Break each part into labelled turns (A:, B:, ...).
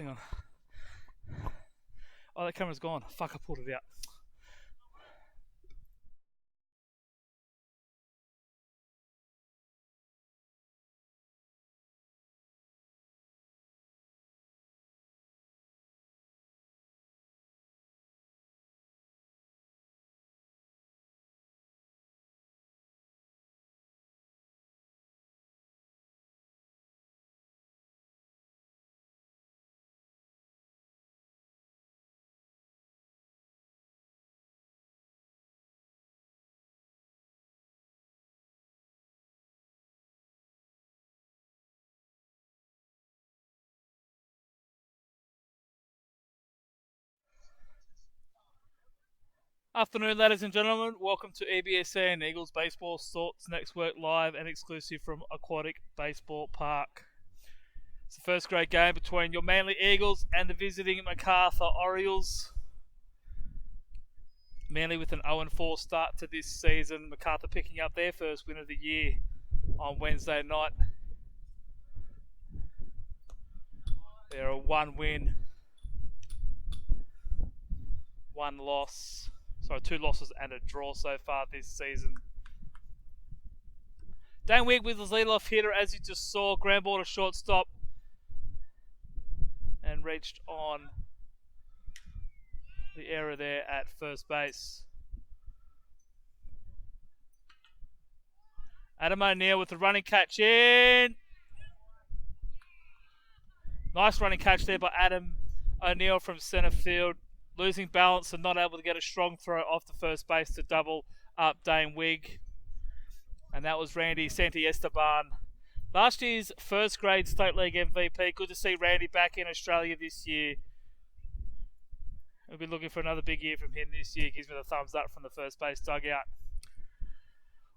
A: Hang on. Oh, that camera's gone. Fuck, I pulled it out. Afternoon, ladies and gentlemen. Welcome to EBSC and Eagles Baseball Thoughts Network live and exclusive from Aquatic Baseball Park. It's the first grade game between your Manly Eagles and the visiting Macarthur Orioles. Manly with an 0-4 start to this season. Macarthur picking up their first win of the year on Wednesday night. They're a 1 win, 1 loss. Sorry, 2 losses and a draw so far this season. Dane Wigg with his lead-off hitter, as you just saw, ground ball to shortstop and reached on the error there at first base. Adam O'Neill with the running catch in. Nice running catch there by Adam O'Neill from centre field. Losing balance and not able to get a strong throw off the first base to double up Dane Wigg. And that was Randy Santi-Esteban. Last year's first grade State League MVP. Good to see Randy back in Australia this year. We'll be looking for another big year from him this year. Gives me the thumbs up from the first base dugout.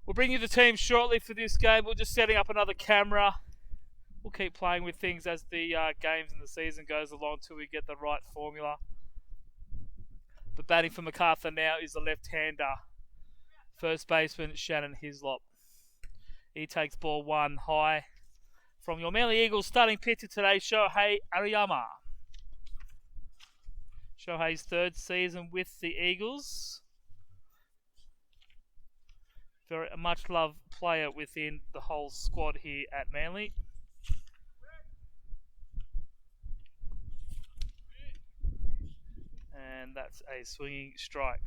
A: We'll bring you the team shortly for this game. We're just setting up another camera. We'll keep playing with things as the games and the season goes along till we get the right formula. The batting for Macarthur now is the left-hander, first baseman Shannon Hislop. He takes ball 1 high from your Manly Eagles starting pitcher today, Shohei Ariyama. Shohei's 3rd season with the Eagles. Very much loved player within the whole squad here at Manly. And that's a swinging strike.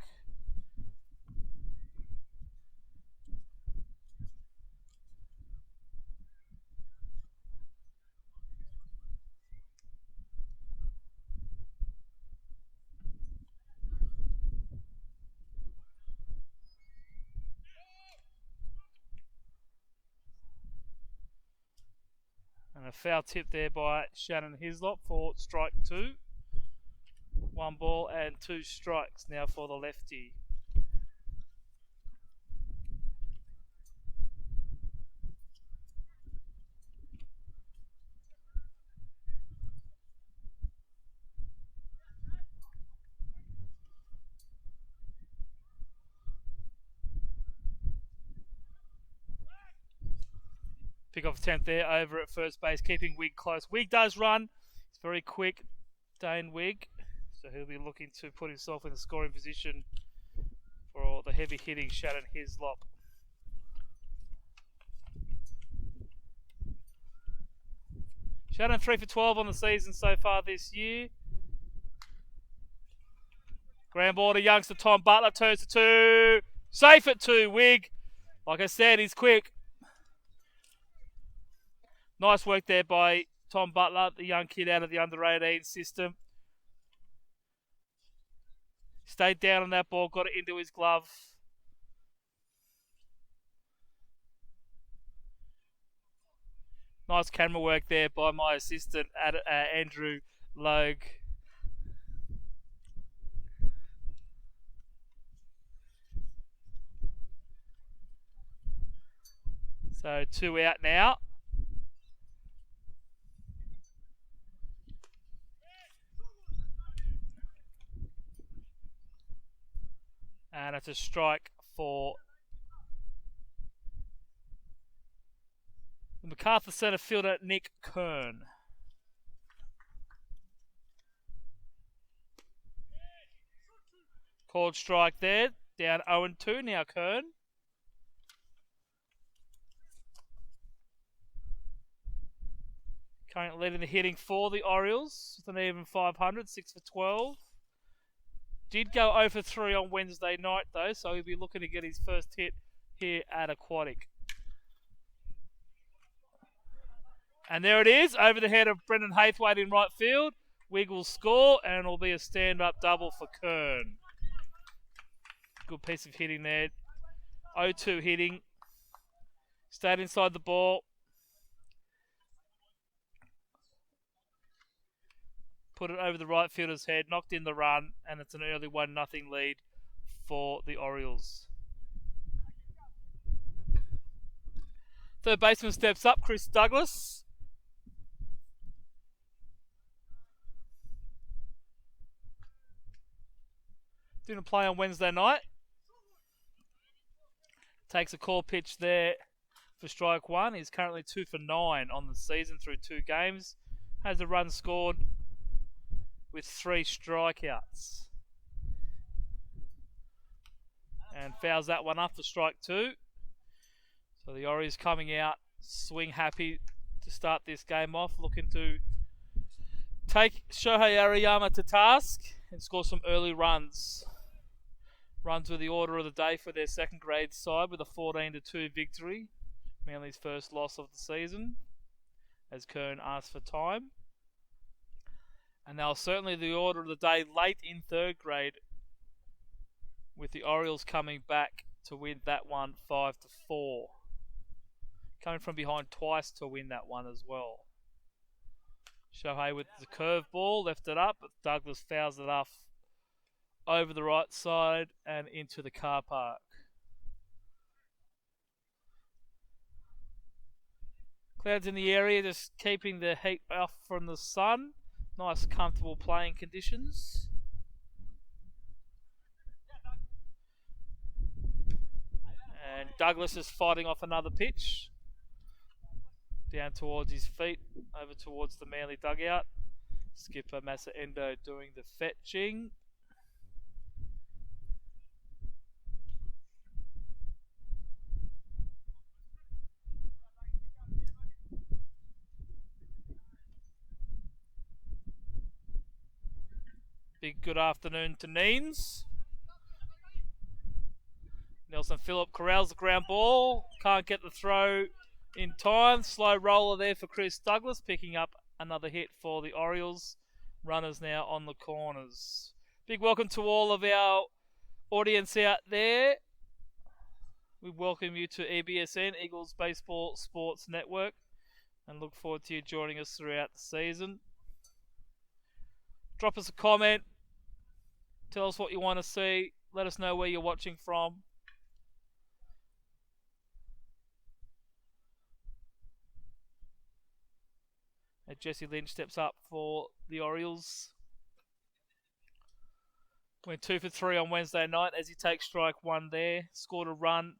A: And a foul tip there by Shannon Hislop for strike 2. 1 ball and 2 strikes now for the lefty. Pick-off attempt there over at first base, keeping Wigg close. Wigg does run. It's very quick, Dane Wigg. So he'll be looking to put himself in the scoring position for the heavy hitting Shannon Hislop. Shannon 3 for 12 on the season so far this year. Ground ball to youngster Tom Butler, turns to 2. Safe at 2, Wigg. Like I said, he's quick. Nice work there by Tom Butler, the young kid out of the under-18 system. Stayed down on that ball, got it into his glove. Nice camera work there by my assistant, Andrew Logue. So 2 out now. And it's a strike for the Macarthur centre fielder, Nick Kern. Called strike there. Down 0-2 now, Kern. Currently leading the hitting for the Orioles with an even 500, 6 for 12. Did go 0 for 3 on Wednesday night though, so he'll be looking to get his first hit here at Aquatic. And there it is, over the head of Brendan Haythwaite in right field. Wig will score, and it'll be a stand-up double for Kern. Good piece of hitting there. 0-2 hitting. Stayed inside the ball. Put it over the right fielder's head, knocked in the run, and it's an early 1-0 lead for the Orioles. Third baseman steps up, Chris Douglas. Didn't play on Wednesday night. Takes a call pitch there for strike one. He's currently 2 for 9 on the season through 2 games. Has a run scored with 3 strikeouts. And fouls that one up for strike 2. So the Orioles coming out, swing happy to start this game off, looking to take Shohei Ariyama to task and score some early runs. Runs were the order of the day for their second grade side with a 14-2 victory. Manly's first loss of the season, as Kern asked for time. And they were certainly the order of the day late in third grade, with the Orioles coming back to win that one 5-4. Coming from behind twice to win that one as well. Shohei with the curveball, left it up, but Douglas fouls it off over the right side and into the car park. Clouds in the area, just keeping the heat off from the sun. Nice, comfortable playing conditions. And Douglas is fighting off another pitch. Down towards his feet, over towards the Manly dugout. Skipper Masaendo doing the fetching. Big good afternoon to Neens. Nelson Phillip corrals the ground ball. Can't get the throw in time. Slow roller there for Chris Douglas, picking up another hit for the Orioles. Runners now on the corners. Big welcome to all of our audience out there. We welcome you to EBSN, Eagles Baseball Sports Network, and look forward to you joining us throughout the season. Drop us a comment. Tell us what you want to see. Let us know where you're watching from. And Jesse Lynch steps up for the Orioles. Went 2 for 3 on Wednesday night as he takes strike 1 there. Scored a run,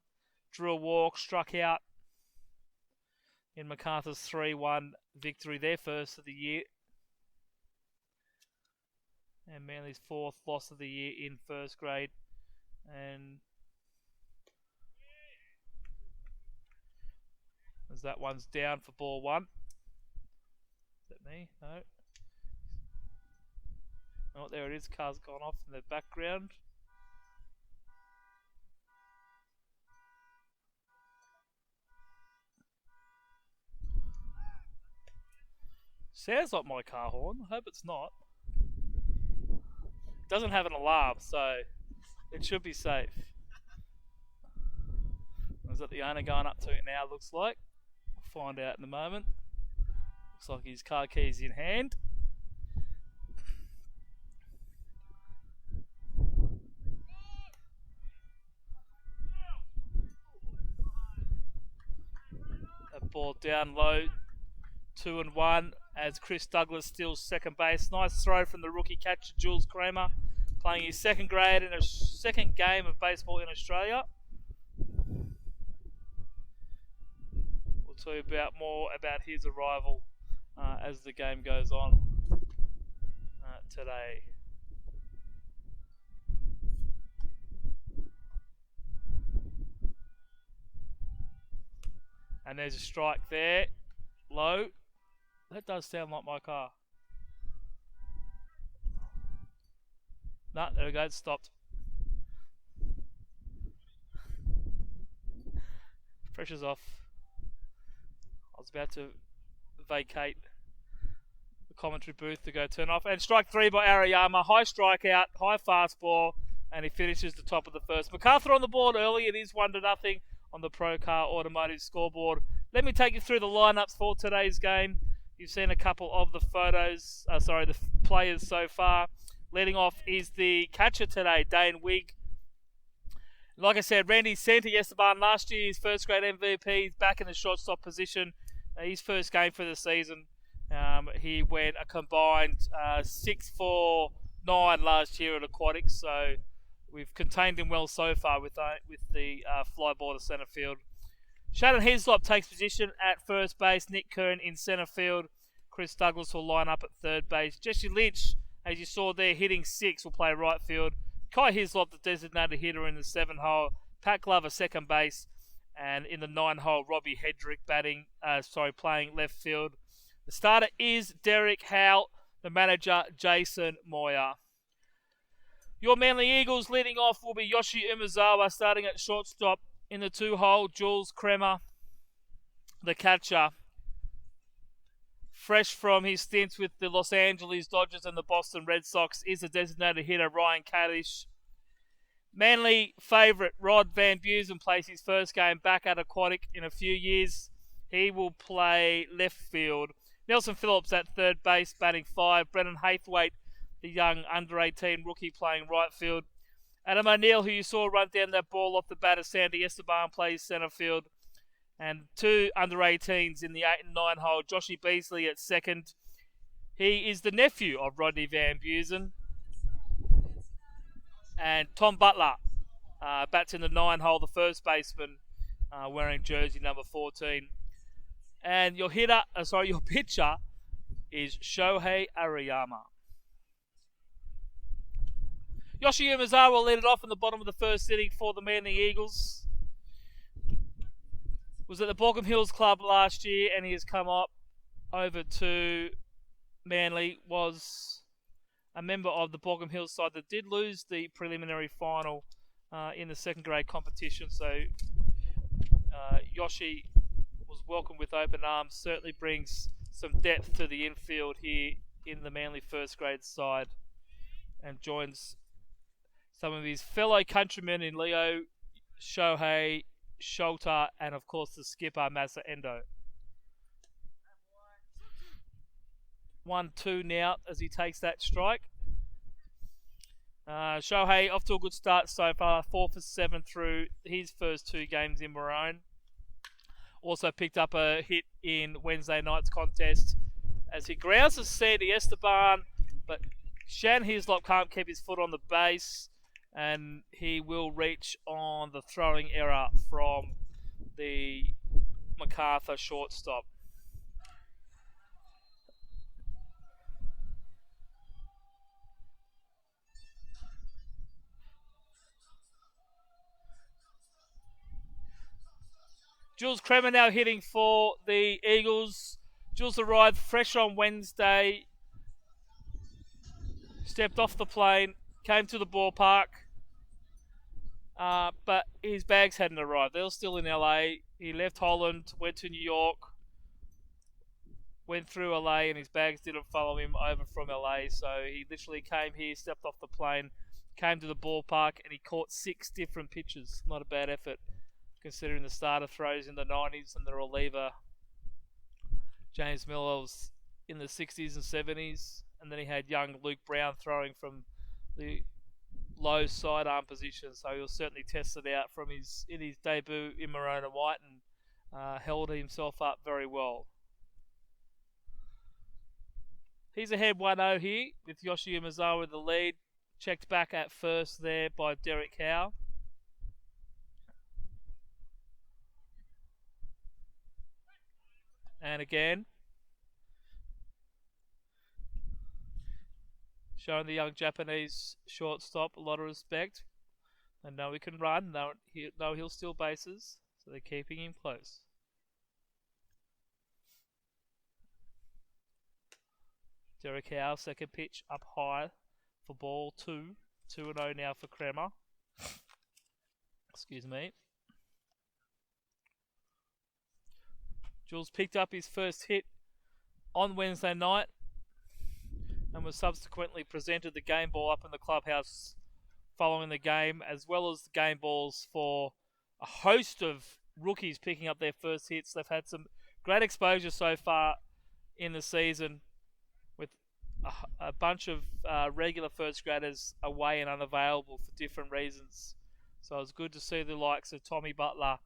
A: drew a walk, struck out in Macarthur's 3-1 victory, their first of the year. And Manly's 4th loss of the year in first grade. And as that one's down for ball 1. Is that me? No. Oh, there it is. Car's gone off in the background. Sounds like my car horn. I hope it's not. Doesn't have an alarm, so it should be safe. Is that the owner going up to it now, looks like? We'll find out in a moment. Looks like his car keys in hand. That ball down low, 2-1 as Chris Douglas steals second base. Nice throw from the rookie catcher Jules Kramer, playing his second grade in a second game of baseball in Australia. We'll tell you more about his arrival as the game goes on today. And there's a strike there. Low. That does sound like my car. No, there we go. It stopped. Pressure's off. I was about to vacate the commentary booth to go turn off. And strike 3 by Ariyama. High strikeout, high fastball, and he finishes the top of the first. Macarthur on the board early. It is 1-0 on the Pro Car Automotive scoreboard. Let me take you through the lineups for today's game. You've seen a couple of the photos, the players so far. Leading off is the catcher today, Dane Wigg. Like I said, Randy Santa Esteban, last year his first grade MVP. He's back in the shortstop position. His first game for the season. He went a combined 6 for 9 last year at Aquatic, so we've contained him well so far with the fly ball to centre field. Shannon Hislop takes position at first base. Nick Kern in centre field. Chris Douglas will line up at third base. Jesse Lynch, as you saw there, hitting 6, will play right field. Kai Hislop, the designated hitter in the 7-hole. Pat Glover, second base. And in the 9-hole, Robbie Hedrick playing left field. The starter is Derek Howe. The manager, Jason Moyer. Your Manly Eagles leading off will be Yoshi Umezawa, starting at shortstop. In the 2-hole, Jules Kremer, the catcher. Fresh from his stints with the Los Angeles Dodgers and the Boston Red Sox is the designated hitter, Ryan Kaddish. Manly favourite, Rod Van Busen, plays his first game back at Aquatic in a few years. He will play left field. Nelson Phillips at third base, batting 5. Brennan Haythwaite, the young under-18 rookie, playing right field. Adam O'Neill, who you saw run down that ball off the bat of Sandy Esteban, plays centre field. And 2 under-18s in the 8 and 9 hole. Joshy Beasley at second. He is the nephew of Rodney Van Busen. And Tom Butler bats in the 9 hole, the first baseman, wearing jersey number 14. And your pitcher is Shohei Ariyama. Yoshi Umezawa will lead it off in the bottom of the first inning for the Manly Eagles. Was at the Borkham Hills Club last year, and he has come up over to Manly. Was a member of the Borkham Hills side that did lose the preliminary final in the second grade competition. So Yoshi was welcomed with open arms. Certainly brings some depth to the infield here in the Manly first grade side, and joins some of his fellow countrymen in Leo, Shohei, Sholter, and of course the skipper, Masa Endo. 1-2 now as he takes that strike. Shohei off to a good start so far, 4 for 7 through his first 2 games in Maroon. Also picked up a hit in Wednesday night's contest as he grounds to Sandy Esteban, but Shan Hislop can't keep his foot on the base, and he will reach on the throwing error from the Macarthur shortstop. Jules Kremer now hitting for the Eagles. Jules arrived fresh on Wednesday, stepped off the plane, came to the ballpark, but his bags hadn't arrived. They were still in LA. He left Holland, went to New York, went through LA, and his bags didn't follow him over from LA. So he literally came here, stepped off the plane, came to the ballpark, and he caught 6 different pitches. Not a bad effort, considering the starter throws in the 90s and the reliever James Miller was in the 60s and 70s. And then he had young Luke Brown throwing from the low sidearm position. So he'll certainly test it out in his debut in maroon and white, and held himself up very well. He's ahead 1-0 here with Yoshi Umezawa with the lead. Checked back at first there by Derek Howe. And again, showing the young Japanese shortstop a lot of respect. They know he can run, know he'll steal bases, so they're keeping him close. Derek Howe, second pitch, up high for ball 2. 2-0 now for Kremer. Excuse me. Jules picked up his first hit on Wednesday night and was subsequently presented the game ball up in the clubhouse following the game, as well as the game balls for a host of rookies picking up their first hits. They've had some great exposure so far in the season, with a bunch of regular first graders away and unavailable for different reasons. So it's good to see the likes of Tommy Butler,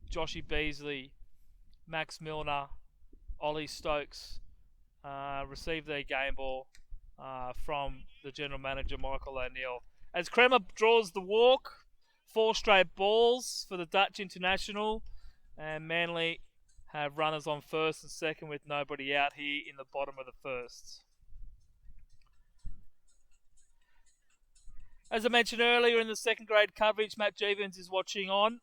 A: Joshy Beasley, Max Milner, Ollie Stokes receive their game ball from the general manager Michael O'Neill. As Kremer draws the walk, 4 straight balls for the Dutch international, and Manly have runners on first and second with nobody out here in the bottom of the first. As I mentioned earlier in the second grade coverage, Matt Jevons is watching on.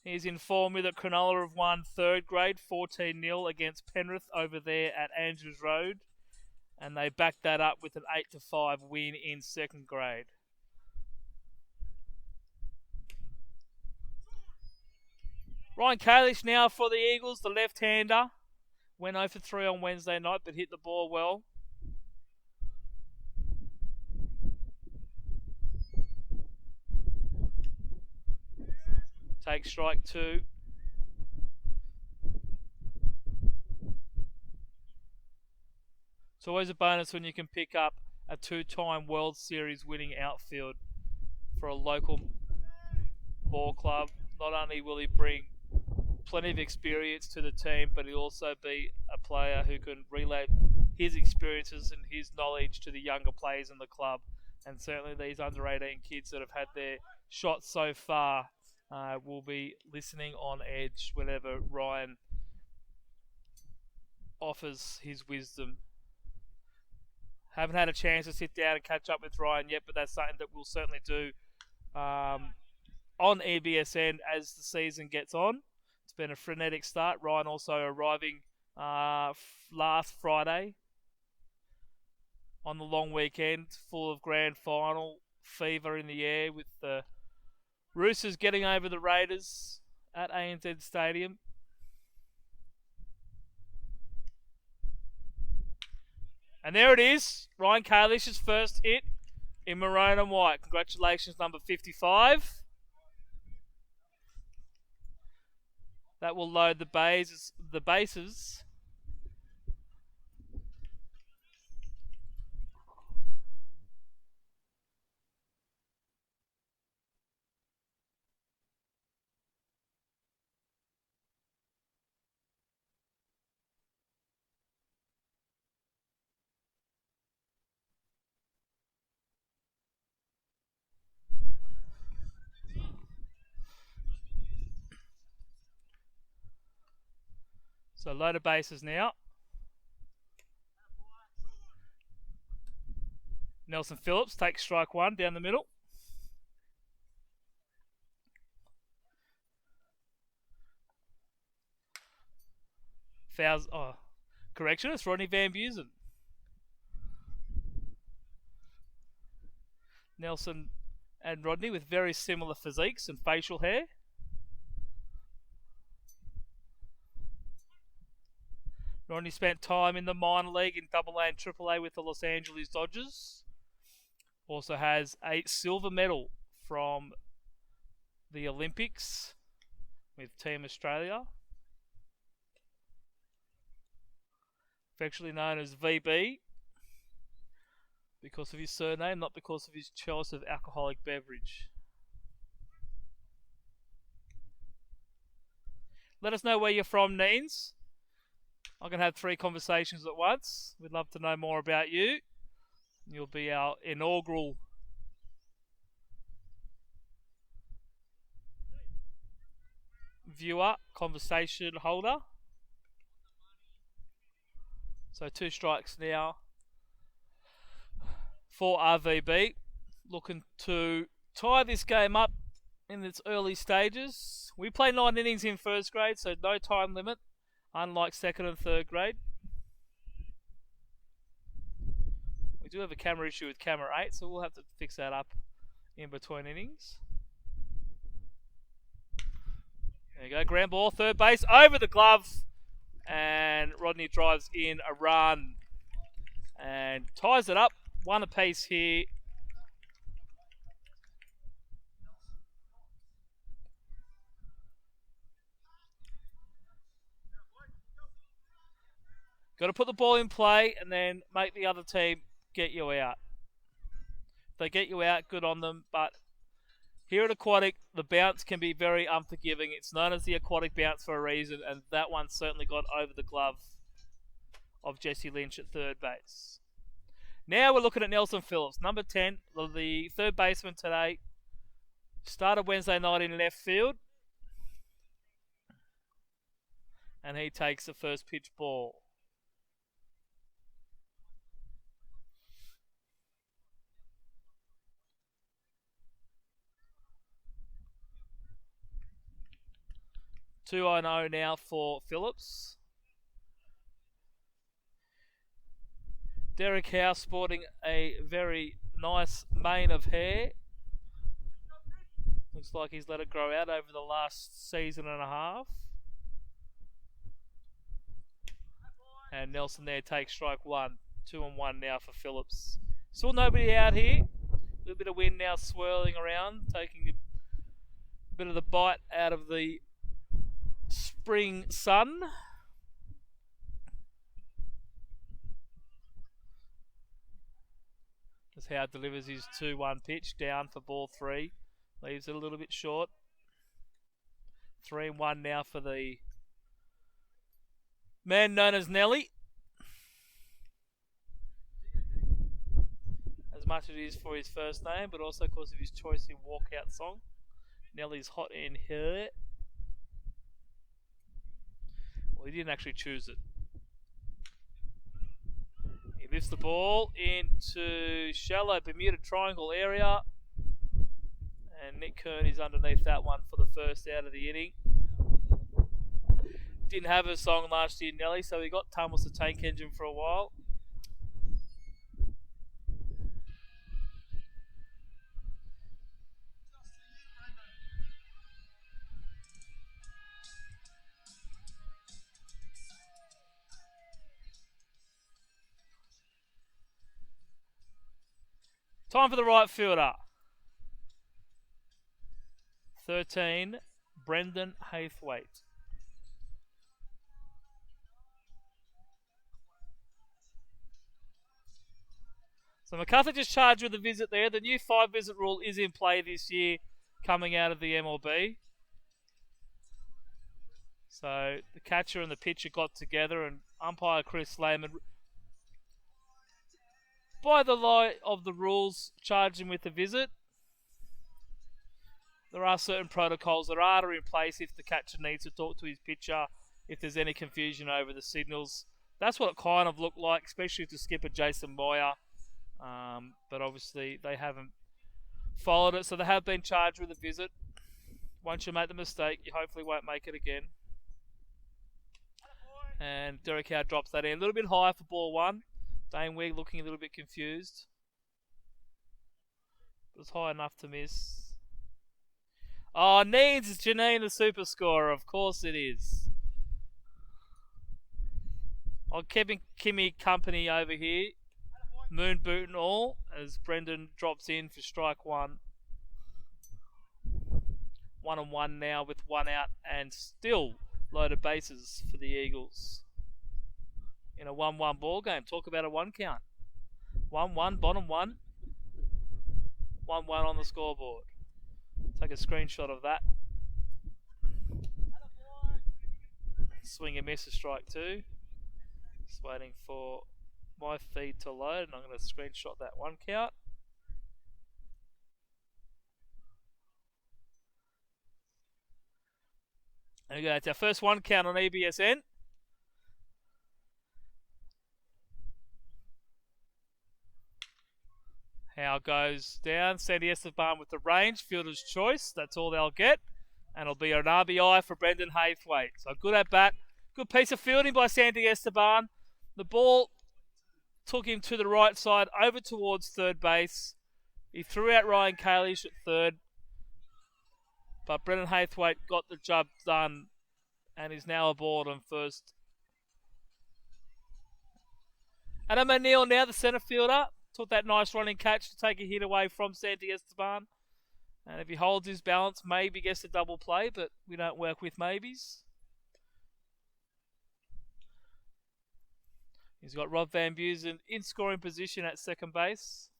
A: He's informed me that Cronulla have won third grade 14-0 against Penrith over there at Andrews Road, and they backed that up with an 8-5 win in second grade. Ryan Kalish now for the Eagles, the left-hander. Went 0 for 3 on Wednesday night, but hit the ball well. Takes strike 2. It's always a bonus when you can pick up a 2-time World Series winning outfield for a local ball club. Not only will he bring plenty of experience to the team, but he'll also be a player who can relay his experiences and his knowledge to the younger players in the club. And certainly these under-18 kids that have had their shots so far will be listening on edge whenever Ryan offers his wisdom. Haven't had a chance to sit down and catch up with Ryan yet, but that's something that we'll certainly do on EBSN as the season gets on. It's been a frenetic start. Ryan also arriving last Friday on the long weekend, full of grand final fever in the air, with the Roosters getting over the Raiders at ANZ Stadium. And there it is, Ryan Kalish's first hit in maroon and white. Congratulations, number 55. That will load the bases. So load of bases now. Nelson Phillips takes strike 1 down the middle. Fouls. Correction, it's Rodney Van Busen. Nelson and Rodney with very similar physiques and facial hair. Rodney spent time in the minor league in AA and AAA with the Los Angeles Dodgers. Also has a silver medal from the Olympics with Team Australia. Affectionately known as VB because of his surname, not because of his choice of alcoholic beverage. Let us know where you're from, Neens. I can have 3 conversations at once. We'd love to know more about you. You'll be our inaugural viewer, conversation holder. So 2 strikes now for RVB. Looking to tie this game up in its early stages. We play 9 innings in first grade, so no time limit, unlike second and third grade. We do have a camera issue with camera 8, so we'll have to fix that up in between innings. There you go, ground ball, third base, over the glove, and Rodney drives in a run and ties it up, one apiece here. Got to put the ball in play and then make the other team get you out. If they get you out, good on them, but here at Aquatic, the bounce can be very unforgiving. It's known as the Aquatic bounce for a reason, and that one certainly got over the glove of Jesse Lynch at third base. Now we're looking at Nelson Phillips, number 10, the third baseman today. Started Wednesday night in left field, and he takes the first pitch ball. Two 2-0 now for Phillips. Derek Howe sporting a very nice mane of hair. Looks like he's let it grow out over the last season and a half. And Nelson there takes strike one. 2-1 now for Phillips. Still nobody out here. A little bit of wind now swirling around, taking a bit of the bite out of the spring sun. As Howe delivers his 2-1 pitch down for ball 3. Leaves it a little bit short. 3-1 now for the man known as Nelly. As much as it is for his first name, but also because of his choice in walkout song. Nelly's hot in here. Well, he didn't actually choose it. He lifts the ball into shallow Bermuda Triangle area. And Nick Kern is underneath that one for the first out of the inning. Didn't have a song last year, Nelly, so he got Tumbles the Tank Engine for a while. Time for the right fielder. 13, Brendan Haythwaite. So Macarthur just charged with a visit there. The new 5-visit rule is in play this year, coming out of the MLB. So the catcher and the pitcher got together, and umpire Chris Lehman, by the law of the rules, charged him with a visit. There are certain protocols that are in place if the catcher needs to talk to his pitcher, if there's any confusion over the signals. That's what it kind of looked like, especially to skipper Jason Moyer. But obviously they haven't followed it, so they have been charged with a visit. Once you make the mistake, you hopefully won't make it again. And Derek Howe drops that in. A little bit high for ball 1. Dane Wigg looking a little bit confused. It was high enough to miss. Oh, needs Janine the super scorer. Of course it is. I'm keeping Kimmy company over here. Moon boot and all, as Brendan drops in for strike 1. 1-1 now with 1 out and still loaded bases for the Eagles. In a 1-1 ball game. Talk about a 1 count. 1-1, bottom 1. 1-1 on the scoreboard. Take a screenshot of that. Swing and miss a strike 2. Just waiting for my feed to load, and I'm going to screenshot that 1 count. There we go. It's our first 1 count on EBSN. Howe goes down. Sandy Esteban with the range. Fielder's choice. That's all they'll get. And it'll be an RBI for Brendan Haythwaite. So good at bat. Good piece of fielding by Sandy Esteban. The ball took him to the right side, over towards third base. He threw out Ryan Kalish at third, but Brendan Haythwaite got the job done and is now aboard on first. Adam O'Neill, now the centre fielder, took that nice running catch to take a hit away from Santi Esteban. And if he holds his balance, maybe gets a double play, but we don't work with maybes. He's got Rob Van Busen in scoring position at second base.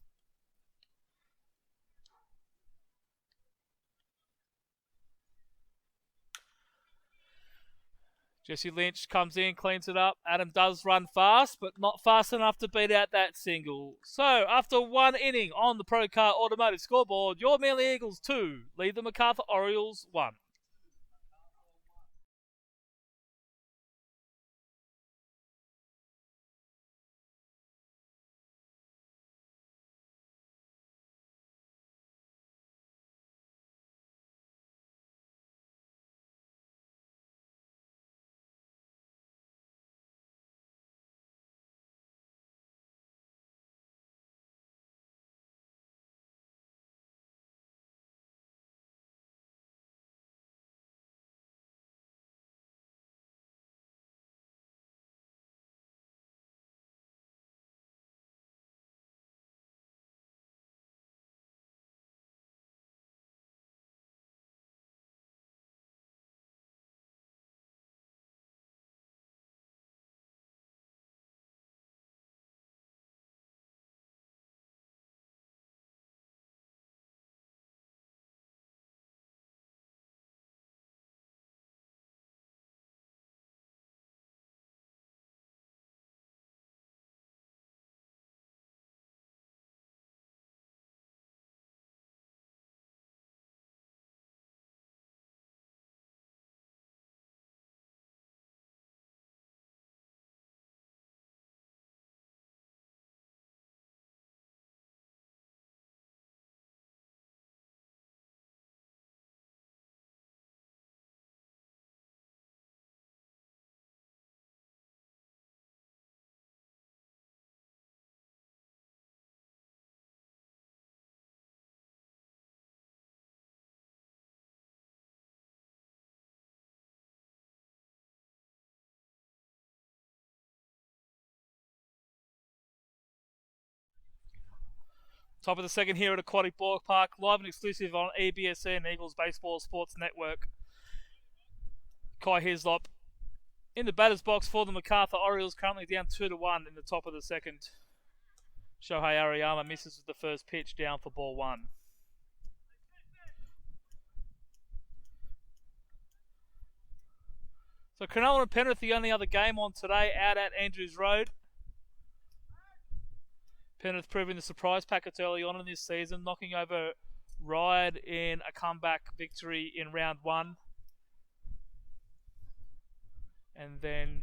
A: Jesse Lynch comes in, cleans it up. Adam does run fast, but not fast enough to beat out that single. So, after one inning on the Pro Car Automotive scoreboard, your Manly Eagles 2 lead the Macarthur Orioles 1. Top of the second here at Aquatic Ballpark, live and exclusive on EBSN, Eagles Baseball Sports Network. Kai Hislop in the batter's box for the Macarthur Orioles, currently down 2-1 in the top of the second. Shohei Ariyama misses with the first pitch, down for ball one. So Cronulla and Penrith, the only other game on today, out at Andrews Road. Penrith proving the surprise packets early on in this season, knocking over Ryde in a comeback victory in round one. And then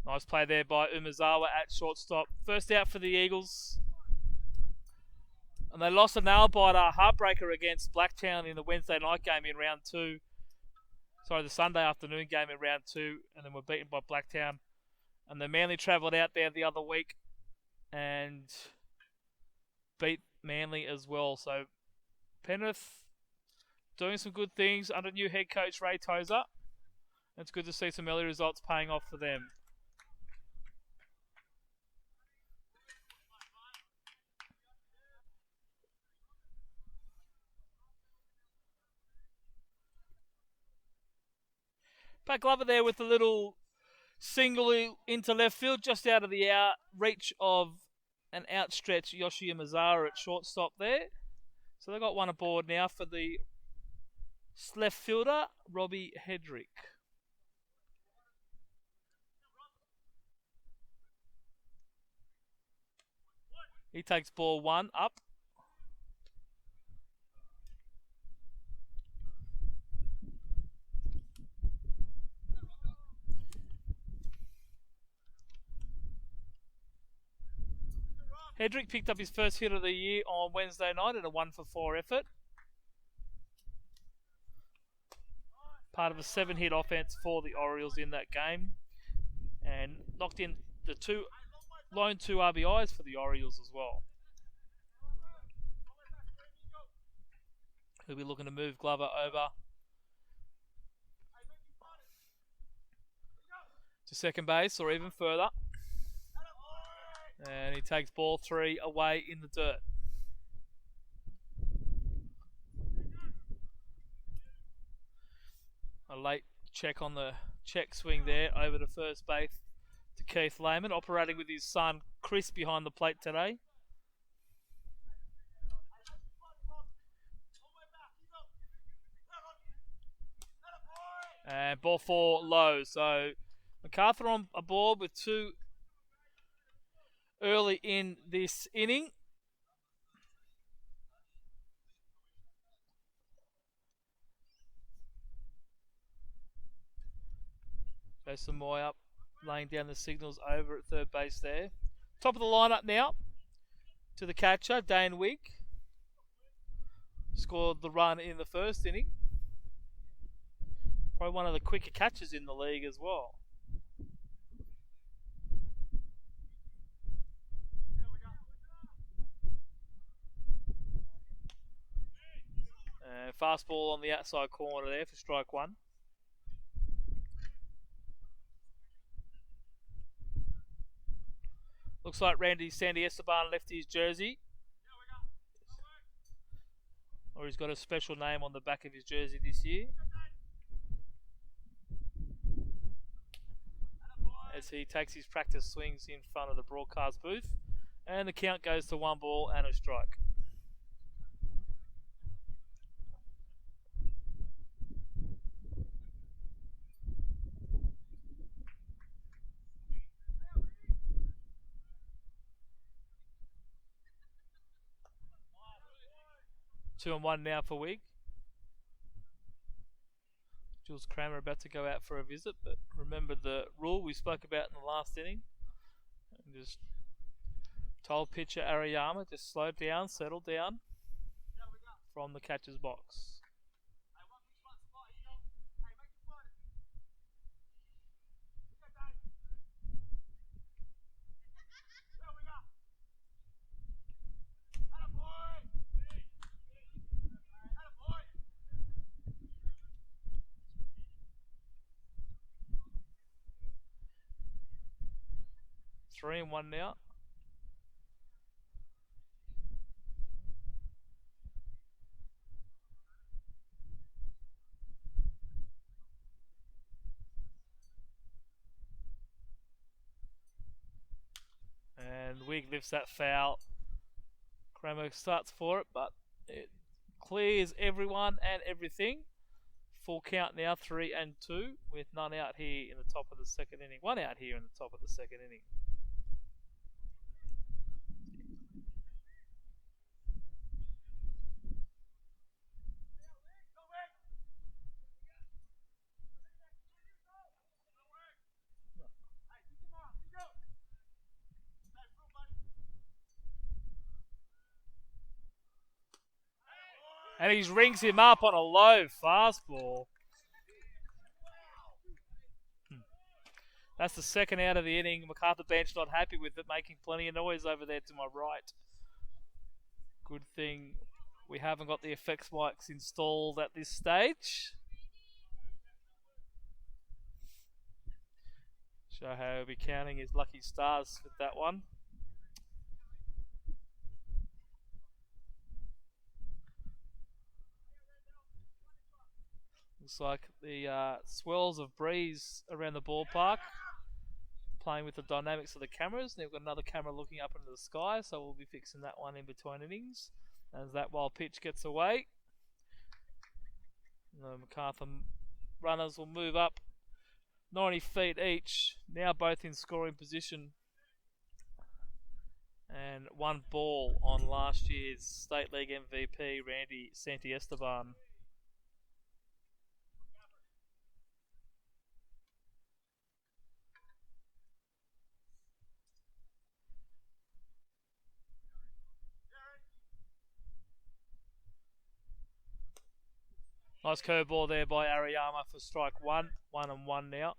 A: nice play there by Umezawa at shortstop. First out for the Eagles. And they lost a nail-biter heartbreaker against Blacktown in the Wednesday night game in round two. Sorry, the Sunday afternoon game in round two, and then were beaten by Blacktown. And the Manly travelled out there the other week and beat Manly as well. So Penrith doing some good things under new head coach Ray Tozer. It's good to see some early results paying off for them. Pat Glover there with a little single into left field, just out of the reach of an outstretched Yoshi Mazara at shortstop there. So they got one aboard now for the left fielder, Robbie Hedrick. He takes ball one up. Hedrick picked up his first hit of the year on Wednesday night in a 1-for-4 effort. part of a 7-hit offense for the Orioles in that game, and knocked in the lone 2 RBIs for the Orioles as well. He'll be looking to move Glover over to second base or even further. And he takes ball 3 away in the dirt. A late check on the check swing there over to first base to Keith Lehman, operating with his son Chris behind the plate today. And ball 4 low. So Macarthur on aboard with 2 early in this inning. Jason Moy up, laying down the signals over at third base there. Top of the lineup now to the catcher, Dane Wigg. Scored the run in the first inning. Probably one of the quicker catchers in the league as well. Fastball on the outside corner there for strike 1. Looks like Randy Sandy Esteban left his jersey. Or he's got a special name on the back of his jersey this year. As he takes his practice swings in front of the broadcast booth. And the count goes to 1 ball and a strike. Two and 1 now for Wigg. Jules Kramer about to go out for a visit, but remember the rule we spoke about in the last inning. And just told pitcher Ariyama to slow down, settle down from the catcher's box. Three and 1 now. And Wigg lifts that foul. Kramer starts for it, but it clears everyone and everything. Full count now, 3 and 2, with none out here in the top of the second inning. 1 out here in the top of the second inning. And he rings him up on a low fastball. That's the second out of the inning. Macarthur bench not happy with it, making plenty of noise over there to my right. Good thing we haven't got the effects mics installed at this stage. Show how he'll be counting his lucky stars with that one. Looks like the swirls of breeze around the ballpark, playing with the dynamics of the cameras. And we've got another camera looking up into the sky, so we'll be fixing that one in between innings. As that wild pitch gets away, the Macarthur runners will move up 90 feet each, now both in scoring position. And 1 ball on last year's State League MVP, Randy Santi Esteban. Nice curveball there by Ariyama for strike one. 1-1 now.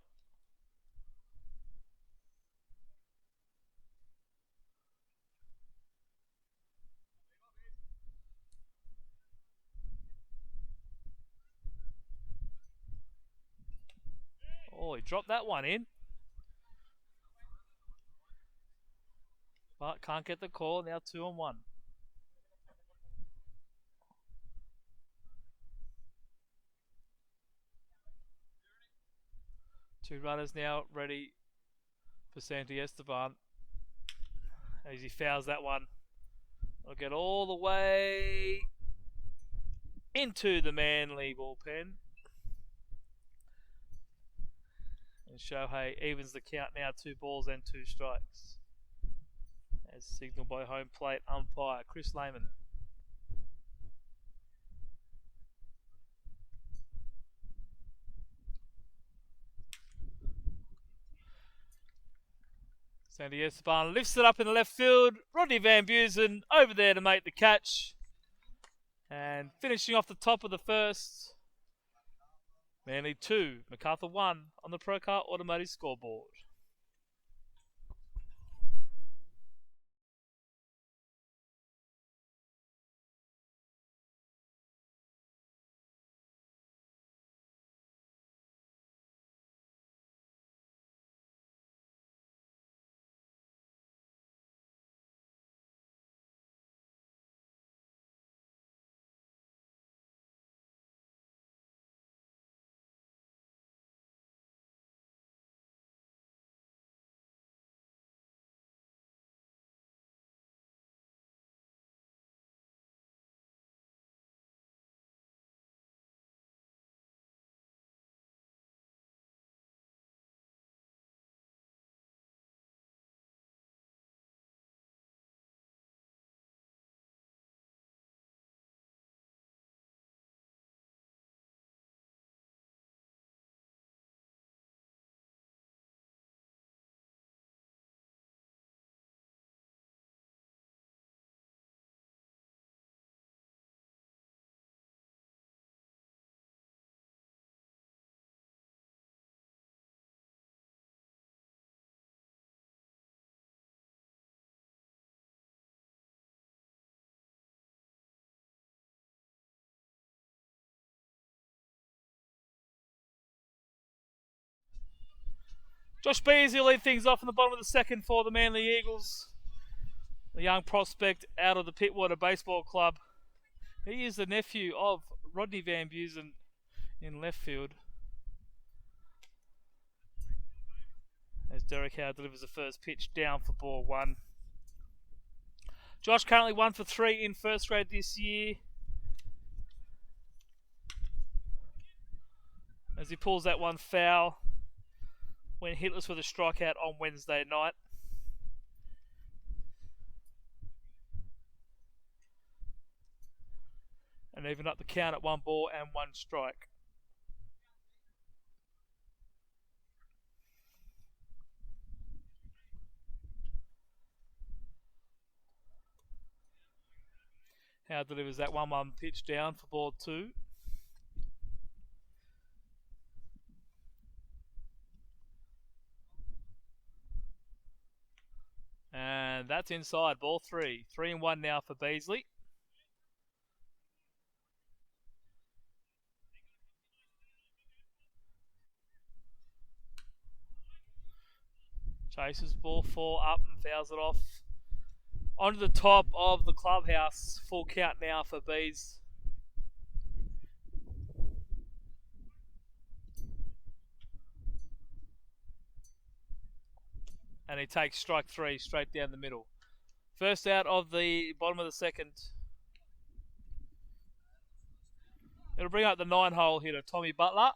A: Oh, he dropped that one in. But can't get the call. Now 2-1. Two runners now ready for Santi Esteban. As he fouls that one. I'll get all the way into the Manly bullpen. And Shohei evens the count now, 2 balls and 2 strikes. As signalled by home plate umpire Chris Lehman. Santi Esteban lifts it up in the left field. Rodney Van Busen over there to make the catch. And finishing off the top of the first. Manly 2, Macarthur 1 on the Procar Automotive scoreboard. Josh Beasley will lead things off in the bottom of the second for the Manly Eagles. The young prospect out of the Pittwater Baseball Club. He is the nephew of Rodney Van Busen in left field. As Derek Howe delivers the first pitch down for ball 1. Josh currently 1 for 3 in first grade this year. As he pulls that one foul. Went hitless with a strikeout on Wednesday night. And even up the count at 1 ball and 1 strike. Howe delivers that 1-1 pitch down for ball 2. And that's inside, ball 3. 3-1 now for Beasley. Chases ball 4 up and fouls it off. Onto the top of the clubhouse. Full count now for Bees. And he takes strike 3 straight down the middle. First out of the bottom of the second. It'll bring up the 9-hole hitter, Tommy Butler.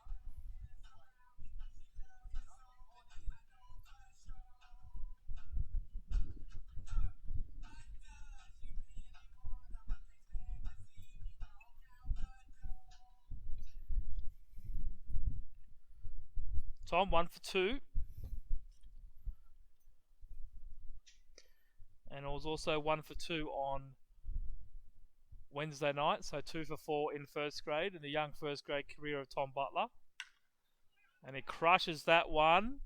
A: Tom, 1 for 2. And it was also 1 for 2 on Wednesday night, so 2 for 4 in first grade in the young first grade career of Tom Butler. And he crushes that one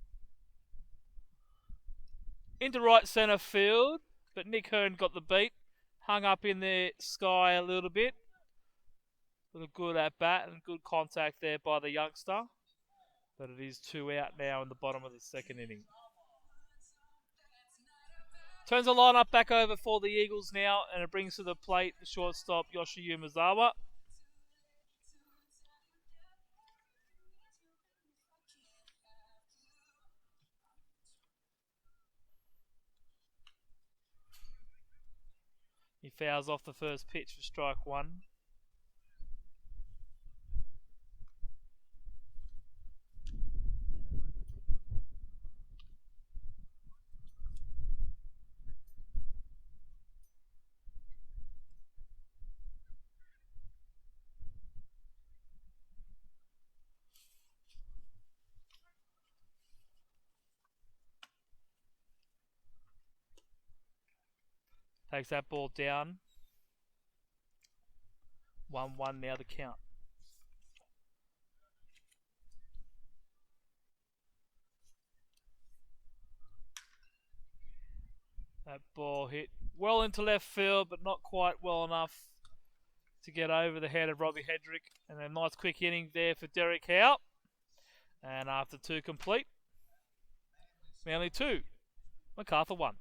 A: into right centre field, but Nick Hearn got the beat, hung up in the sky a little bit. A little good at bat and good contact there by the youngster, but it is 2 out now in the bottom of the second inning. Turns the lineup back over for the Eagles now, and it brings to the plate the shortstop Yoshi Umezawa. He fouls off the first pitch for strike 1. Takes that ball down. 1-1 now the count. That ball hit well into left field, but not quite well enough to get over the head of Robbie Hedrick. And a nice quick inning there for Derek Howe. And after 2 complete, Manly 2, Macarthur 1.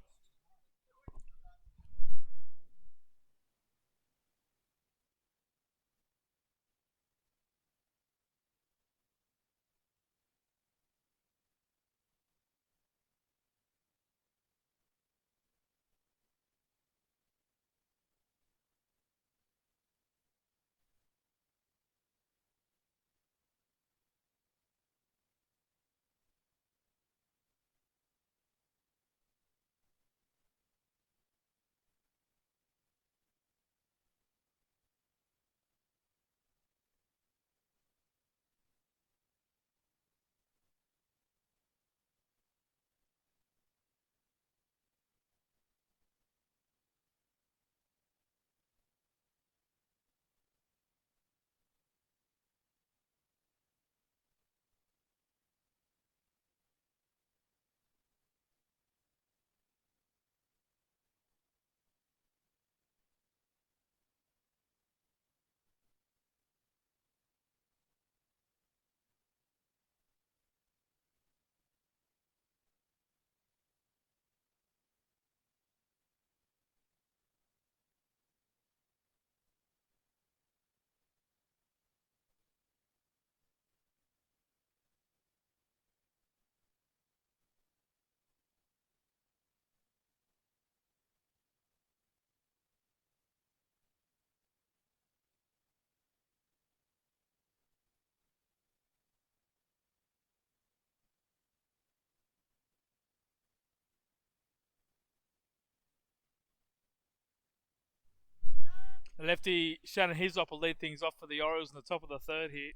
A: Lefty Shannon Hislop will lead things off for the Orioles in the top of the third here.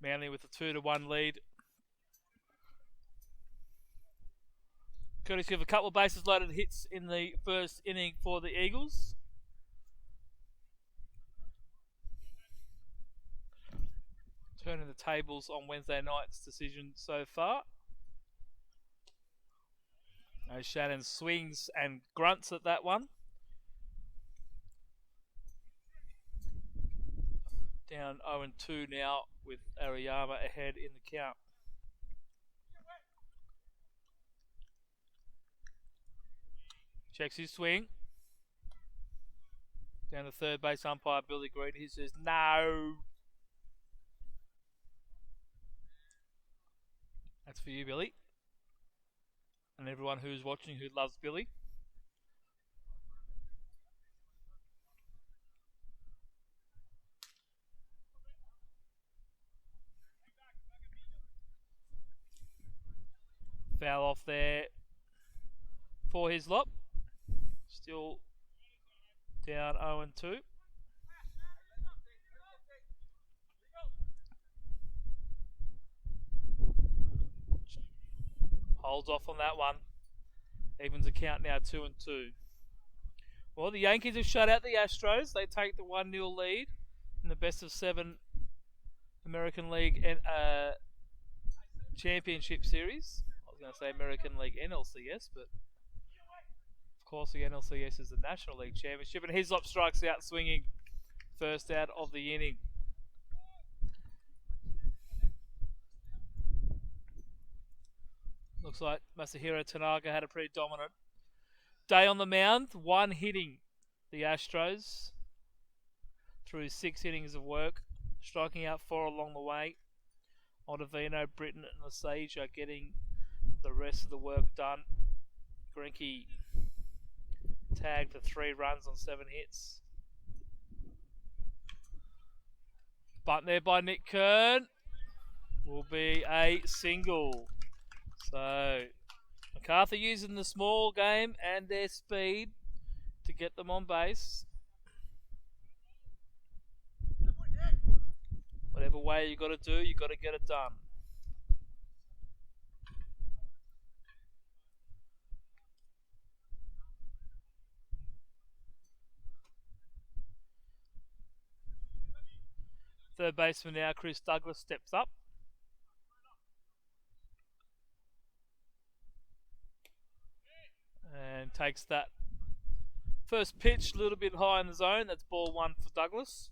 A: Manly with a 2-1 lead. Courtesy of a couple of bases loaded hits in the first inning for the Eagles. Turning the tables on Wednesday night's decision so far. As Shannon swings and grunts at that one. Down 0-2 now with Ariyama ahead in the count. Checks his swing. Down to third base umpire Billy Green. He says no. That's for you, Billy. And everyone who's watching who loves Billy. Foul off there for Hislop. Still down 0-2. Holds off on that one. Evens the count now 2-2. Well, the Yankees have shut out the Astros. They take the 1-0 lead in the best of 7 American League Championship Series. I was going to say American League NLCS, but of course the NLCS is the National League Championship. And Hislop strikes out swinging first out of the inning. Looks like Masahiro Tanaka had a pretty dominant day on the mound. 1 hitting the Astros through 6 innings of work, striking out 4 along the way. Ottavino, Britton, and Lesage are getting the rest of the work done. Greinke tagged for 3 runs on 7 hits. Bunt there by Nick Kern will be a single. So Macarthur using the small game and their speed to get them on base. Whatever way you got to do, you got to get it done. Third baseman now, Chris Douglas, steps up. And takes that first pitch a little bit high in the zone. That's ball 1 for Douglas.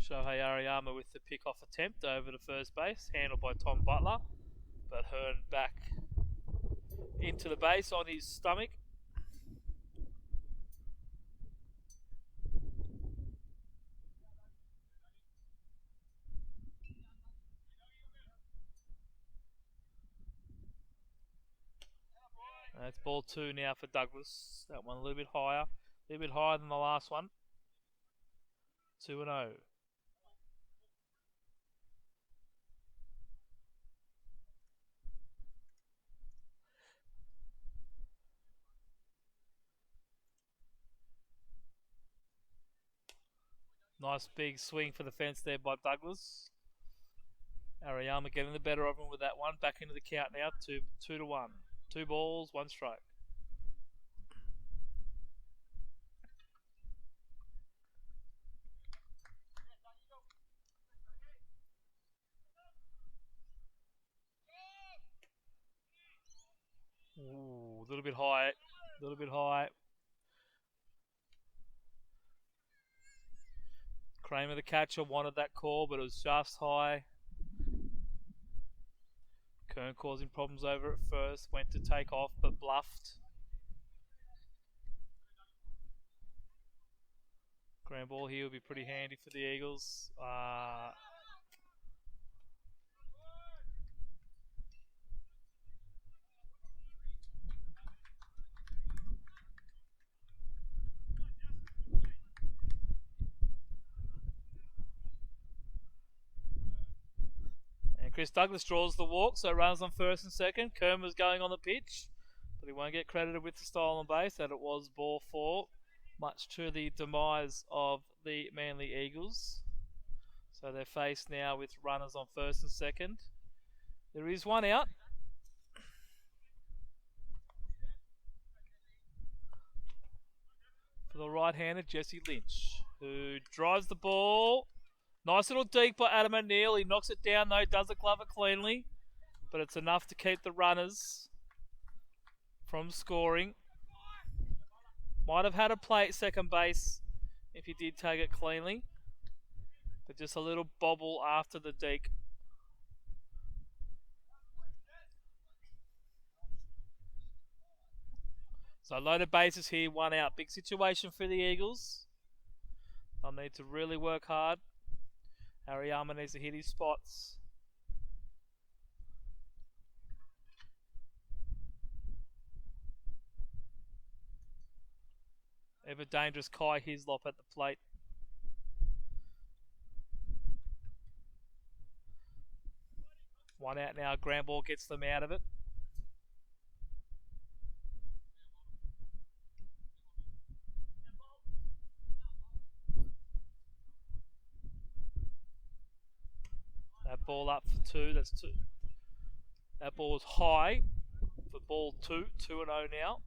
A: Shohei Ariyama with the pick-off attempt over to first base, handled by Tom Butler, but Hearn back into the base on his stomach. That's ball 2 now for Douglas. That one a little bit higher than the last one. 2-0. Nice big swing for the fence there by Douglas. Ariyama getting the better of him with that one. Back into the count now. 2-1. 2 balls, 1 strike. Ooh, a little bit high. Kramer, the catcher, wanted that call, but it was just high. Kern causing problems over at first. Went to take off, but bluffed. Ground ball here will be pretty handy for the Eagles. And Chris Douglas draws the walk, so runs on first and second. Kern was going on the pitch, but he won't get credited with the stolen base, that it was ball 4, much to the demise of the Manly Eagles. So they're faced now with runners on first and second. There is 1 out. For the right-hander, Jesse Lynch, who drives the ball. Nice little deke by Adam O'Neill. He knocks it down though, does the glover cleanly, but it's enough to keep the runners from scoring. Might have had a play at second base if he did take it cleanly, but just a little bobble after the deke. So loaded bases here, 1 out. Big situation for the Eagles. They'll need to really work hard. Ariyama needs to hit his spots. Ever dangerous Kai Hislop at the plate. One out now. Ground ball gets them out of it. ball up for 2. That's 2. That ball is high for ball 2. 2-0 now.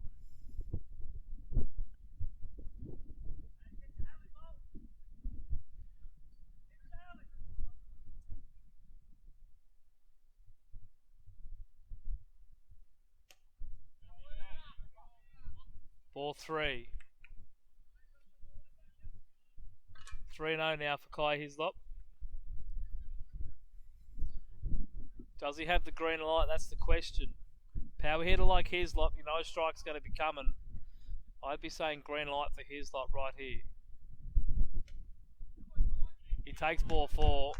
A: Ball 3. 3-0 now for Kai Hislop. Does he have the green light? That's the question. Power hitter like Hislop, you know a strike's going to be coming. I'd be saying green light for Hislop right here. He takes ball 4.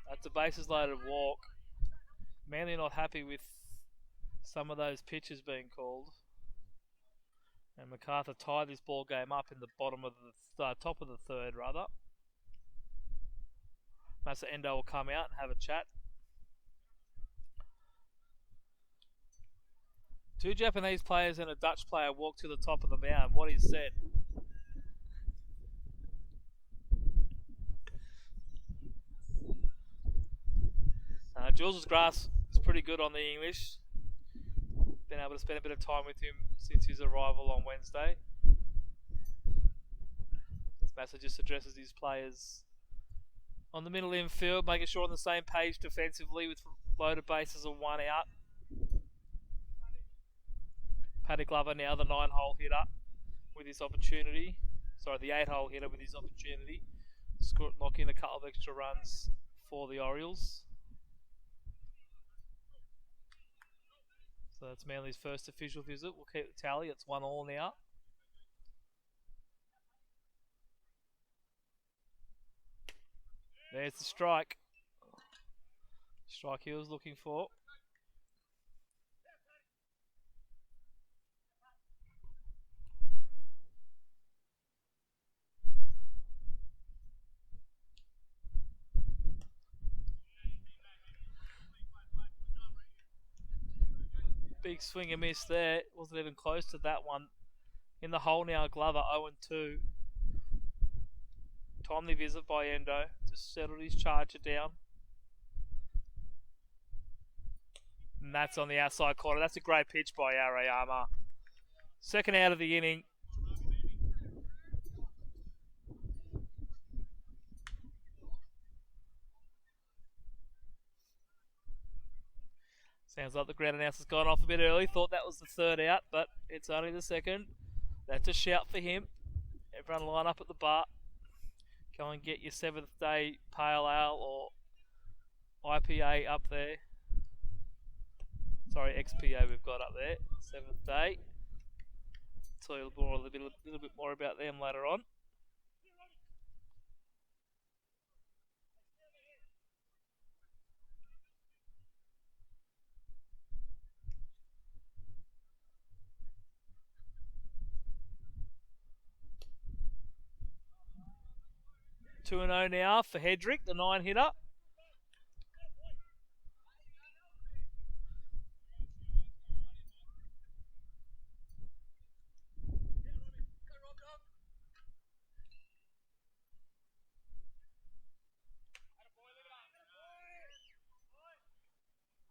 A: That's a bases loaded walk. Manly not happy with some of those pitches being called. And Macarthur tied this ball game up in the bottom of the top of the 3rd rather. Massa Endo will come out and have a chat. 2 Japanese players and a Dutch player walk to the top of the mound. What he said. Jules' grass is pretty good on the English. Been able to spend a bit of time with him since his arrival on Wednesday. Massa just addresses his players on the middle infield, making sure on the same page defensively with loaded bases of 1 out. Paddy Glover now the 9-hole hitter with his opportunity. Sorry, the 8-hole hitter with his opportunity. Knock in a couple of extra runs for the Orioles. So that's Manly's first official visit. We'll keep the tally. It's 1-1 now. There's the strike. Strike he was looking for. Big swing and miss there. Wasn't even close to that one. In the hole now, Glover 0-2. Timely visit by Endo. Just settled his charger down. And that's on the outside corner. That's a great pitch by Arayama. Second out of the inning. Sounds like the ground announcer's gone off a bit early. Thought that was the 3rd out, but it's only the 2nd. That's a shout for him. Everyone line up at the bar. Go and get your 7th day pale ale or IPA up there. Sorry, XPA we've got up there. 7th day. Tell you a little bit more about them later on. Two and 0 now for Hedrick, the 9 hitter.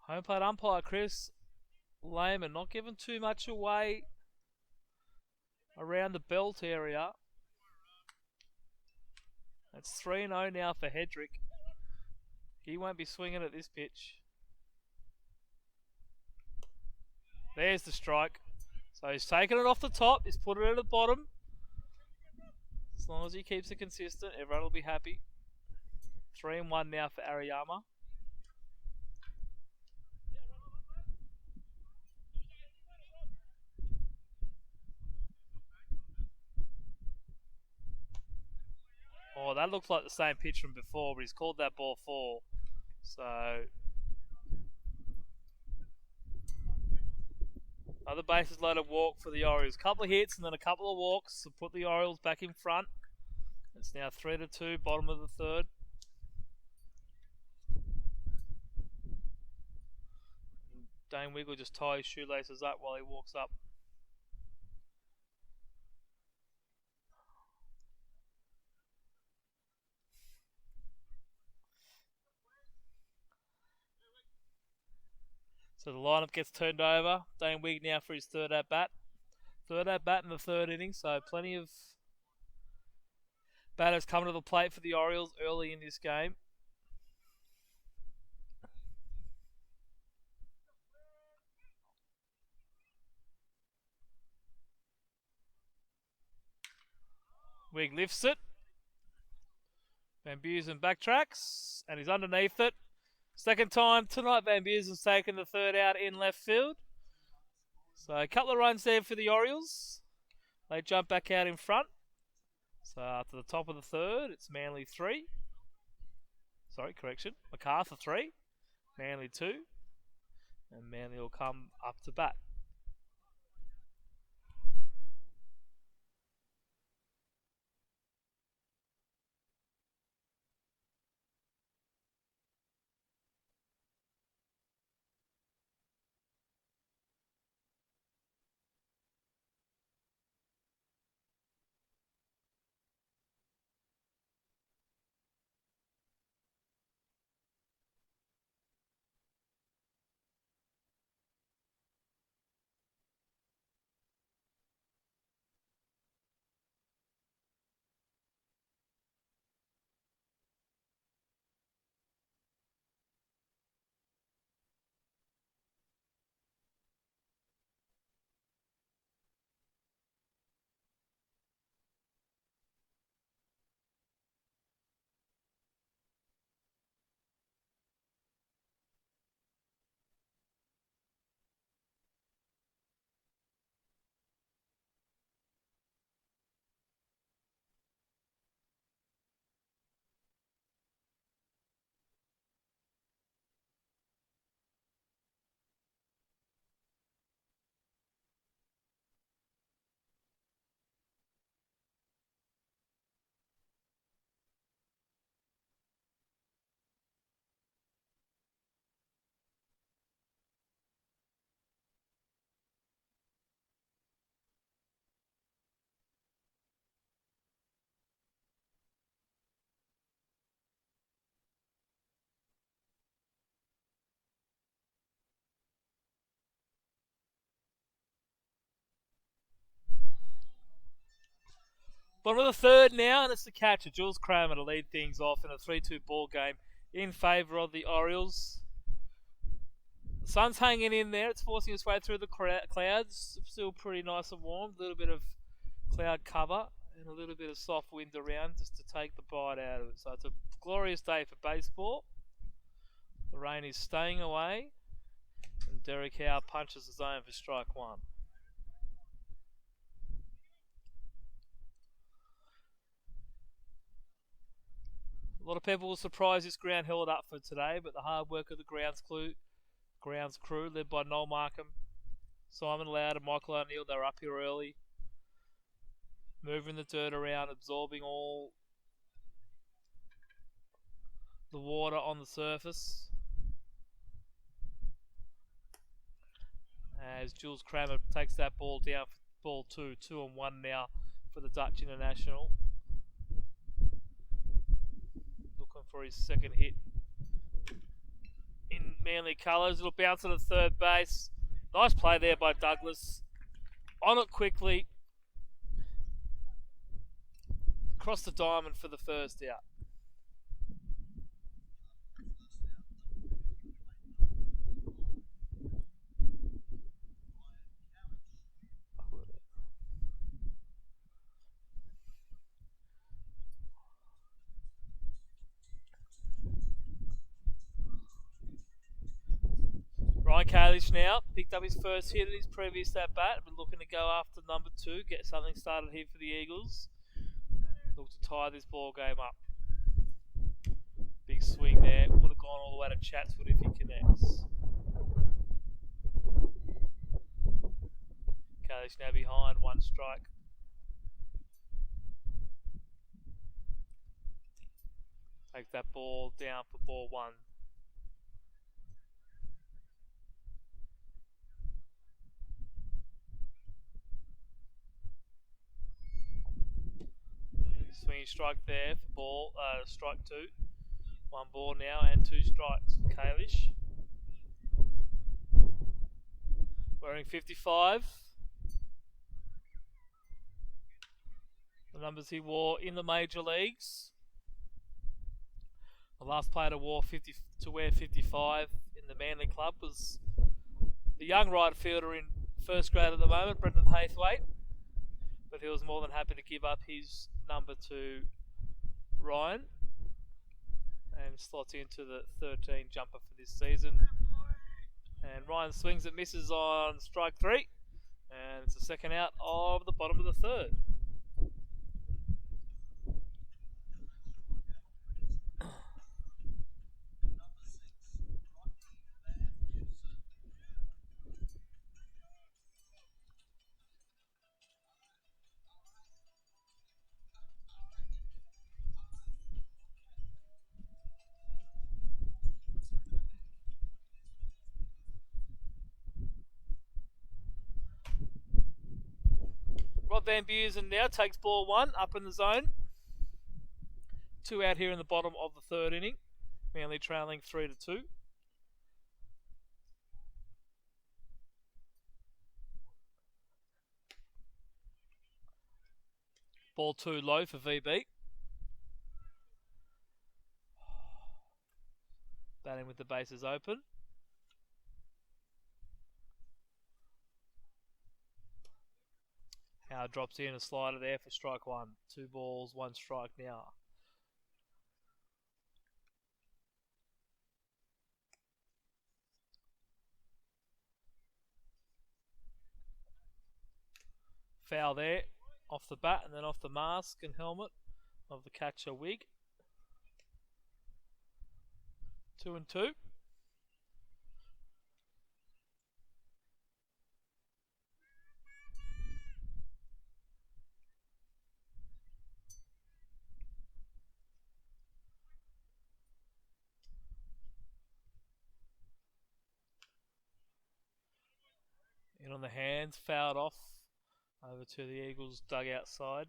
A: Home plate umpire Chris Lehman not giving too much away around the belt area. That's 3-0 now for Hedrick. He won't be swinging at this pitch. There's the strike. So he's taken it off the top. He's put it at the bottom. As long as he keeps it consistent, everyone will be happy. 3-1 now for Arayama. Oh, that looks like the same pitch from before, but he's called that ball 4. So another bases loaded walk for the Orioles. Couple of hits and then a couple of walks to put the Orioles back in front. It's now 3-2, bottom of the 3rd. Dane Wiggle just tie his shoelaces up while he walks up. So the lineup gets turned over. Dane Wigg now for his third at bat. Third at bat in the third inning, so plenty of batters coming to the plate for the Orioles early in this game. Wigg lifts it. Van Buren backtracks, and he's underneath it. Second time tonight, Van Buren's taken the third out in left field. So a couple of runs there for the Orioles. They jump back out in front. So after the top of the third, it's Manly 3. Sorry, correction. Macarthur 3, Manly 2. And Manly will come up to bat. Bottom of the third now, and it's the catcher, Jules Kramer, to lead things off in a 3-2 ball game in favour of the Orioles. The sun's hanging in there. It's forcing its way through the clouds. Still pretty nice and warm. A little bit of cloud cover and a little bit of soft wind around just to take the bite out of it. So it's a glorious day for baseball. The rain is staying away, and Derek Howe punches the zone for strike one. A lot of people were surprised this ground held up for today, but the hard work of the grounds crew, led by Noel Markham, Simon Loud and Michael O'Neill, they were up here early, moving the dirt around, absorbing all the water on the surface. As Jules Kramer takes that ball down for ball 2, 2-1 now for the Dutch international. Looking for his second hit in Manly colours. It'll bounce to the third base. Nice play there by Douglas. On it quickly. Across the diamond for the first out. Ryan Kalish now picked up his first hit in his previous at bat. Been looking to go after number 2, get something started here for the Eagles. Look to tie this ball game up. Big swing there. Would have gone all the way to Chatswood if he connects. Kalish now behind, 1 strike. Take that ball down for ball 1. Swinging strike there for ball, strike 2. 1 ball now and 2 strikes for Kalish. wearing 55. The numbers he wore in the major leagues. The last player to wear 55 in the Manly club was the young right fielder in first grade at the moment, Brendan Haythwaite. But he was more than happy to give up his number to Ryan and slots into the 13 jumper for this season. And Ryan swings and misses on strike 3. And it's the second out of the bottom of the third. Rob Van Buren now takes ball 1 up in the zone. 2 out here in the bottom of the third inning. Manly trailing 3-2. Ball 2 low for VB. Batting with the bases open. Howard drops in a slider there for strike 1. 2 balls, 1 strike now. Foul there, off the bat and then off the mask and helmet of the catcher wig. 2-2. In on the hands, fouled off over to the Eagles dugout side.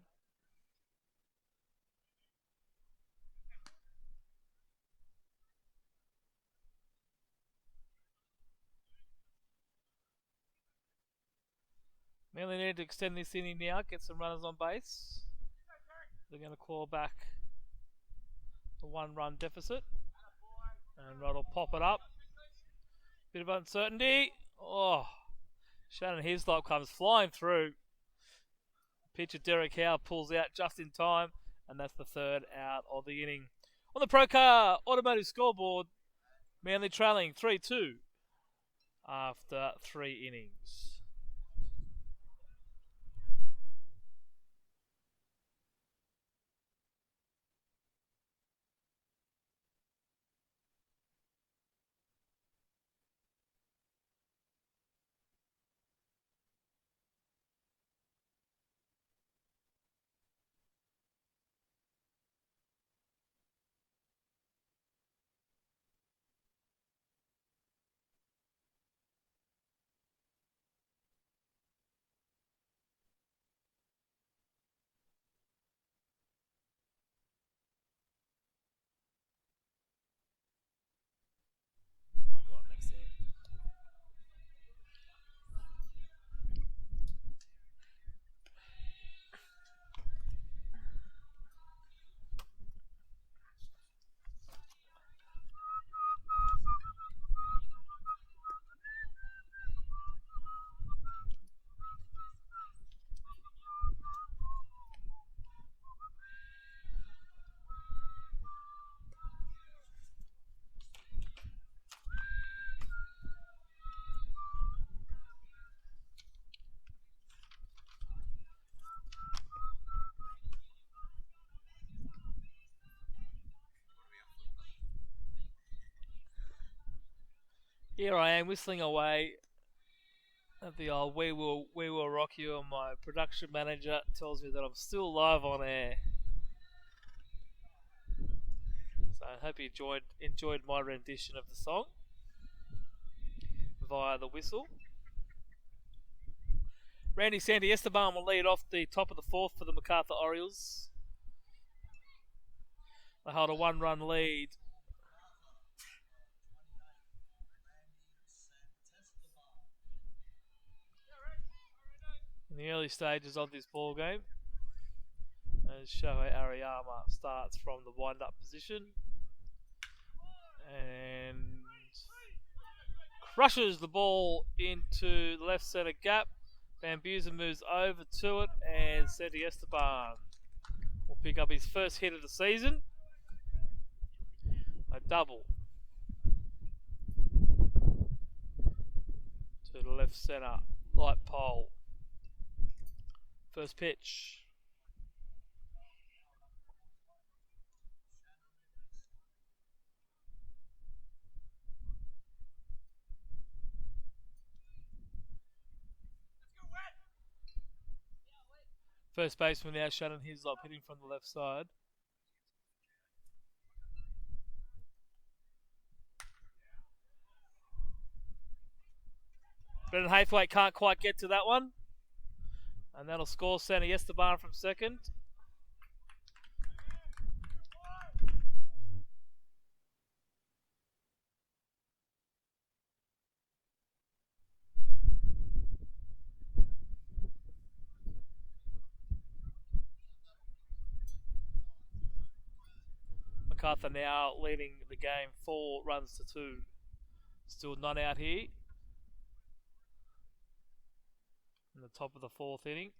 A: Manly need to extend this inning now, get some runners on base. They're going to claw back the 1-run deficit. And Rod will pop it up. Bit of uncertainty. Oh, Shannon Hislop comes flying through. Pitcher Derek Howe pulls out just in time. And that's the third out of the inning. On the Procar Automotive scoreboard, Manly trailing 3-2 after 3 innings. Here I am whistling away at the old We Will Rock You, and my production manager tells me that I'm still live on air. So I hope you enjoyed my rendition of the song via the whistle. Randy Santi Esteban will lead off the top of the 4th for the Macarthur Orioles. They hold a 1-run lead. in the early stages of this ball game, as Shohei Ariyama starts from the wind-up position and crushes the ball into the left centre gap. Van Busen moves over to it, and Santi Esteban will pick up his first hit of the season. A double to the left centre light pole. First pitch. First baseman now, Shannon Hislop, hitting from the left side. Brendan Haythwaite can't quite get to that one. And that'll score Santi Esteban from second. Macarthur now leading the game 4 runs to 2. Still none out here. In the top of the 4th inning.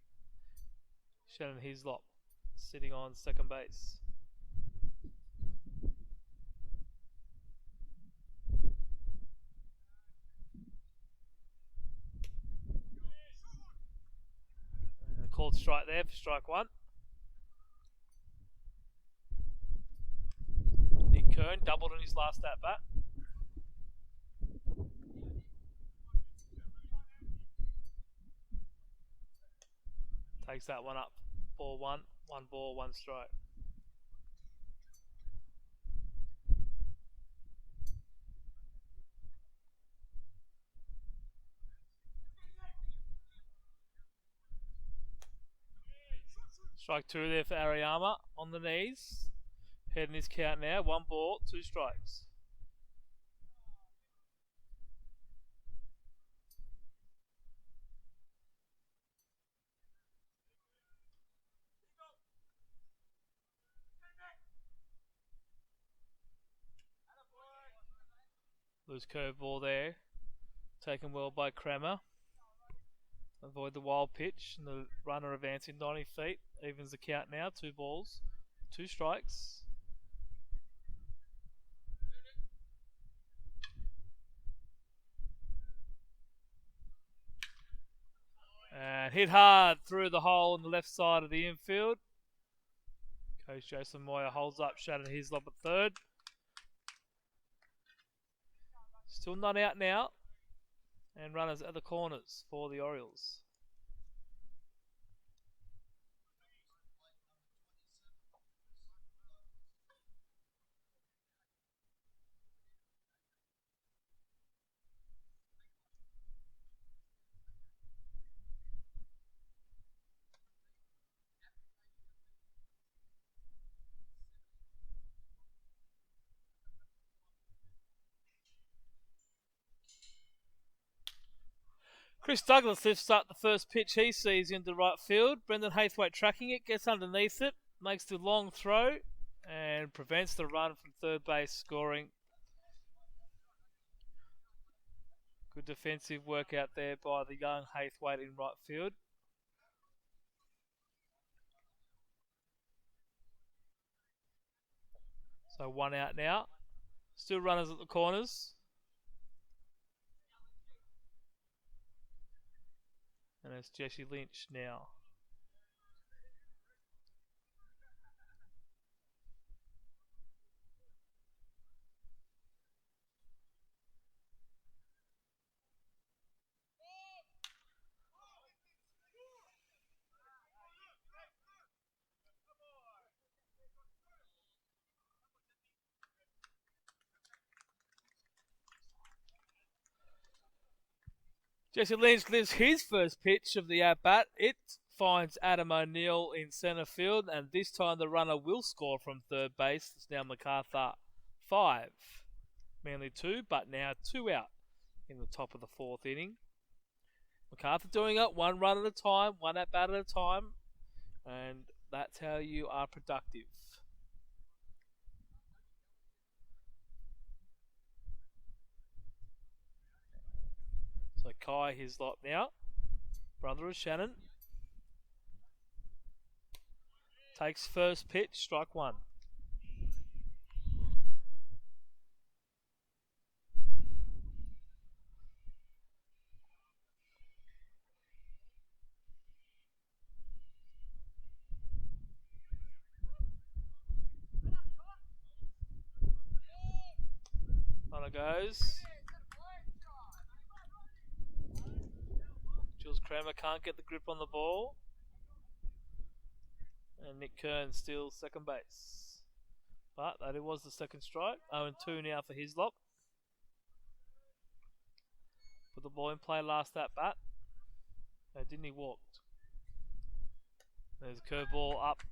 A: Shannon Hislop sitting on second base. And a called strike there for strike 1. Nick Kern doubled in his last at bat. Takes that one up. Ball 1. 1 ball, 1 strike. Strike 2 there for Ariyama on the knees. Heading his count now. 1 ball, 2 strikes. Loose curveball there. Taken well by Kramer. Avoid the wild pitch. And the runner advancing 90 feet. Evens the count now. 2 balls, 2 strikes. And hit hard through the hole on the left side of the infield. Coach Jason Moyer holds up Shannon Hislop at third. Still not out now. And runners at the corners for the Orioles. Chris Douglas lifts up the first pitch he sees into right field. Brendan Haythwaite tracking it, gets underneath it, makes the long throw, and prevents the run from third base scoring. Good defensive work out there by the young Haythwaite in right field. So 1 out now. Still runners at the corners. And it's Jesse Lynch now. Jesse Lynch lives his first pitch of the at-bat. It finds Adam O'Neill in centre field, and this time the runner will score from third base. It's now Macarthur 5. Manly 2, but now 2 out in the top of the 4th inning. Macarthur doing it one run at a time, one at bat at a time, and that's how you are productive. So Kai Hislop now, brother of Shannon, takes first pitch, strike one. Runner goes. Jules Kramer can't get the grip on the ball. And Nick Kern steals second base. But that was the second strike. 0-2 now for Hislop. Put the ball in play last at bat. No, didn't he walk? There's a curveball up.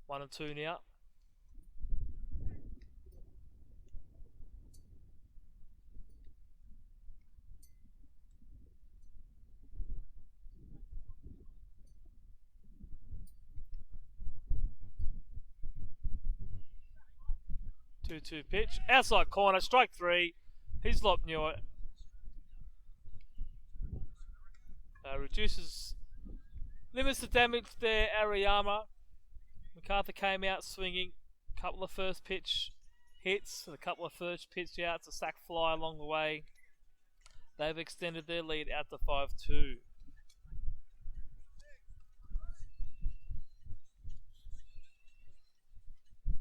A: 1-2 now. Two pitch. Outside corner. Strike three. Hislop knew it. Limits the damage there, Ariyama. Macarthur came out swinging. Couple of first pitch hits, a couple of first pitch outs, a sac fly along the way. They've extended their lead out to 5-2.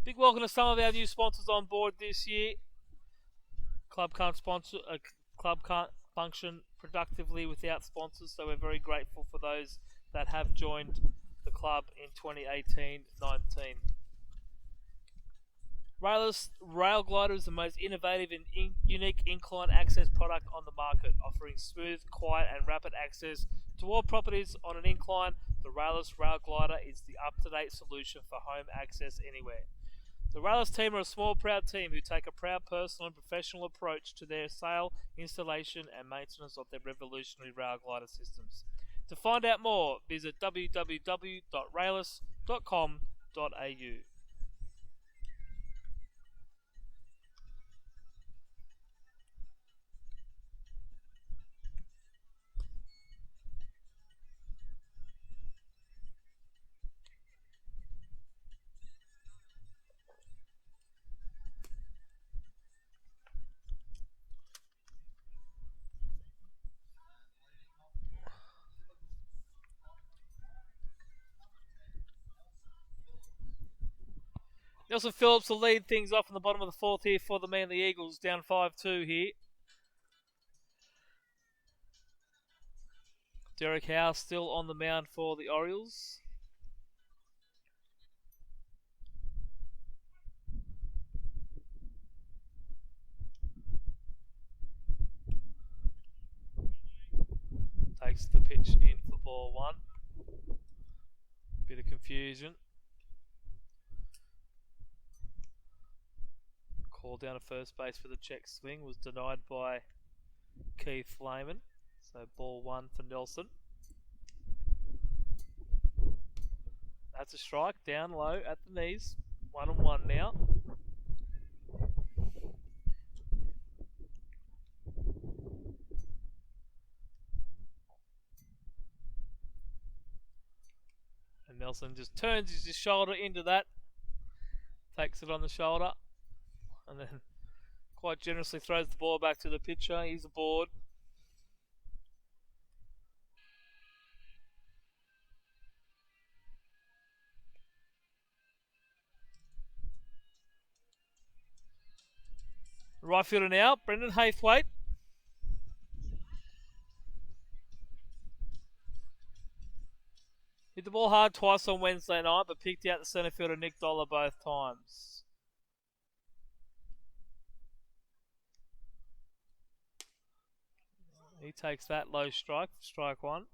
A: Big welcome to some of our new sponsors on board this year. Club can't function productively without sponsors, so we're very grateful for those that have joined the club in 2018-19. Railless Rail Glider is the most innovative and unique incline access product on the market, offering smooth, quiet and rapid access to all properties on an incline. The Railless Rail Glider is the up-to-date solution for home access anywhere. The Railless team are a small, proud team who take a proud, personal and professional approach to their sale, installation and maintenance of their revolutionary rail glider systems. To find out more, visit www.railless.com.au. Nelson Phillips will lead things off in the bottom of the fourth here for the Manly Eagles, down 5-2 here. Derek Howe still on the mound for the Orioles. Takes the pitch in for ball one. Bit of confusion. Call down at first base for the check swing was denied by Keith Lehman. So ball one for Nelson. That's a strike, down low at the knees. 1-1 now. And Nelson just turns his shoulder into that. Takes it on the shoulder. And then quite generously throws the ball back to the pitcher. He's aboard. Right fielder now, Brendan Haythwaite. Hit the ball hard twice on Wednesday night, but picked out the centre fielder Nick Dollar both times. He takes that low strike, strike one.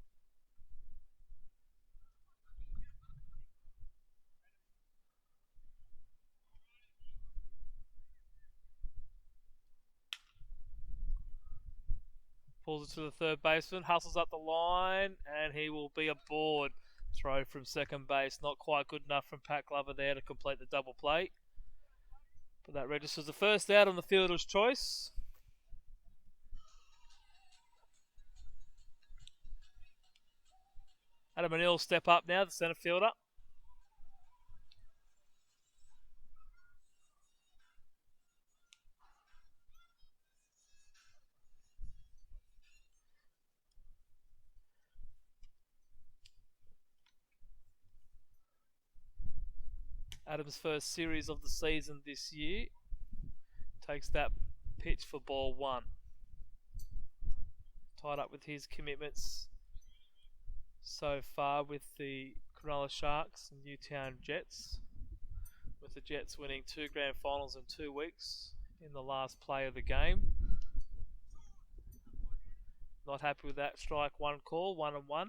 A: Pulls it to the third baseman, hustles up the line, and he will be aboard. Throw from second base, not quite good enough from Pat Glover there to complete the double play. But that registers the first out on the fielder's choice. Adam O'Neill step up now, the centre fielder. Adam's first series of the season this year. Takes that pitch for ball one. Tied up with his commitments so far with the Cronulla Sharks and Newtown Jets, with the Jets winning 2 grand finals in 2 weeks in the last play of the game. Not happy with that strike one call, 1-1.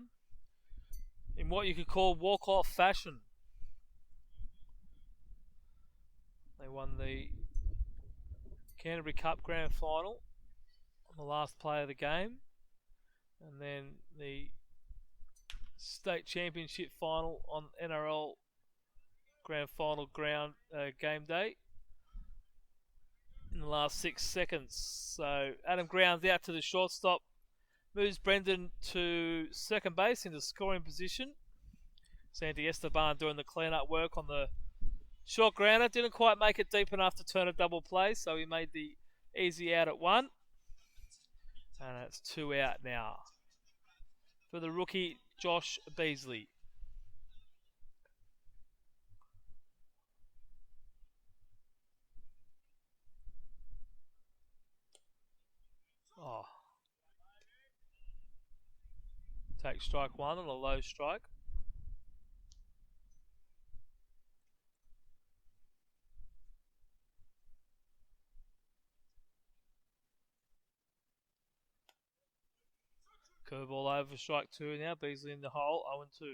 A: In what you could call walk-off fashion. They won the Canterbury Cup Grand Final on the last play of the game, and then the State Championship Final on NRL Grand Final game day in the last 6 seconds. So Adam grounds out to the shortstop, moves Brendan to second base into scoring position. Sandy Esteban doing the clean-up work on the short grounder. Didn't quite make it deep enough to turn a double play, so he made the easy out at 1. And it's 2 out now for the rookie Josh Beasley. Oh. Take strike 1 on a low strike. Curveball over strike 2 now. Beasley in the hole, 0-2.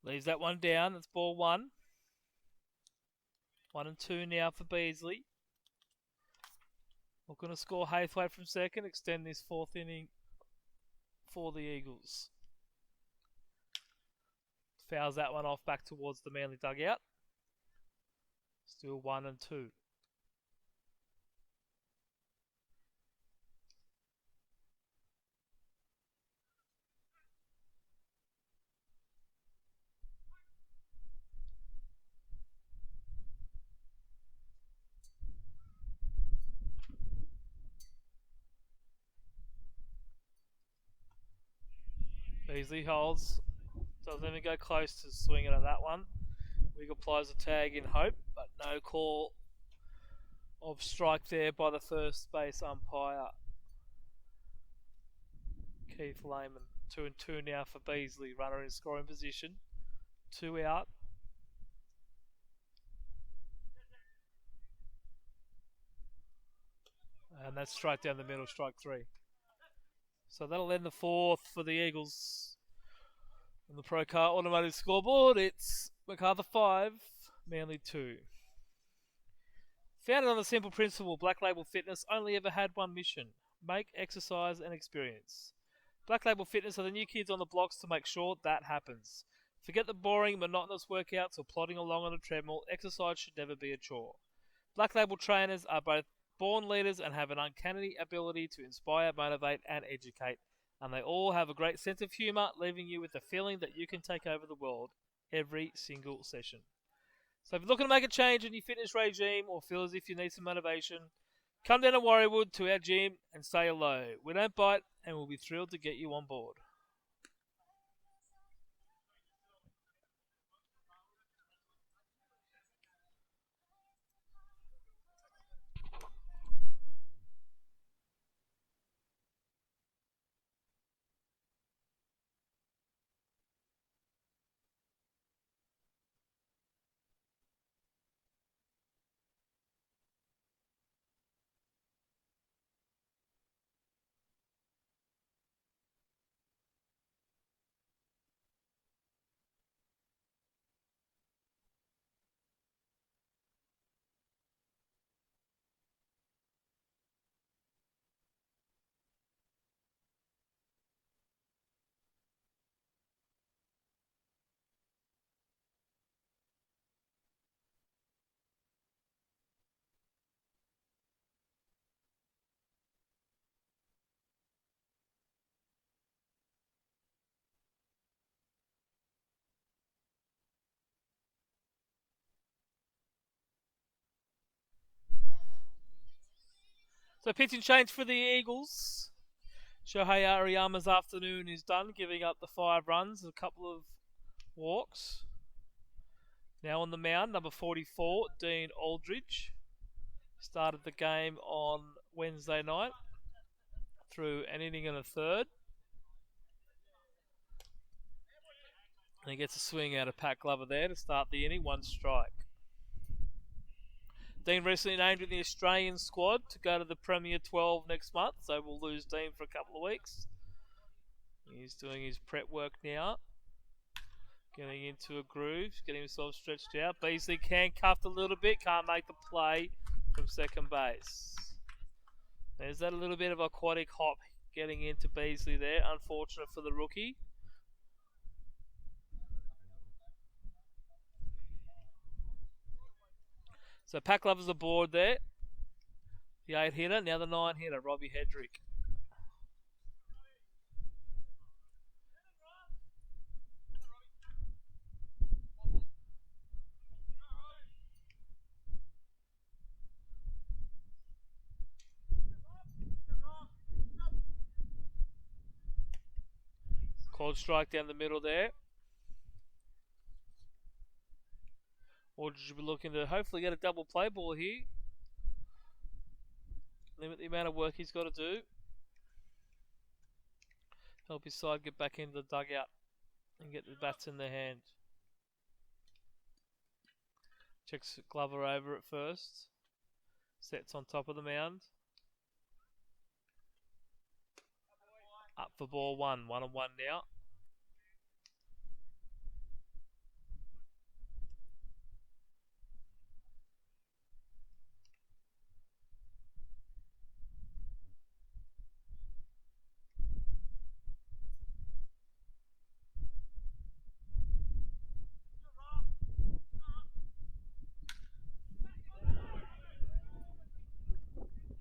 A: Leaves that one down. It's ball 1. 1-2 now for Beasley. Looking to score Haythwaite from second, extend this 4th inning for the Eagles. Fouls that one off back towards the Manly dugout. Still 1-2. Beasley holds. Doesn't even go close to swinging at that one. Wigg applies a tag in hope, but no call of strike there by the first base umpire, Keith Lehman. 2-2 now for Beasley. Runner in scoring position. 2 out. And that's straight down the middle, strike 3. So that'll end the 4th for the Eagles. On the Procar Automotive scoreboard, it's Macarthur 5, Manly 2. Founded on the simple principle, Black Label Fitness only ever had one mission: make exercise an experience. Black Label Fitness are the new kids on the blocks to make sure that happens. Forget the boring, monotonous workouts or plodding along on a treadmill. Exercise should never be a chore. Black Label trainers are both born leaders and have an uncanny ability to inspire, motivate, and educate. And they all have a great sense of humour, leaving you with the feeling that you can take over the world every single session. So if you're looking to make a change in your fitness regime or feel as if you need some motivation, come down to Warriewood to our gym and say hello. We don't bite, and we'll be thrilled to get you on board. So pitching change for the Eagles. Shohei Ariyama's afternoon is done, giving up the 5 runs, a couple of walks. Now on the mound, number 44, Dean Aldridge. Started the game on Wednesday night through an inning and a third. And he gets a swing out of Pat Glover there to start the inning, 1 strike. Dean recently named in the Australian squad to go to the Premier 12 next month, so we'll lose Dean for a couple of weeks. He's doing his prep work now. Getting into a groove, getting himself stretched out. Beasley handcuffed a little bit, can't make the play from second base. There's that a little bit of aquatic hop getting into Beasley there. Unfortunate for the rookie. So Pack Lovers aboard there. The 8 hitter, now the 9 hitter, Robbie Hedrick. Called strike down the middle there. Aldridge should be looking to hopefully get a double play ball here. Limit the amount of work he's got to do. Help his side get back into the dugout and get the bats in their hand. Checks Glover over at first. Sets on top of the mound. Up for ball 1. 1-1 now.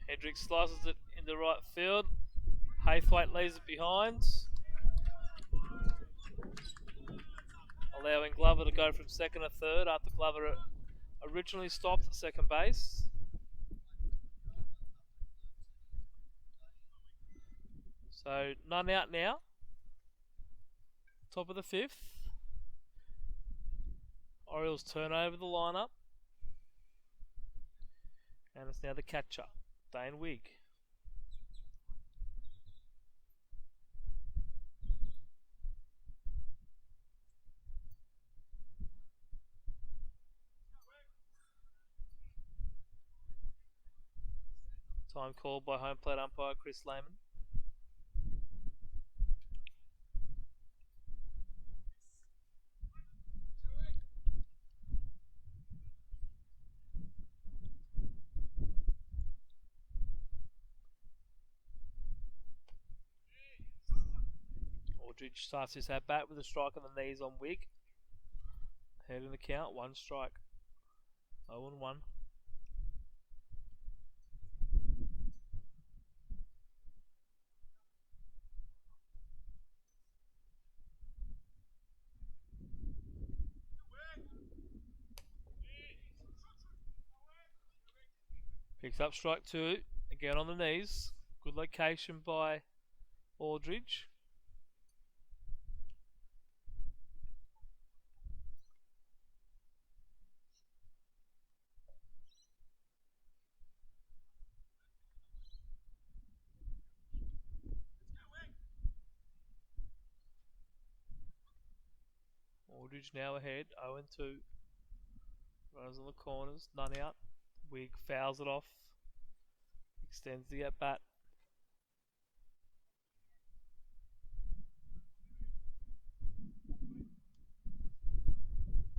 A: Hendrick slices it into right field. Haythwaite leaves it behind. Allowing Glover to go from second to third after Glover originally stopped at second base. So none out now. Top of the 5th. Orioles turn over the lineup. And it's now the catcher, Dane Wigg. Time called by home plate umpire Chris Lehman. Aldridge starts his at bat with a strike on the knees on Wigg. Head in the count, 1 strike. 0-1. Picks up strike 2, again on the knees. Good location by Aldridge. Aldridge now ahead, 0-2. Runs on the corners, none out. Wigg fouls it off. Extends the at bat.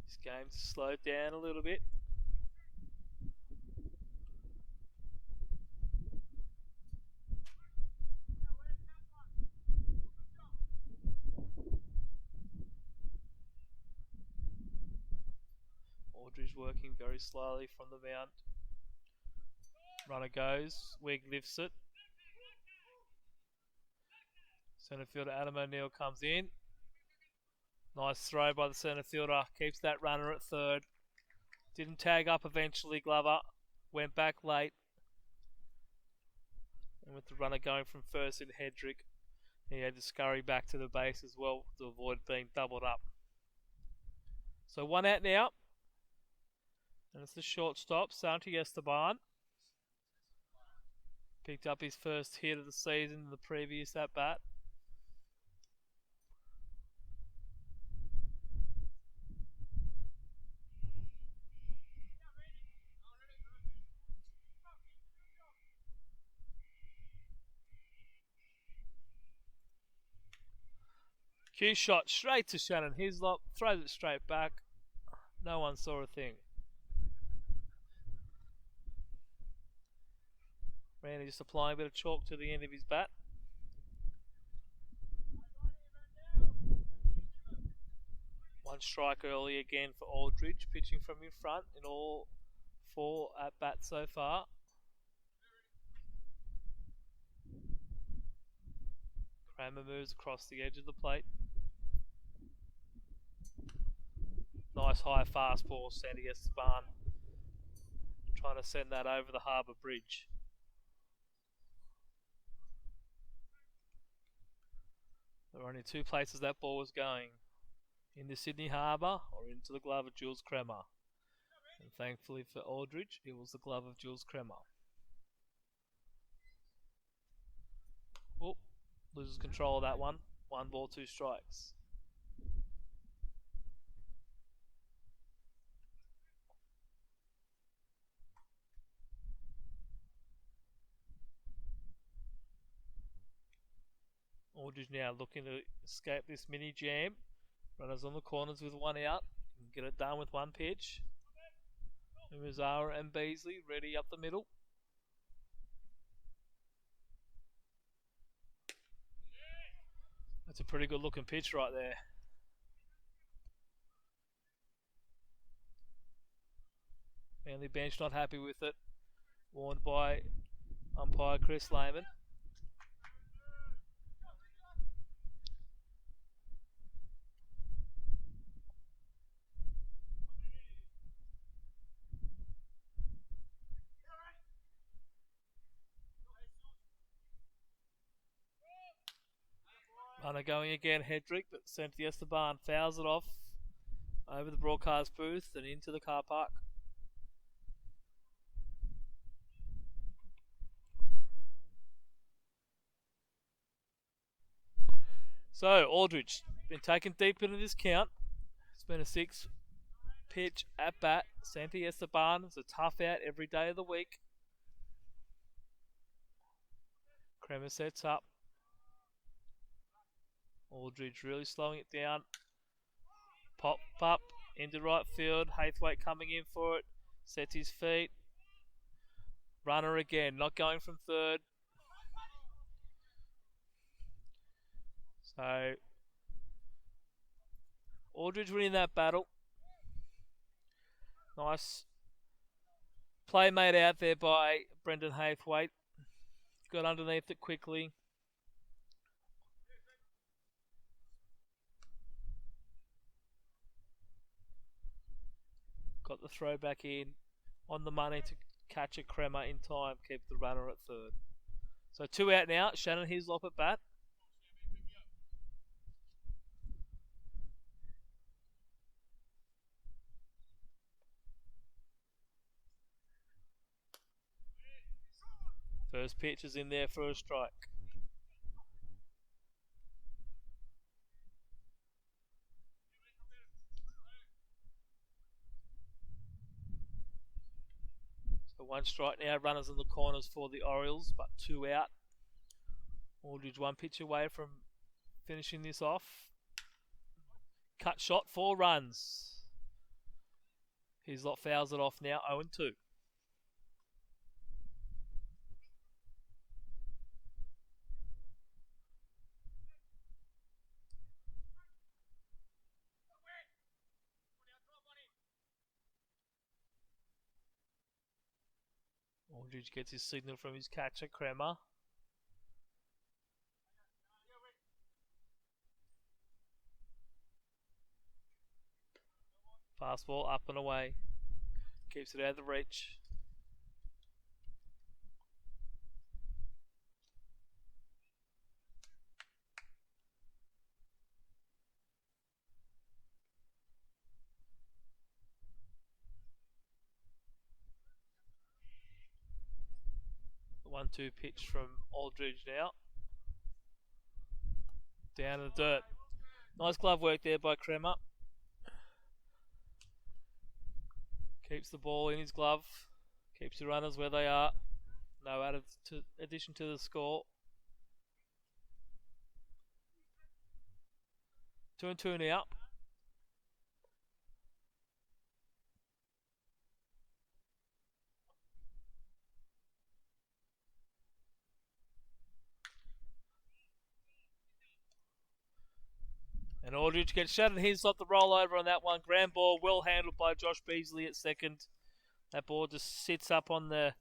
A: This game's slowed down a little bit. Aldridge working very slowly from the mound. Runner goes, Wigg lifts it. Centre fielder Adam O'Neill comes in. Nice throw by the centre fielder, keeps that runner at third. Didn't tag up eventually, Glover. Went back late. And with the runner going from first in Hedrick, he had to scurry back to the base as well to avoid being doubled up. So 1 out now. And it's the shortstop, Santi Esteban. Picked up his first hit of the season in the previous at bat. Cue shot straight to Shannon Hislop, throws it straight back. No one saw a thing. Randy just applying a bit of chalk to the end of his bat. One strike early again for Aldridge, pitching from in front in all 4 at bats so far. Kramer moves across the edge of the plate. Nice high fastball, Sandy Esteban. Trying to send that over the Harbour Bridge. There were only 2 places that ball was going. In the Sydney Harbour or into the glove of Jules Kremer. And thankfully for Aldridge, it was the glove of Jules Kremer. Oh, loses control of that one. 1 ball, 2 strikes. Aldridge now looking to escape this mini jam. Runners on the corners with 1 out. Can get it done with 1 pitch. Umizara and Beasley ready up the middle. That's a pretty good looking pitch right there. Manly bench not happy with it. Warned by umpire Chris Lehman. Runner going again, Hedrick, but Santi Esteban fouls it off over the broadcast booth and into the car park. So, Aldridge been taken deep into this count. It's been a 6 pitch at bat. Santi Esteban is a tough out every day of the week. Kremer sets up. Aldridge really slowing it down. Pop up into right field. Haythwaite coming in for it. Sets his feet. Runner again, not going from third. So, Aldridge winning that battle. Nice play made out there by Brendan Haythwaite. Got underneath it quickly. Got the throw back in on the money to catch a Kremer in time, keep the runner at third. So 2 out now, Shannon Hislop at bat. First pitch is in there for a strike. So 1 strike now, runners in the corners for the Orioles, but 2 out. Aldridge 1 pitch away from finishing this off. Cut shot, 4 runs. Hislop fouls it off now, 0-2. Aldridge gets his signal from his catcher, Kremer. Fastball up and away. Keeps it out of the reach. 1-2 pitch from Aldridge now. Down in the dirt. Nice glove work there by Kremer. Keeps the ball in his glove. Keeps the runners where they are. No addition to the score. 2-2 now. And Aldridge gets shut, and he's got the rollover on that one. Grand ball, well handled by Josh Beasley at second. That ball just sits up on the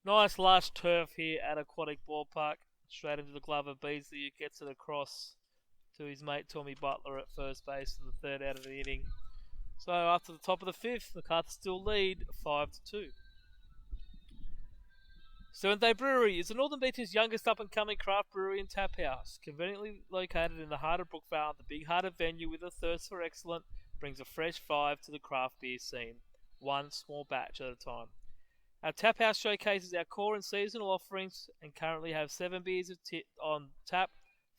A: nice lush turf here at Aquatic Ballpark. Straight into the glove of Beasley, who gets it across to his mate Tommy Butler at first base for the third out of the inning. So after the top of the fifth, Macarthur still lead 5-2. Seventh Day Brewery is the Northern Beaches' youngest up-and-coming craft brewery and tap house. Conveniently located in the heart of Brookvale, the big-hearted venue with a thirst for excellence brings a fresh vibe to the craft beer scene, one small batch at a time. Our tap house showcases our core and seasonal offerings and currently have 7 beers on tap,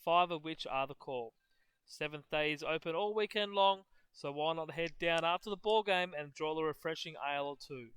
A: 5 of which are the core. Seventh Day is open all weekend long, so why not head down after the ball game and draw a refreshing ale or two.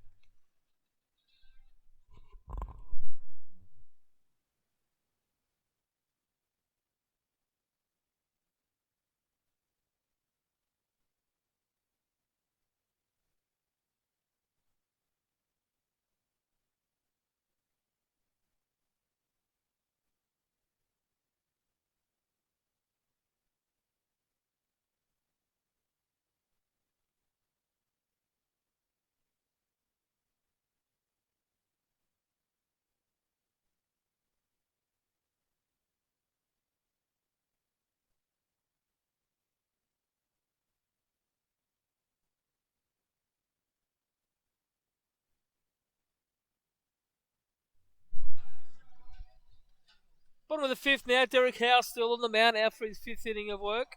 A: Bottom of the fifth now, Derek Howe still on the mound out for his fifth inning of work.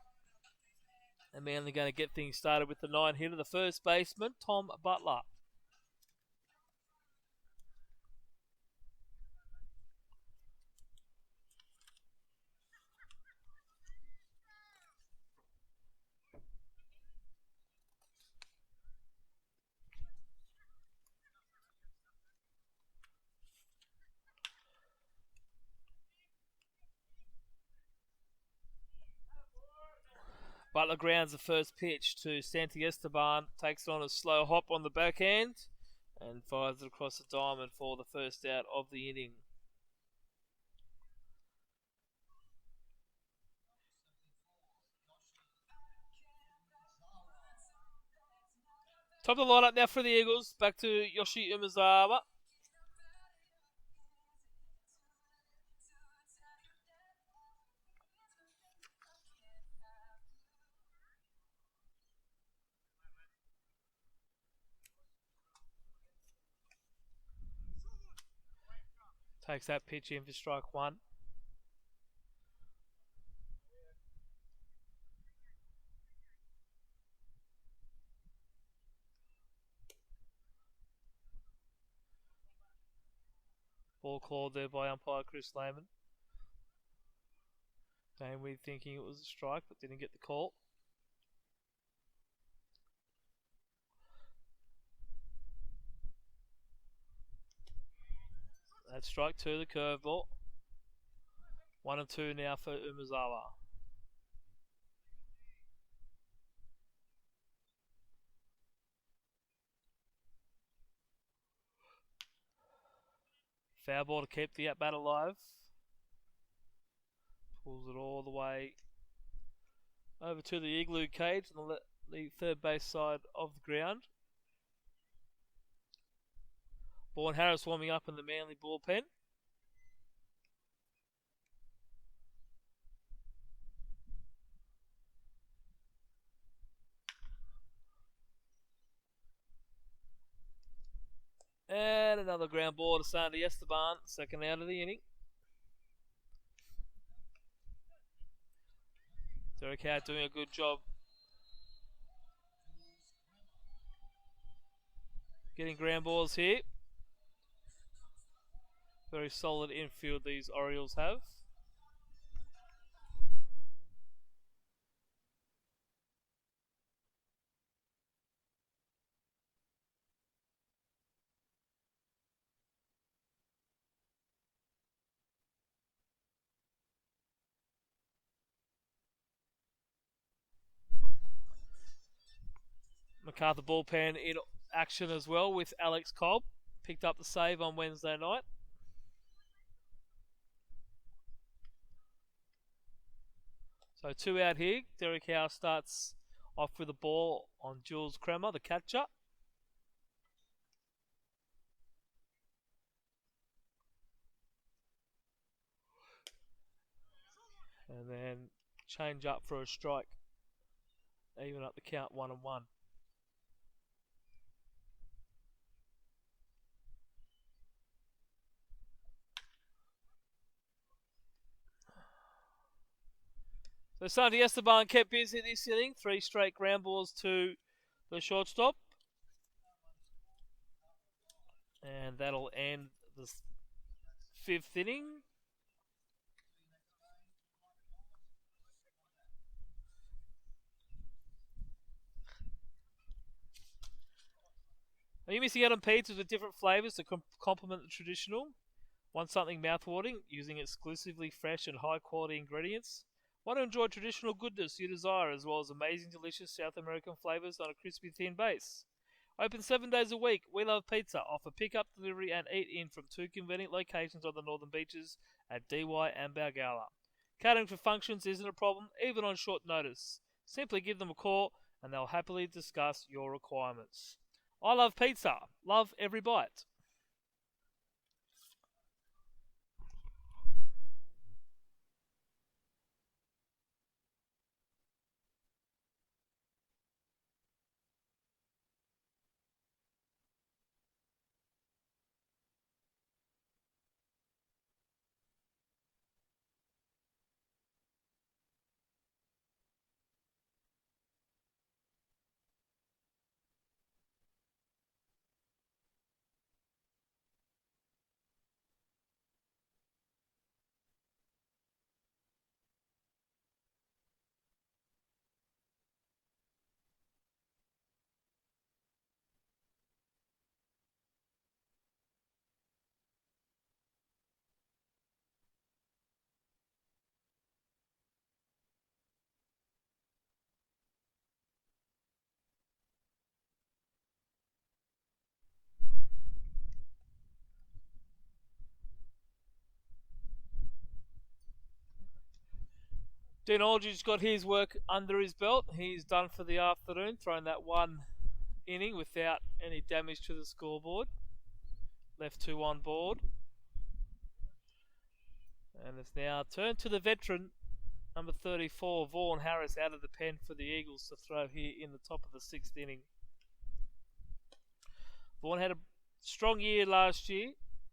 A: And Manly going to get things started with the 9 hitter, the first baseman, Tom Butler. Butler grounds the first pitch to Santi Esteban, takes it on a slow hop on the backhand, and fires it across the diamond for the first out of the inning. Top of the lineup now for the Eagles, back to Yoshi Umezawa. Takes that pitch in for strike one. Ball called there by umpire Chris Lehman. Dane Weed thinking it was a strike, but didn't get the call. That's strike two, the curveball. 1-2 now for Umezawa. Foul ball to keep the at-bat alive. Pulls it all the way over to the Igloo cage on the third base side of the ground. Vaughan Harris warming up in the Manly bullpen. And another ground ball to Santi Esteban, second out of the inning. Derek Howe doing a good job getting ground balls here. Very solid infield these Orioles have. Macarthur bullpen in action as well with Alex Cobb. Picked up the save on Wednesday night. So 2 out here. Derek Howe starts off with the ball on Jules Kremer, the catcher. And then change up for a strike. Even up the count 1-1. So Santi Esteban kept busy this inning. 3 straight ground balls to the shortstop. And that'll end the 5th inning. Are you missing out on pizzas with different flavours to complement the traditional? Want something mouthwatering using exclusively fresh and high quality ingredients? Want to enjoy traditional goodness you desire as well as amazing delicious South American flavours on a crispy thin base? Open 7 days a week, We Love Pizza offer pick-up, delivery and eat-in from 2 convenient locations on the northern beaches at DY and Balgala. Catering for functions isn't a problem, even on short notice. Simply give them a call and they'll happily discuss your requirements. I love pizza. Love every bite. Dean Aldridge's got his work under his belt. He's done for the afternoon, thrown that 1 inning without any damage to the scoreboard. Left 2 on board. And it's now turned to the veteran, number 34, Vaughan Harris, out of the pen for the Eagles to throw here in the top of the 6th inning. Vaughan had a strong year last year.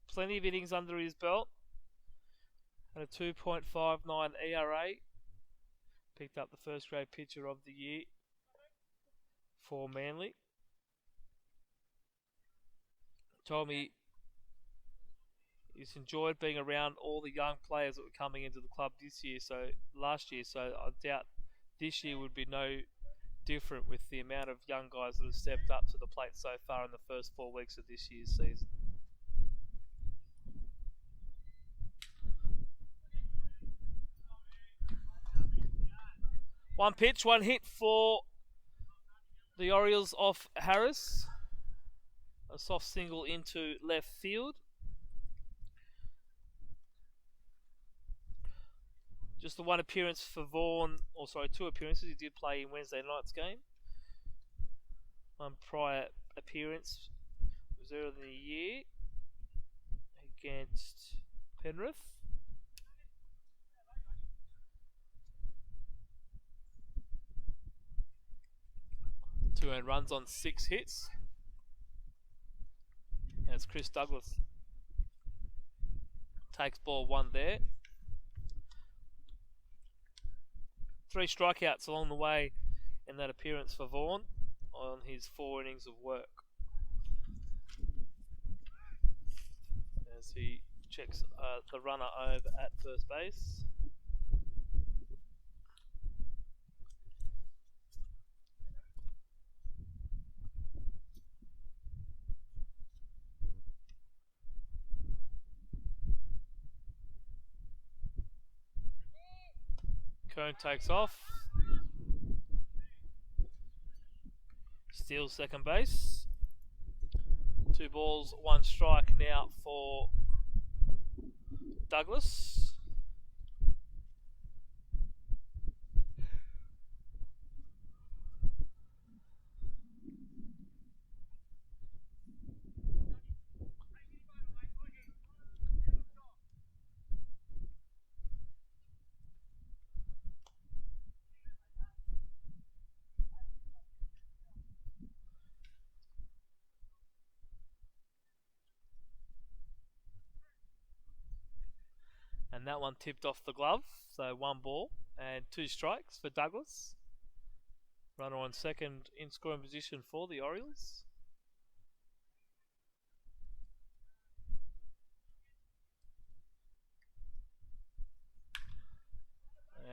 A: Plenty of innings under his belt. Had a 2.59 ERA. Picked up the first grade pitcher of the year for Manly. Told me he's enjoyed being around all the young players that were coming into the club last year, so I doubt this year would be no different with the amount of young guys that have stepped up to the plate so far in the first 4 weeks of this year's season. One pitch, 1 hit for the Orioles off Harris. A soft single into left field. Just the 1 appearance for Vaughan, 2 appearances. He did play in Wednesday night's game. 1 prior appearance was earlier in the year against Penrith. 2 earned runs on 6 hits. As Chris Douglas takes ball 1 there. 3 strikeouts along the way in that appearance for Vaughan on his 4 innings of work. As he checks the runner over at first base. Kern takes off. Steals second base. 2 balls, 1 strike now for Douglas. And that one tipped off the glove, so 1 ball and 2 strikes for Douglas. Runner on second in scoring position for the Orioles.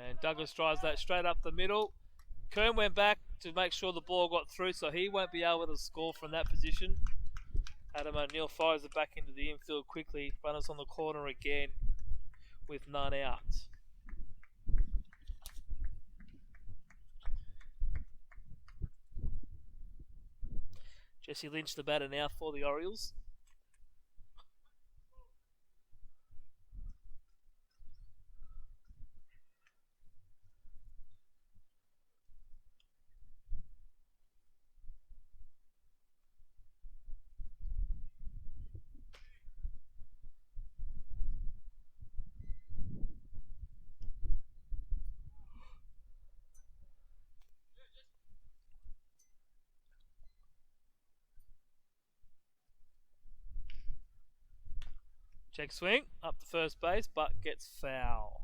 A: And Douglas drives that straight up the middle. Kern went back to make sure the ball got through, so he won't be able to score from that position. Adam O'Neill fires it back into the infield quickly. Runners on the corner again with none out. Jesse Lynch the batter now for the Orioles. Check swing, up to first base, but gets foul.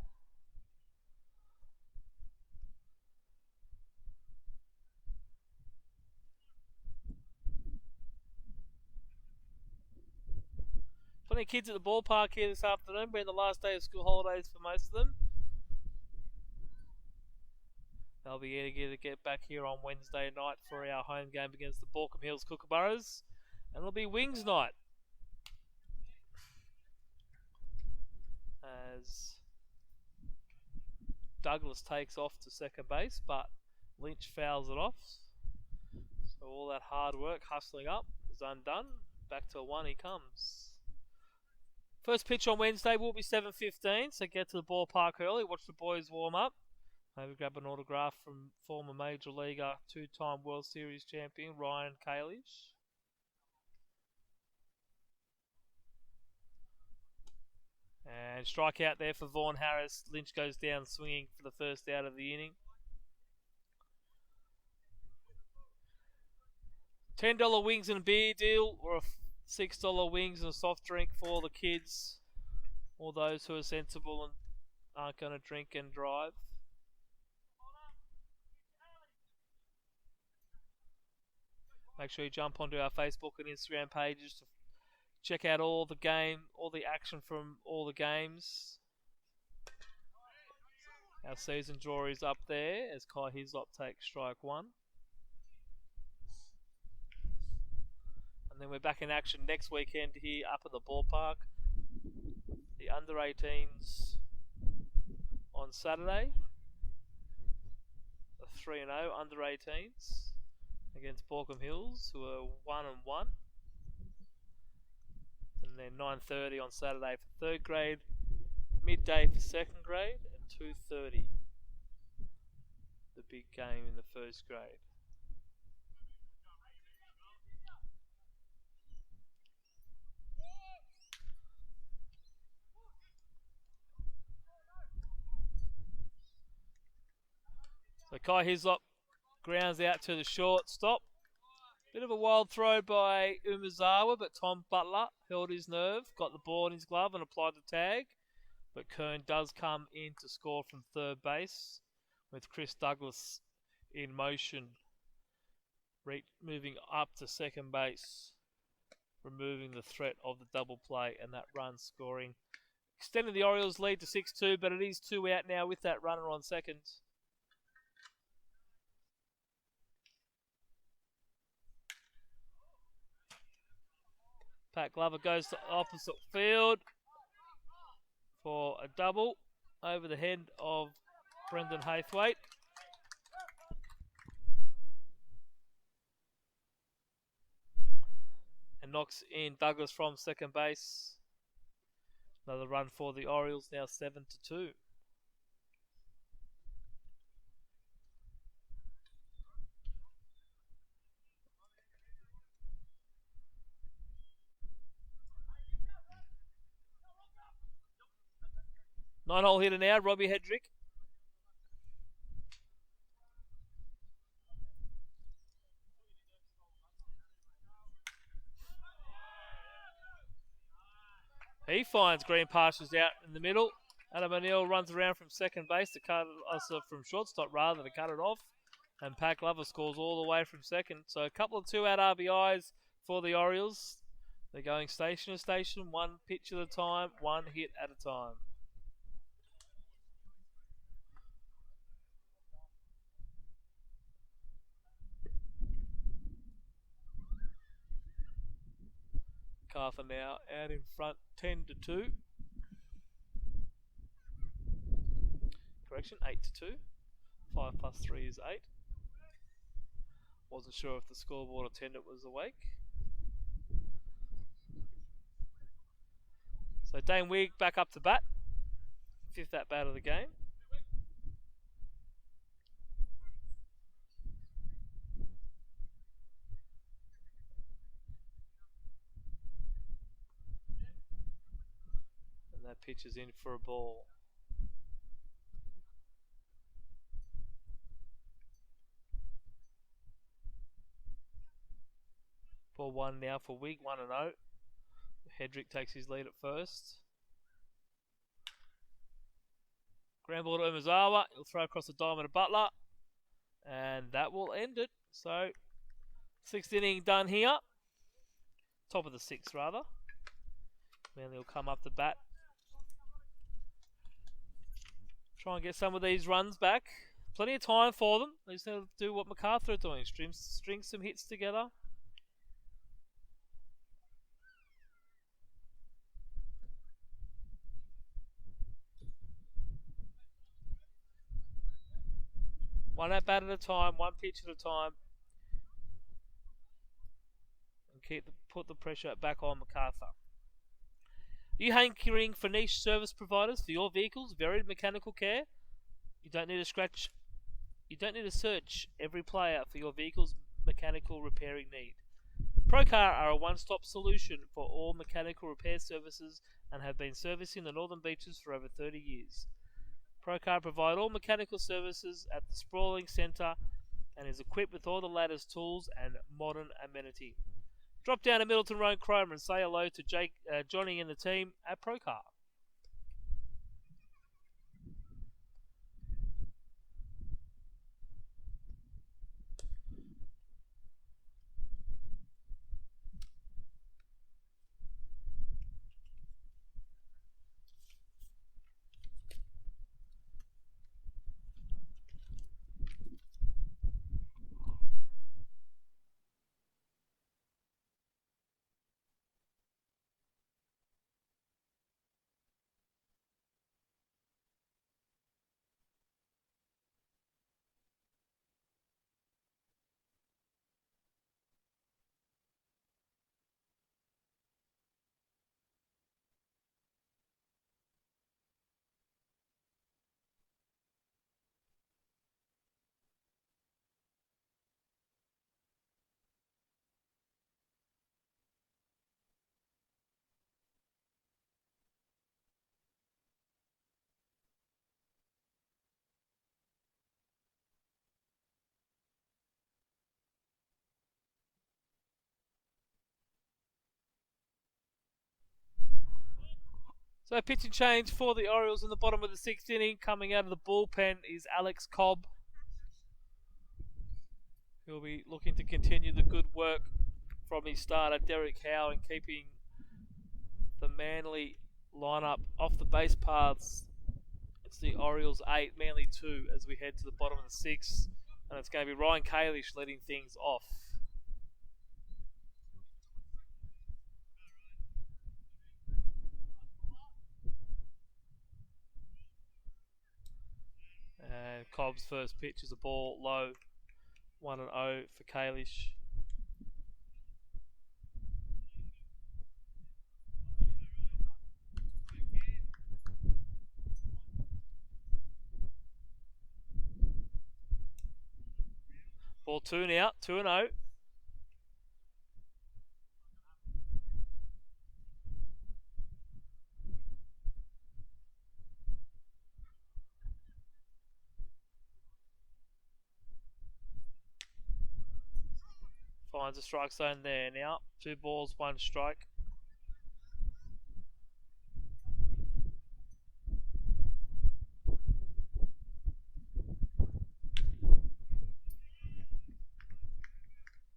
A: Plenty of kids at the ballpark here this afternoon, being the last day of school holidays for most of them. They'll be eager to get back here on Wednesday night for our home game against the Baulkham Hills Kookaburras. And it'll be Wings night. As Douglas takes off to second base, but Lynch fouls it off. So all that hard work, hustling up, is undone. Back to 1 he comes. First pitch on Wednesday will be 7:15, so get to the ballpark early, watch the boys warm up. Maybe grab an autograph from former Major Leaguer, 2-time World Series champion Ryan Kalish. And strikeout there for Vaughn Harris. Lynch goes down swinging for the first out of the inning. $10 wings and beer deal, or a $6 wings and a soft drink for the kids, or those who are sensible and aren't going to drink and drive. Make sure you jump onto our Facebook and Instagram pages to check out all the action from all the games. Our season draw is up there as Kai Hislop takes strike 1. And then we're back in action next weekend here up at the ballpark. The under 18s on Saturday. The 3-0 under 18s against Baulkham Hills, who are 1-1. And then 9:30 on Saturday for 3rd grade, midday for 2nd grade, and 2:30 the big game in the 1st grade. So Kai Hislop grounds out to the shortstop. Bit of a wild throw by Umazawa, but Tom Butler held his nerve, got the ball in his glove and applied the tag. But Kern does come in to score from 3rd base with Chris Douglas in motion, moving up to 2nd base. removing the threat of the double play and that run scoring. Extending the Orioles' lead to 6-2, but it is 2 out now with that runner on second. Pat Glover goes to opposite field for a double over the head of Brendan Haythwaite. And knocks in Douglas from second base. Another run for the Orioles, now 7-2. Nine-hole hitter now, Robbie Hedrick. He finds green pastures out in the middle. Adam O'Neill runs around from second base to cut it, from shortstop rather, to cut it off. And Pat Glover scores all the way from second. So a couple of 2-out RBIs for the Orioles. They're going station to station, one pitch at a time, one hit at a time. Macarthur now out in front, 10-2. Correction, 8-2. 5 plus 3 is 8. Wasn't sure if the scoreboard attendant was awake. So Dane Wigg back up to bat. 5th at bat of the game. And that pitch is in for a ball. Ball 1 now for Wigg, 1-0. Hedrick takes his lead at first. Ground ball to Umezawa. He'll throw across the diamond to Butler. And that will end it. So, 6th inning done here. Top of the 6th, rather. Manly will come up to bat. Try and get some of these runs back. Plenty of time for them. They just need to do what Macarthur are doing. String some hits together. One at bat at a time, one pitch at a time. And put the pressure back on Macarthur. Are you hankering for niche service providers for your vehicles? Varied mechanical care? You don't need to search every player for your vehicle's mechanical repairing need. Procar are a one-stop solution for all mechanical repair services and have been servicing the Northern Beaches for over 30 years. Procar provide all mechanical services at the sprawling centre and is equipped with all the latest tools and modern amenity. Drop down to Middleton Road, Cromer, and say hello to Johnny and the team at Procar. So pitching change for the Orioles in the bottom of the 6th inning. Coming out of the bullpen is Alex Cobb. He'll be looking to continue the good work from his starter, Derek Howe, and keeping the Manly lineup off the base paths. It's the Orioles 8, Manly 2 as we head to the bottom of the 6th. And it's going to be Ryan Kalish letting things off. And Cobb's first pitch is a ball low. 1-0 for Kalish. Ball 2 now, 2-0. Finds a strike zone there now. 2 balls, 1 strike.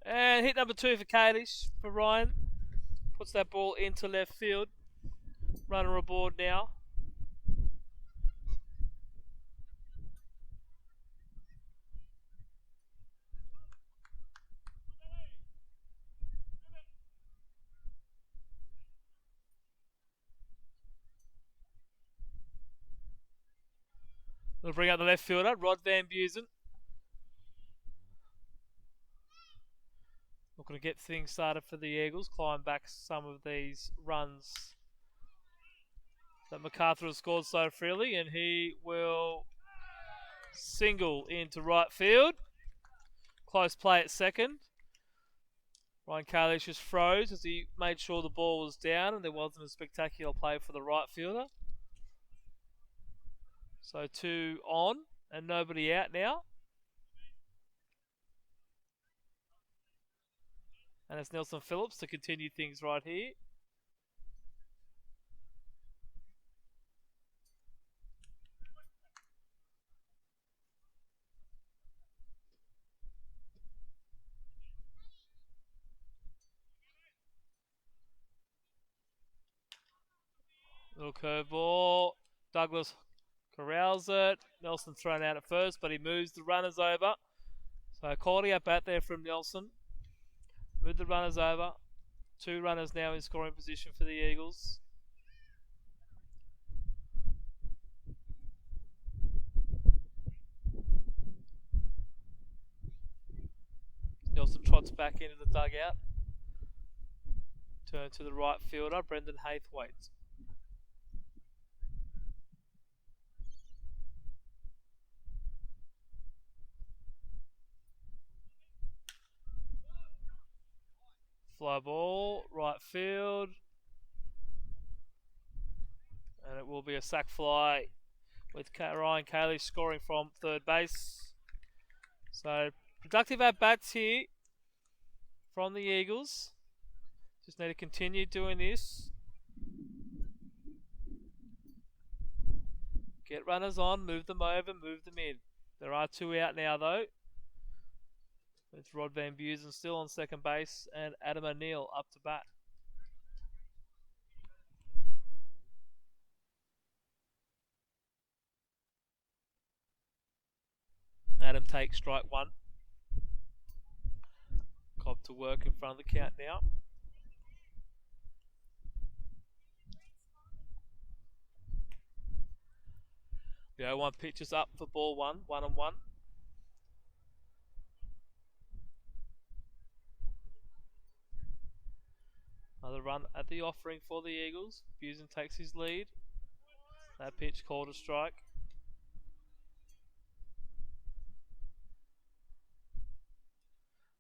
A: And hit number 2 for Kalish, for Ryan. Puts that ball into left field. Runner aboard now. We'll bring out the left fielder, Rod Van Busen. Looking to get things started for the Eagles. Climb back some of these runs that Macarthur has scored so freely. And he will single into right field. Close play at second. Ryan Kalish just froze as he made sure the ball was down and there wasn't a spectacular play for the right fielder. So 2 on and nobody out now. And it's Nelson Phillips to continue things right here. Little curveball. Douglas corrals it. Nelson thrown out at first, but he moves the runners over. So quality at bat there from Nelson. Move the runners over. 2 runners now in scoring position for the Eagles. Nelson trots back into the dugout. Turn to the right fielder, Brendan Haythwaite. Fly ball, right field. And it will be a sac fly with Ryan Kalish scoring from third base. So productive at-bats here from the Eagles. Just need to continue doing this. Get runners on, move them over, move them in. There are 2 out now though. With Rod Van Busen still on second base and Adam O'Neill up to bat. Adam takes strike 1. Cobb to work in front of the count now. The 0-1 pitch is up for ball 1, 1-1. Another run at the offering for the Eagles. Busen takes his lead. That pitch called a strike.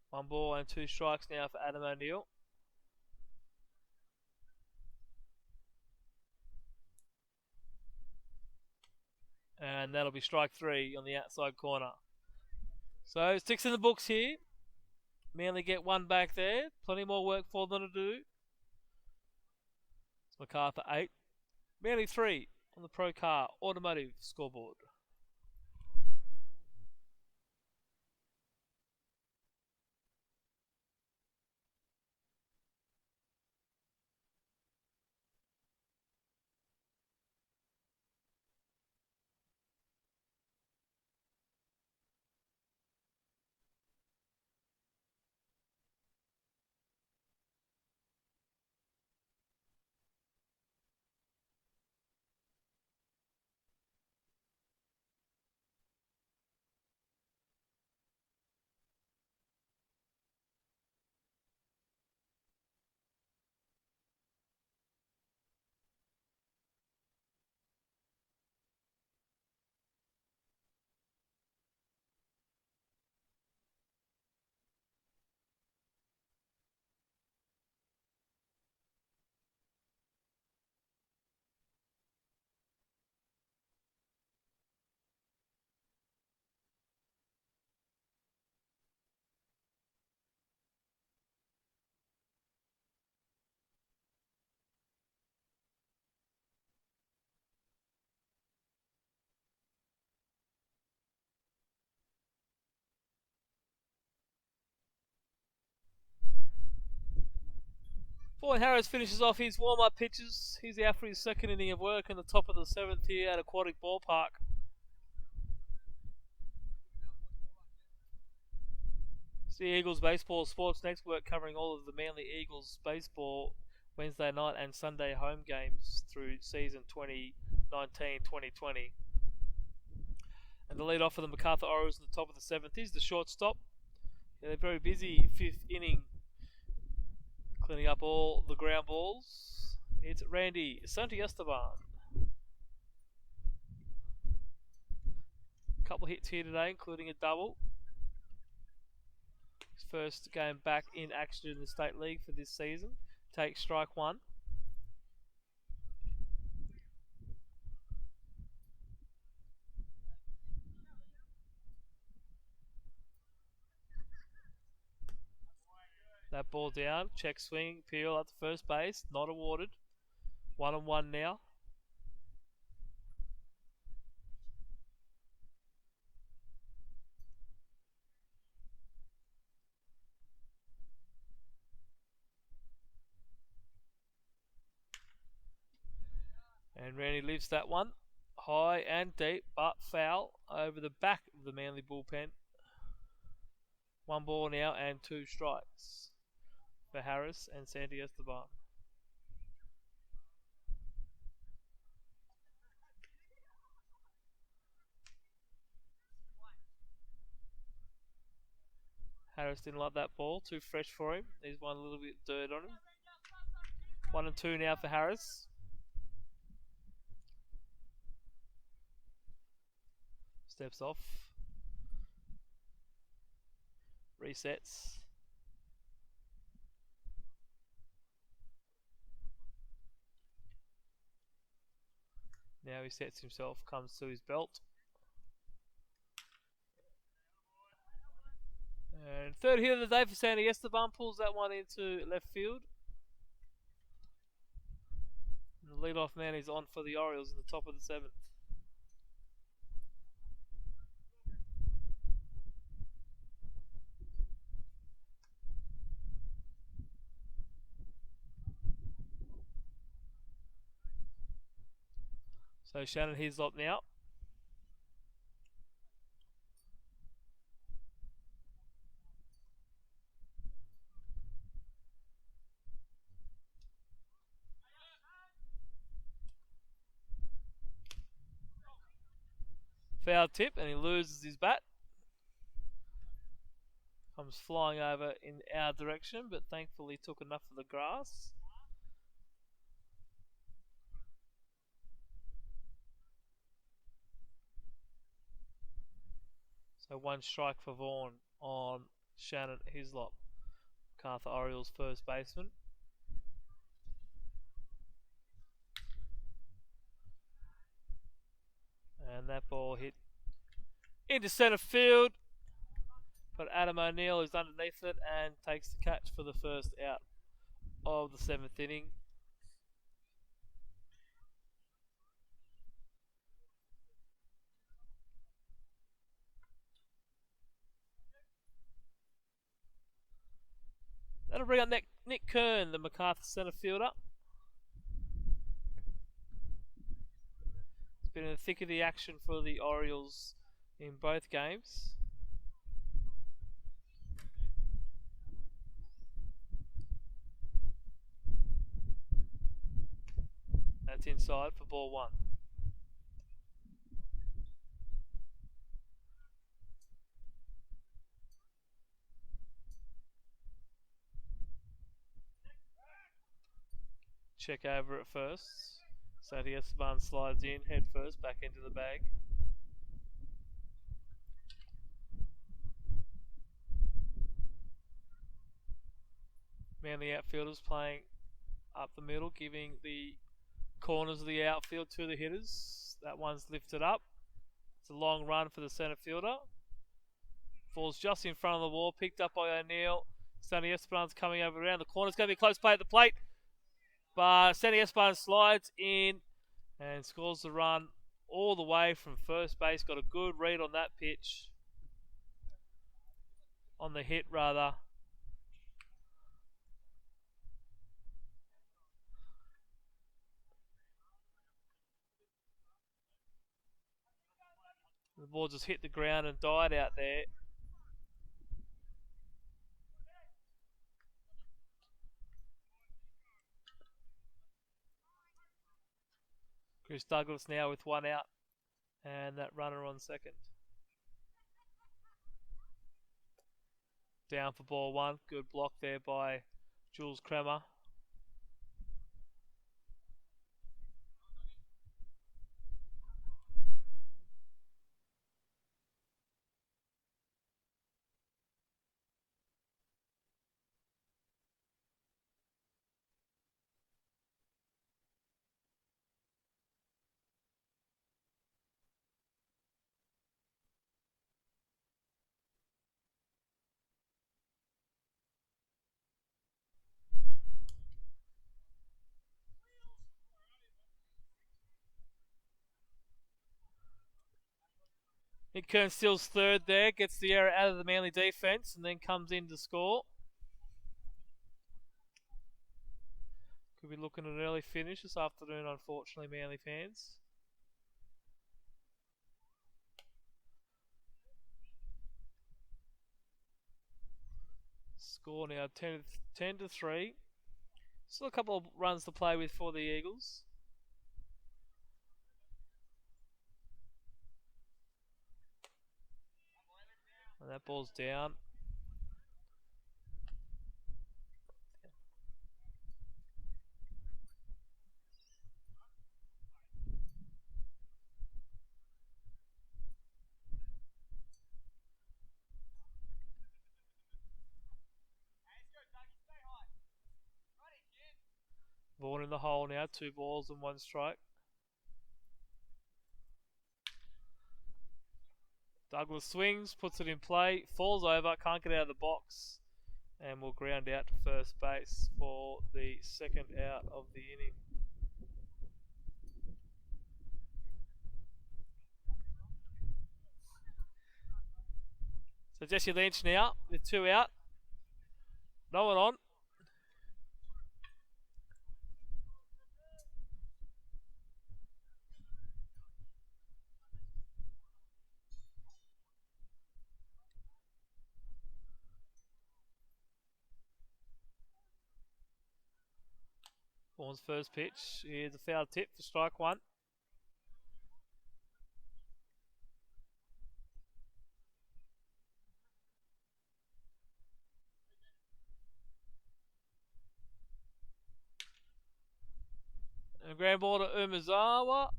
A: One ball and 2 strikes now for Adam O'Neill. And that'll be strike 3 on the outside corner. So 6 in the books here. Manly get 1 back there. Plenty more work for them to do. It's Macarthur 8. Manly 3 on the Pro Car Automotive scoreboard. Point Harris finishes off his warm-up pitches. He's out for his second inning of work in the top of the 7th here at Aquatic Ballpark. See Eagles Baseball Sports Network covering all of the Manly Eagles baseball Wednesday night and Sunday home games through season 2019-2020. And the lead off for the Macarthur Orioles in the top of the 7th is the shortstop. Yeah, they're very busy 5th inning, cleaning up all the ground balls. It's Randy Santiesteban. A couple of hits here today, including a double. His first game back in action in the State League for this season. Takes strike one. That ball down, check swing, Peel at the first base, not awarded. 1-1 now. And Randy lifts that one high and deep, but foul over the back of the Manly bullpen. 1 ball now and 2 strikes for Harris and Santiesteban. Harris didn't like that ball, too fresh for him. He's one a little bit dirt on him. 1-2 now for Harris. Steps off. Resets. Now he sets himself, comes to his belt. And third hit of the day for Santiesteban, pulls that one into left field. And the leadoff man is on for the Orioles in the top of the 7th. So Shannon Hislop now. Foul tip and he loses his bat. Comes flying over in our direction, but thankfully took enough of the grass. So 1 strike for Vaughan on Shannon Hislop, Macarthur Orioles first baseman. And that ball hit into centre field, but Adam O'Neill is underneath it and takes the catch for the first out of the 7th inning. That'll bring up Nick Kern, the Macarthur centre fielder. It's been in the thick of the action for the Orioles in both games. That's inside for ball 1. Check over at first. Santiesteban slides in head first, back into the bag. Manly outfielders playing up the middle, giving the corners of the outfield to the hitters. That one's lifted up. It's a long run for the centre fielder. Falls just in front of the wall, picked up by O'Neill. Santiesteban's coming over around the corner. It's going to be a close play at the plate. But Santiesteban slides in and scores the run all the way from first base. Got a good read on that pitch. On the hit, rather. The ball just hit the ground and died out there. Chris Douglas now with one out. And that runner on second. Down for ball one. Good block there by Jules Kremer. Nick Kern steals third there, gets the error out of the Manly defence, and then comes in to score. Could be looking at an early finish this afternoon, unfortunately, Manly fans. Score now 10 to 3. Still a couple of runs to play with for the Eagles. And that ball's down. Vaughan in the hole now, 2 balls and 1 strike. Douglas swings, puts it in play, falls over, can't get out of the box, and will ground out to first base for the second out of the inning. So Jesse Lynch now with 2 out. No one on. Vaughan's first pitch is a foul tip for strike 1. And a ground ball to Umezawa.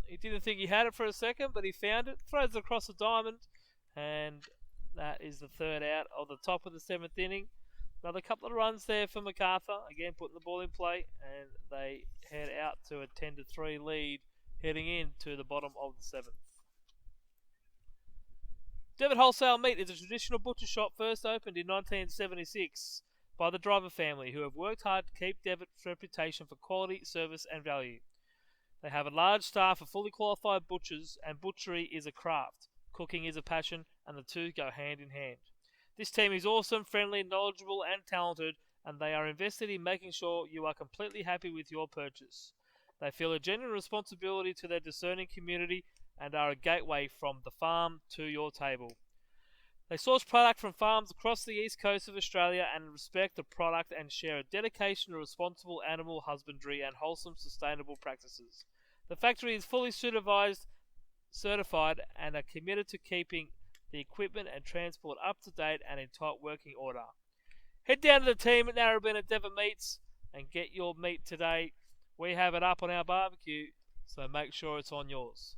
A: He didn't think he had it for a second, but he found it. Throws it across the diamond. And that is the third out of the top of the 7th inning. Another couple of runs there for Macarthur. Again, putting the ball in play. And they head out to a 10 to 3 lead, heading into the bottom of the 7th. Devitt Wholesale Meat is a traditional butcher shop first opened in 1976 by the Driver family, who have worked hard to keep Devitt's reputation for quality, service and value. They have a large staff of fully qualified butchers, and butchery is a craft. Cooking is a passion, and the two go hand in hand. This team is awesome, friendly, knowledgeable and talented, and they are invested in making sure you are completely happy with your purchase. They feel a genuine responsibility to their discerning community and are a gateway from the farm to your table. They source product from farms across the east coast of Australia and respect the product and share a dedication to responsible animal husbandry and wholesome sustainable practices. The factory is fully certified and are committed to keeping the equipment and transport up to date and in tight working order. Head down to the team at Narrabeen Devitt Meats and get your meat today. We have it up on our barbecue, so make sure it's on yours.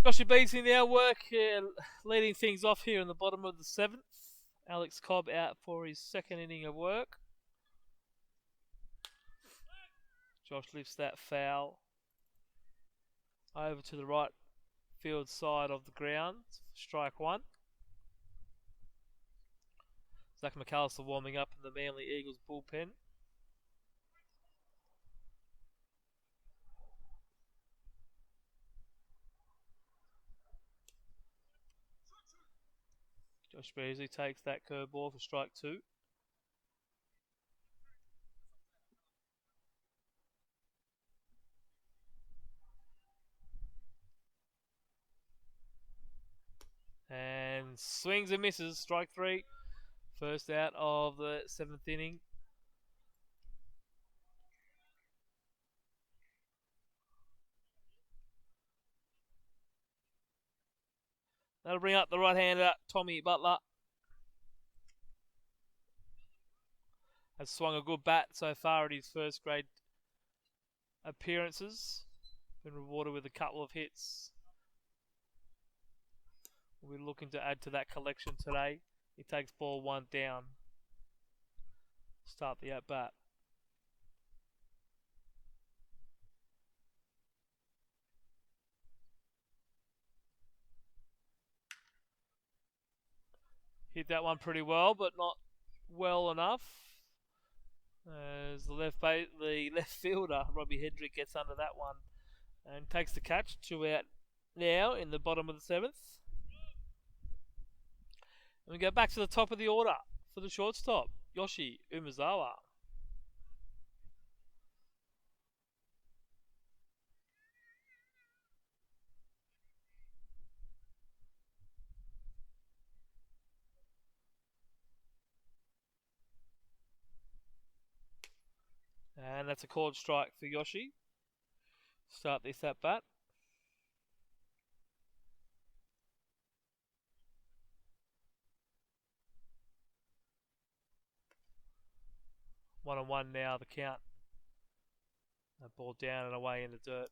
A: Joshy Beasley now leading things off here in the bottom of the 7th. Alex Cobb out for his second inning of work. Josh lifts that foul over to the right field side of the ground. Strike 1. Zach McAllister warming up in the Manly Eagles bullpen. Josh Beasley takes that curveball for strike 2. And swings and misses, strike 3. First out of the 7th inning. That'll bring up the right-hander, Tommy Butler. Has swung a good bat so far at his first grade appearances. Been rewarded with a couple of hits. We'll be looking to add to that collection today. He takes ball 1 down. Start the at-bat. Hit that one pretty well, but not well enough. As the left fielder, Robbie Hendrick, gets under that one and takes the catch. 2 out now in the bottom of the 7th. And we go back to the top of the order for the shortstop, Yoshi Umezawa. And that's a called strike for Yoshi. Start this at bat. One on one now, the count. That ball down and away in the dirt.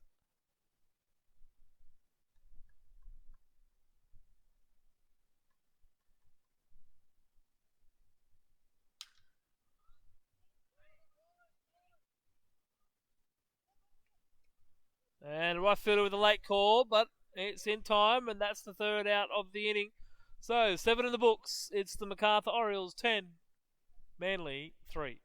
A: And right fielder with a late call, but it's in time, and that's the 3rd out of the inning. So, 7 in the books. It's the Macarthur Orioles 10, Manly 3.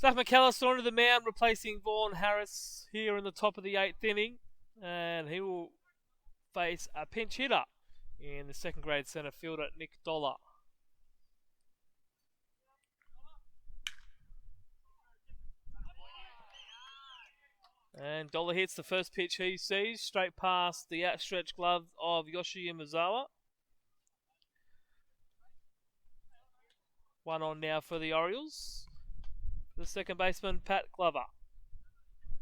A: Zach McAllister onto the mound, replacing Vaughn Harris here in the top of the 8th inning. And he will face a pinch hitter in the 2nd grade centre fielder, Nick Dollar. And Dollar hits the first pitch he sees, straight past the outstretched glove of Yoshi Imazawa. 1 on now for the Orioles. The second baseman, Pat Glover.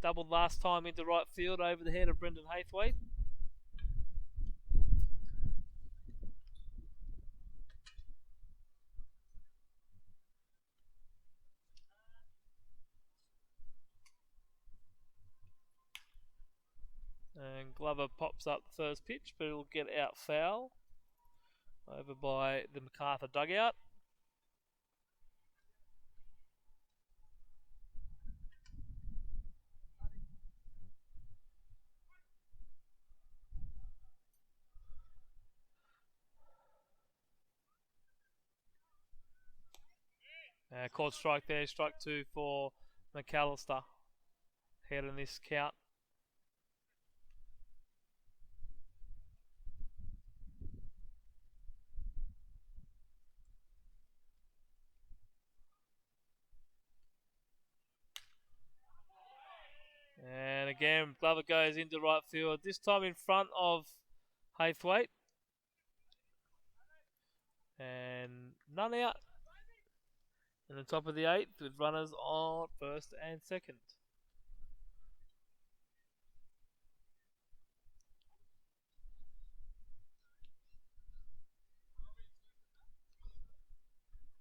A: Doubled last time into right field over the head of Brendan Haythwaite. And Glover pops up the first pitch, but it'll get out foul over by the Macarthur dugout. Caught strike there, strike 2 for Macarthur. Head in this count. And again, Glover goes into right field, this time in front of Haythwaite. And none out in the top of the 8th with runners on first and second.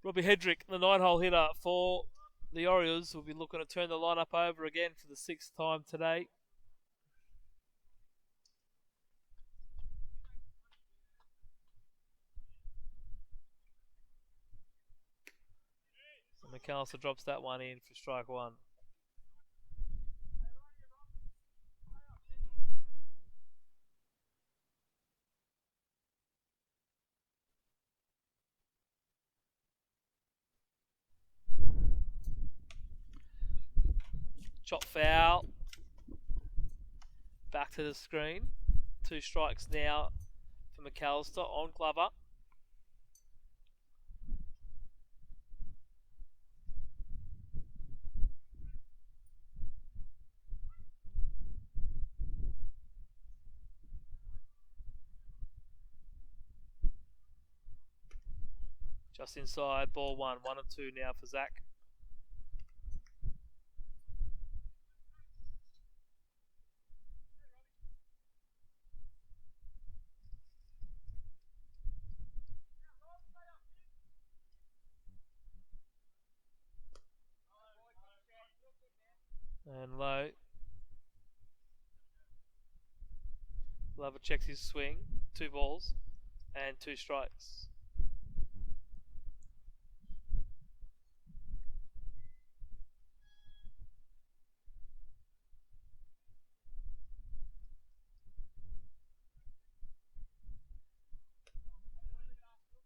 A: Robbie Hedrick, the 9-hole hitter for the Orioles, will be looking to turn the lineup over again for the 6th time today. So McAllister drops that one in for strike 1. Chop foul. Back to the screen. 2 strikes now for McAllister on Glover. Just inside, ball 1. 1 and 2 now for Zach. And low. Glover checks his swing. 2 balls and 2 strikes.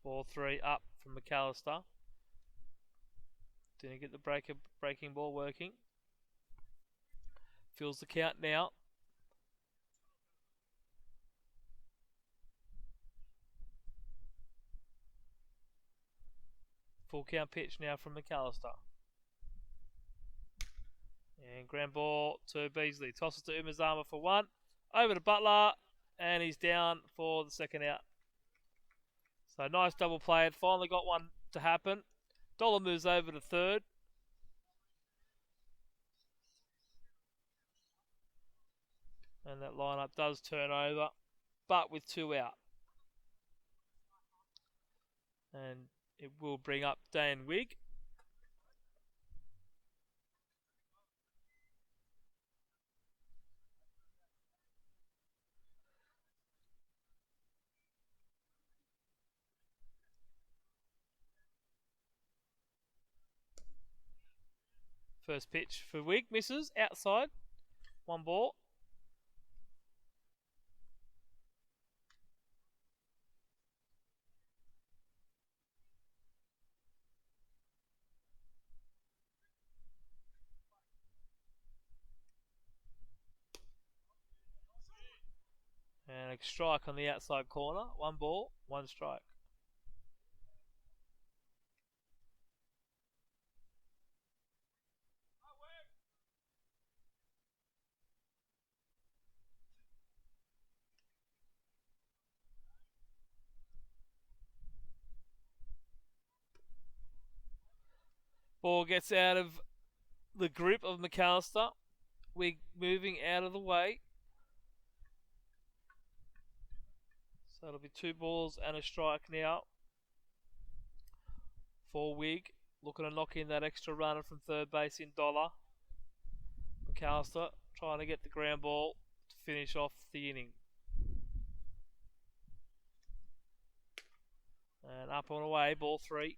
A: Ball 3 up from McAllister. Didn't get the breaking ball working. Fills the count now. Full count pitch now from McAllister. And ground ball to Beasley. Tosses to Umazama for 1. Over to Butler. And he's down for the second out. So nice double play. It finally got one to happen. Dollar moves over to third. And that lineup does turn over, but with 2 out. And it will bring up Dan Wigg. First pitch for Wigg, misses, outside, 1 ball. And a strike on the outside corner, 1 ball, 1 strike. Ball gets out of the grip of Macarthur. We're moving out of the way. So it'll be 2 balls and a strike now for Wig. Looking to knock in that extra runner from third base in Dollar. Macarthur trying to get the ground ball to finish off the inning. And up and away, ball 3.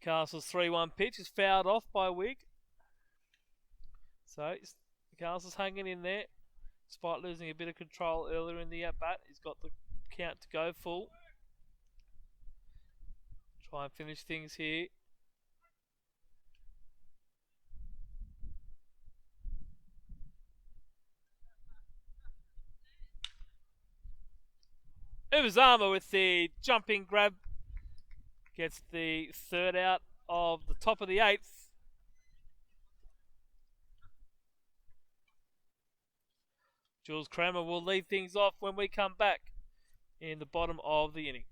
A: Castle's 3-1 pitch is fouled off by Wig. So Castle's hanging in there, despite losing a bit of control earlier in the at-bat. He's got the count to go full. Try and finish things here. Ubazama with the jumping grab gets the third out of the top of the 8th. Jules Kramer will lead things off when we come back in the bottom of the inning.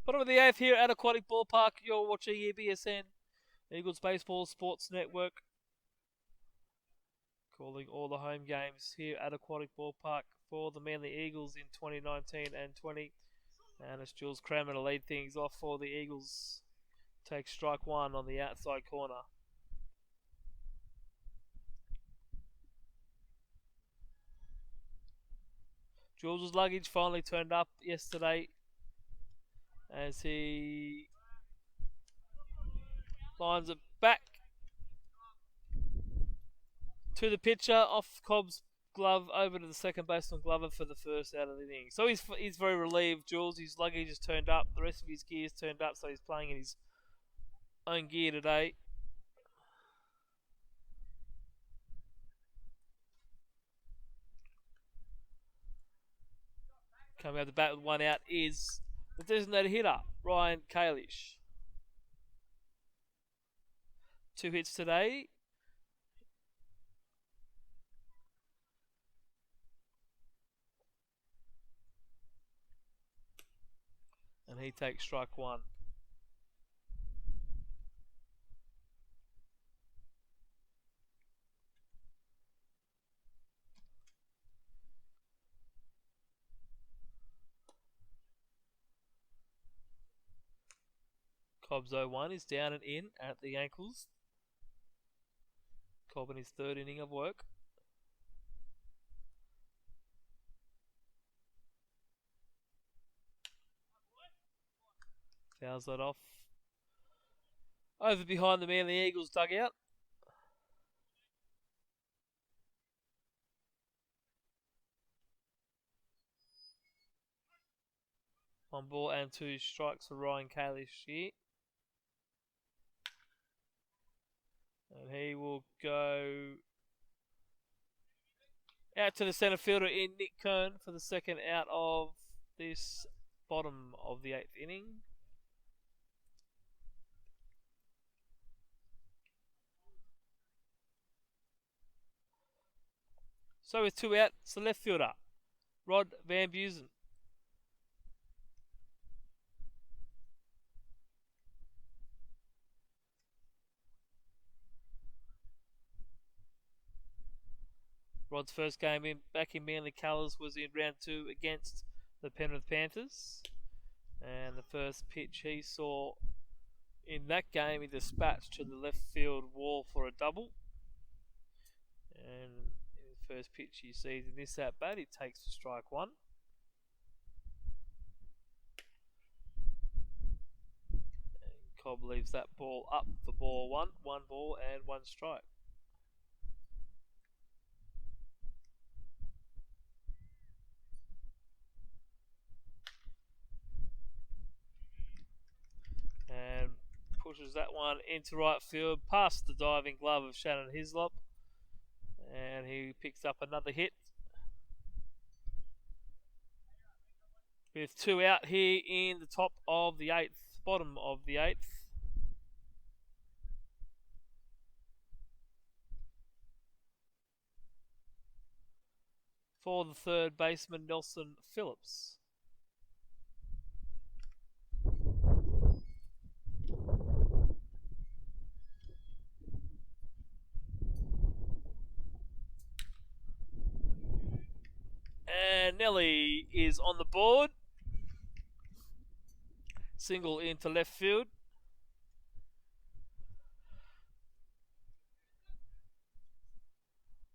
A: Bottom of the 8th here at Aquatic Ballpark. You're watching EBSN, Eagles Baseball Sports Network. Calling all the home games here at Aquatic Ballpark for the Manly Eagles in 2019 and 20. And it's Jules Kramer to lead things off for the Eagles. Take strike 1 on the outside corner. Jules' luggage finally turned up yesterday as he lines it back to the pitcher, off Cobb's glove over to the second baseman Glover for the first out of the inning. So he's very relieved, Jules. His luggage has turned up, the rest of his gear's turned up, so he's playing in his own gear today. Coming out the bat with 1 out is the designated hitter, Ryan Kalish. 2 hits today. And he takes strike 1. Cobb's 0-1 is down and in at the ankles. Cobb in his 3rd inning of work. Fouls that off. Over behind the Manly Eagles dugout. 1 ball and 2 strikes for Ryan Kalish here. And he will go out to the centre fielder in Nick Kern for the second out of this bottom of the 8th inning. So with 2 out, it's the left fielder, Rod Van Busen. Rod's first game back in Manly colours was in round 2 against the Penrith Panthers. And the first pitch he saw in that game, he dispatched to the left field wall for a double. And in the first pitch he sees in this at bat, he takes for strike 1. And Cobb leaves that ball up for ball 1. 1 ball and 1 strike. And pushes that one into right field past the diving glove of Shannon Hislop. And he picks up another hit. With 2 out here in the top of the 8th, bottom of the 8th. For the third baseman, Nelson Phillips. And Nelly is on the board. Single into left field.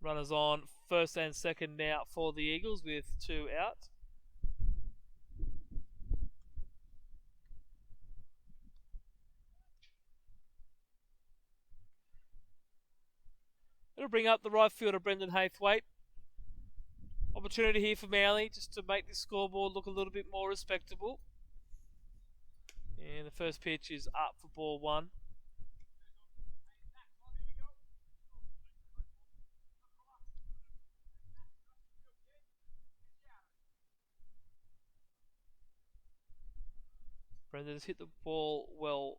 A: Runners on first and second now for the Eagles with 2 out. It'll bring up the right fielder, Brendan Haythwaite. Opportunity here for Manly just to make this scoreboard look a little bit more respectable. And the first pitch is up for ball 1. Brendan's hit the ball well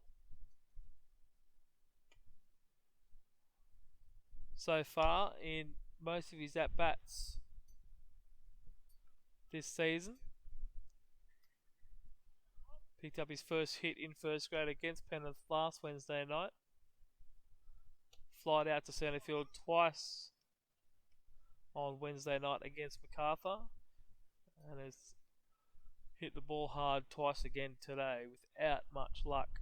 A: so far in most of his at-bats this season. Picked up his first hit in first grade against Penrith last Wednesday night. Flied out to centre field twice on Wednesday night against Macarthur. And has hit the ball hard twice again today without much luck.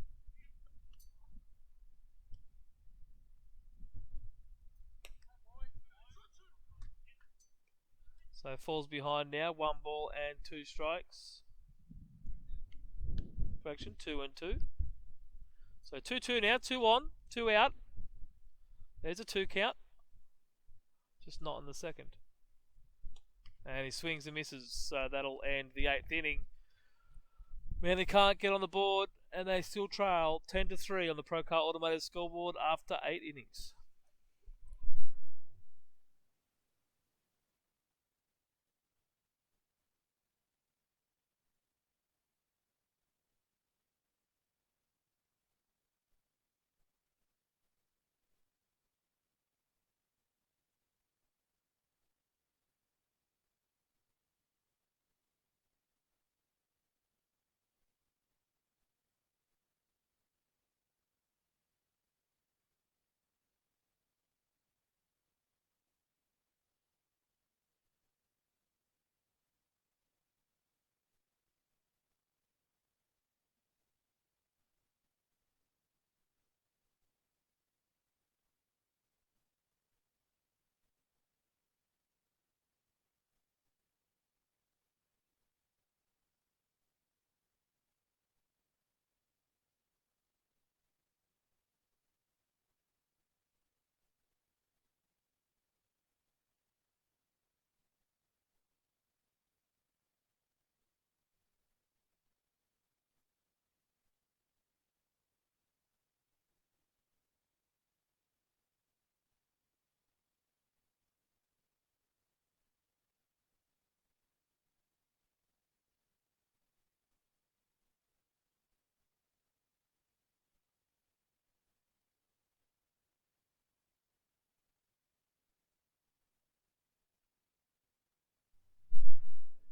A: So falls behind now, 1 ball and 2 strikes. Correction, 2 and 2. So 2-2 now, 2 on, 2 out. There's a 2 count. Just not in the second. And he swings and misses, so that'll end the 8th inning. Manly can't get on the board, and they still trail 10-3 on the Procar Automotive scoreboard after 8 innings.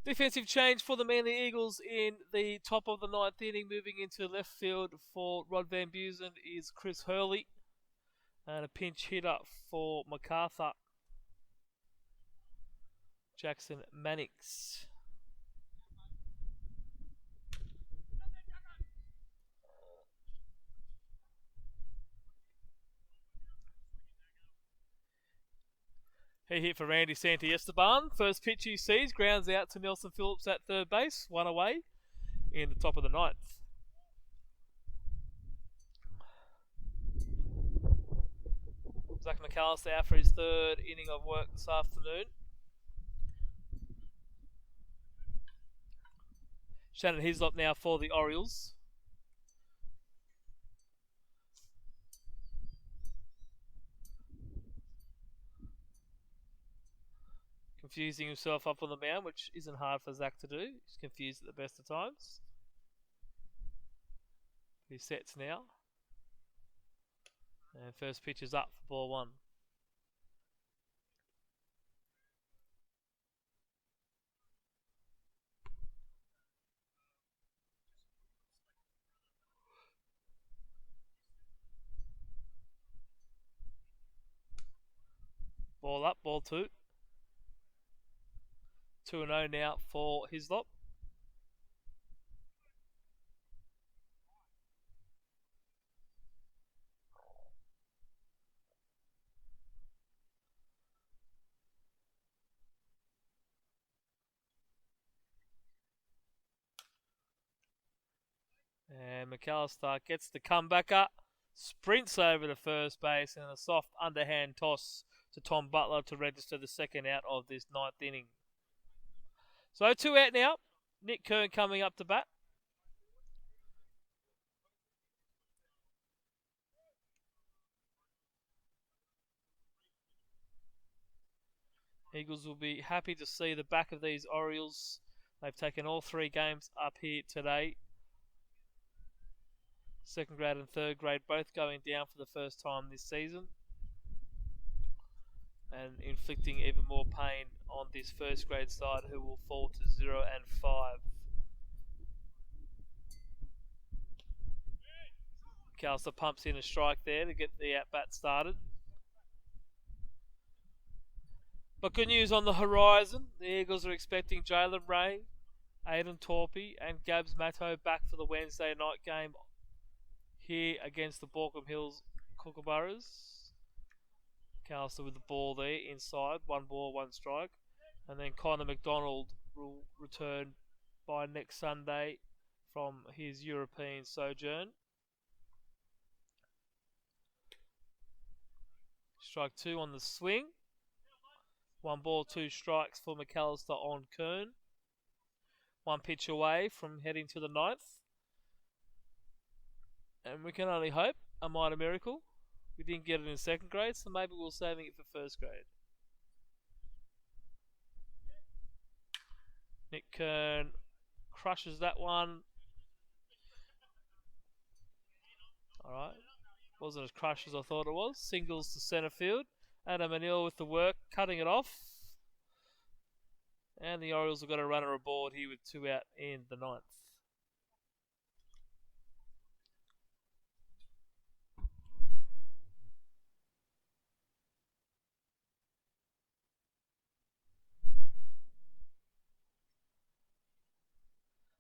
A: Defensive change for the Manly Eagles in the top of the ninth inning. Moving into left field for Rod Van Busen is Chris Hurley. And a pinch hitter for Macarthur, Jackson Mannix. He hit for Randy Santiesteban. First pitch he sees, grounds out to Nelson Phillips at third base, one away in the top of the ninth. Zach McAllister out for his third inning of work this afternoon. Shannon Hislop now for the Orioles. Confusing himself up on the mound, which isn't hard for Zach to do. He's confused at the best of times. He sets now. And first pitch is up for ball one. Ball up, ball two. 2-0 now for Hislop. And McAllister gets the comebacker, sprints over to first base, and a soft underhand toss to Tom Butler to register the second out of this ninth inning. So 2 out now. Nick Kern coming up to bat. Eagles will be happy to see the back of these Orioles. They've taken all 3 games up here today. Second grade and third grade both going down for the first time this season, and inflicting even more pain on this first grade side, who will fall to 0-5. McAllister pumps in a strike there to get the at-bat started. But good news on the horizon. The Eagles are expecting Jalen Ray, Aidan Torpey and Gabs Matto back for the Wednesday night game here against the Borkham Hills Kookaburras. McAllister with the ball there inside, 1 ball, 1 strike. And then Connor McDonald will return by next Sunday from his European sojourn. Strike 2 on the swing. 1 ball, 2 strikes for McAllister on Kern. 1 pitch away from heading to the 9th. And we can only hope, a minor miracle. We didn't get it in second grade, so maybe we're saving it for first grade. Nick Kern crushes that one. Alright. Wasn't as crushed as I thought it was. Singles to centre field. Adam Anil with the work, cutting it off. And the Orioles have got a runner aboard here with 2 out in the 9th.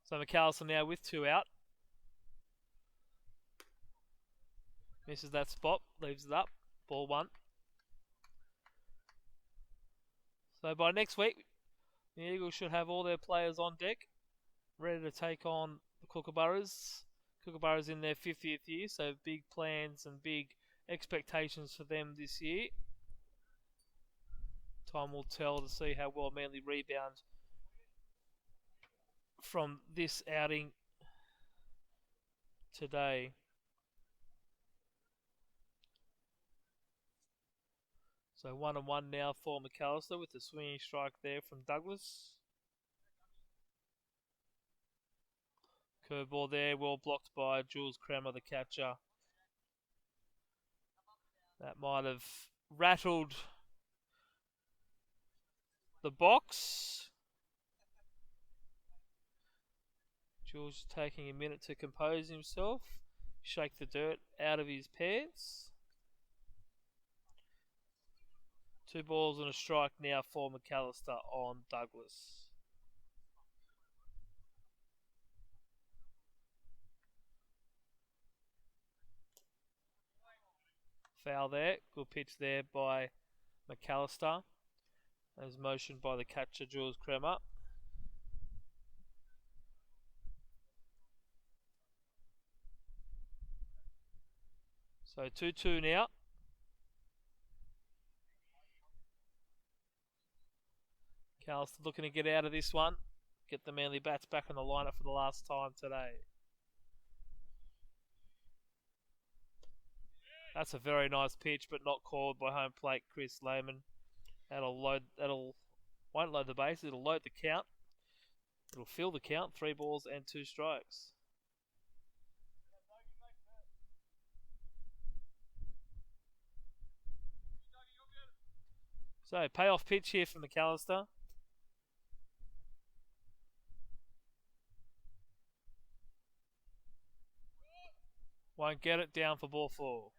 A: So McAllister now with 2 out. Misses that spot, leaves it up. Ball 1. So by next week, the Eagles should have all their players on deck, ready to take on the Kookaburras. Kookaburras in their 50th year, so big plans and big expectations for them this year. Time will tell to see how well Manly rebound from this outing today. So 1-1 now for McAllister with the swinging strike there from Douglas. Curveball there, well blocked by Jules Kramer, the catcher. That might have rattled the box. Jules is taking a minute to compose himself. Shake the dirt out of his pants. 2 balls and a strike now for Macarthur on Douglas. Foul there. Good pitch there by Macarthur. As motioned by the catcher, Jules Kremer. So 2-2 now. Cal's looking to get out of this one. Get the Manly bats back on the lineup for the last time today. That's a very nice pitch, but not called by home plate Chris Lehman. Won't load the bases, it'll load the count. It'll fill the count, 3 balls and 2 strikes. So, payoff pitch here from Macarthur. Won't get it, down for ball 4.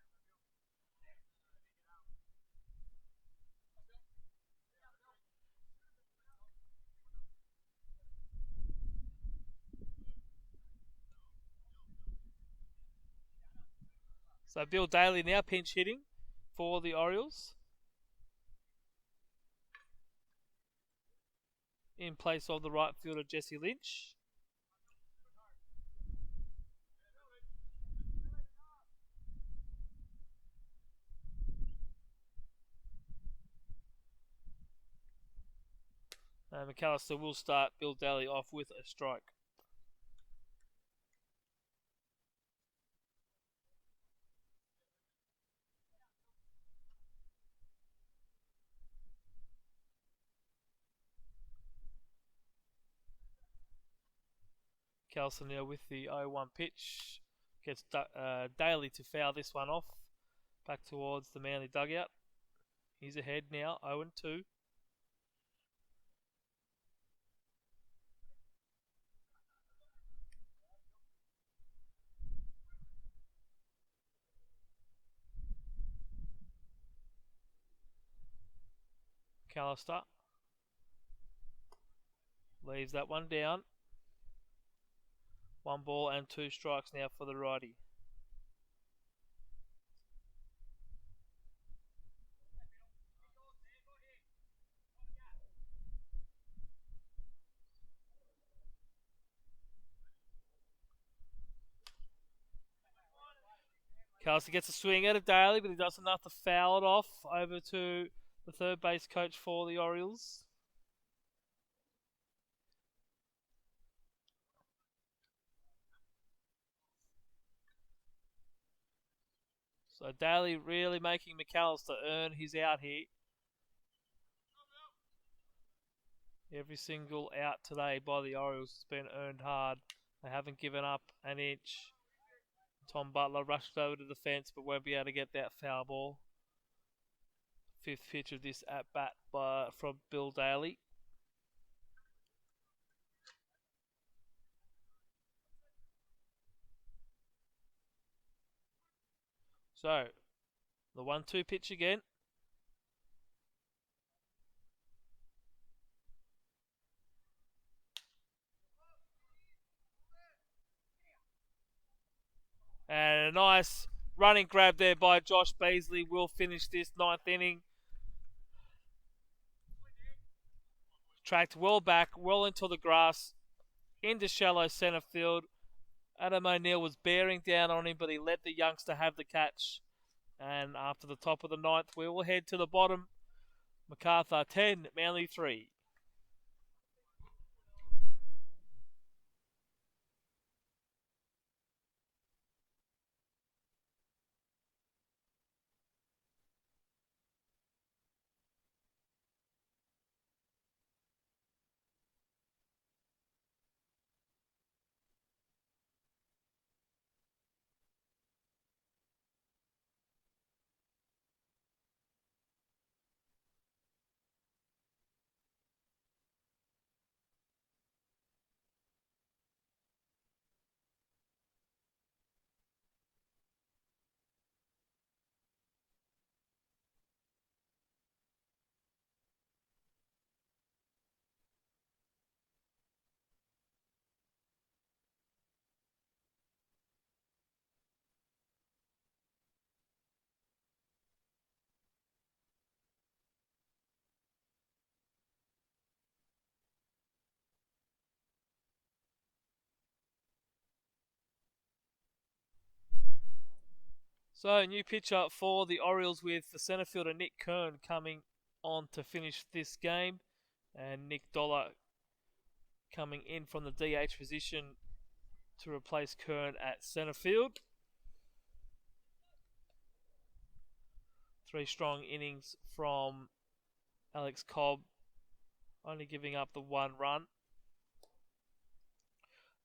A: So Bill Daly now pinch hitting for the Orioles. In place of the right fielder Jesse Lynch. Macarthur will start Bill Daly off with a strike. Kelson now with the 0-1 pitch. Gets Daly to foul this one off. Back towards the Manly dugout. He's ahead now, 0-2. McAllister leaves that one down. 1 ball and 2 strikes now for the righty. McAllister gets a swing at it Daly, but he does enough to foul it off over to the third base coach for the Orioles. So Daly really making McAllister earn his out here. Every single out today by the Orioles has been earned hard. They haven't given up an inch. Tom Butler rushed over to the fence but won't be able to get that foul ball. 5th pitch of this at bat from Bill Daly. So, the 1-2 pitch again. And a nice running grab there by Josh Beasley will finish this 9th inning. Tracked well back, well into the grass, into shallow centre field. Adam O'Neill was bearing down on him, but he let the youngster have the catch. And after the top of the 9th, we will head to the bottom. Macarthur 10, Manly 3. So, new pitcher for the Orioles with the centre fielder Nick Kern coming on to finish this game. And Nick Dollar coming in from the DH position to replace Kern at centre field. 3 strong innings from Alex Cobb, only giving up the 1 run.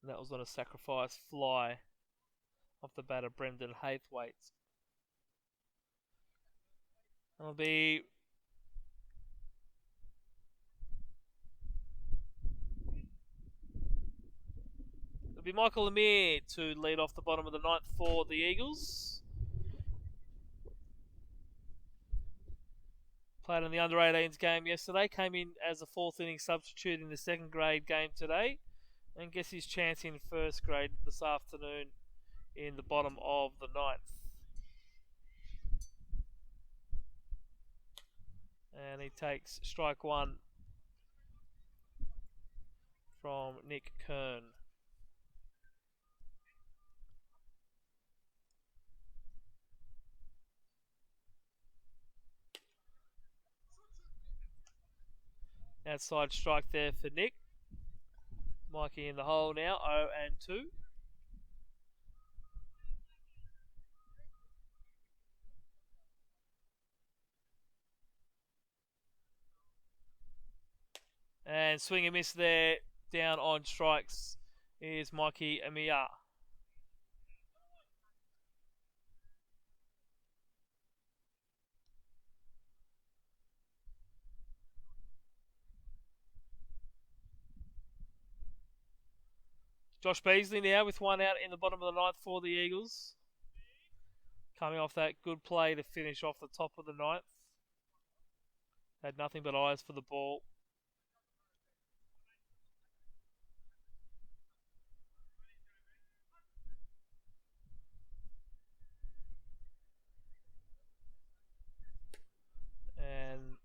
A: And that was on a sacrifice fly off the batter Brendan Haythwaite. It'll be Michael Lemire to lead off the bottom of the 9th for the Eagles. Played in the under-18s game yesterday, came in as a 4th inning substitute in the 2nd grade game today, and gets his chance in 1st grade this afternoon in the bottom of the 9th. And he takes strike 1 from Nick Kern. Outside strike there for Nick. Mikey in the hole now, 0-2. And swing and miss there, down on strikes, is Mikey Amia. Josh Beasley now with 1 out in the bottom of the 9th for the Eagles. Coming off that good play to finish off the top of the 9th. Had nothing but eyes for the ball. And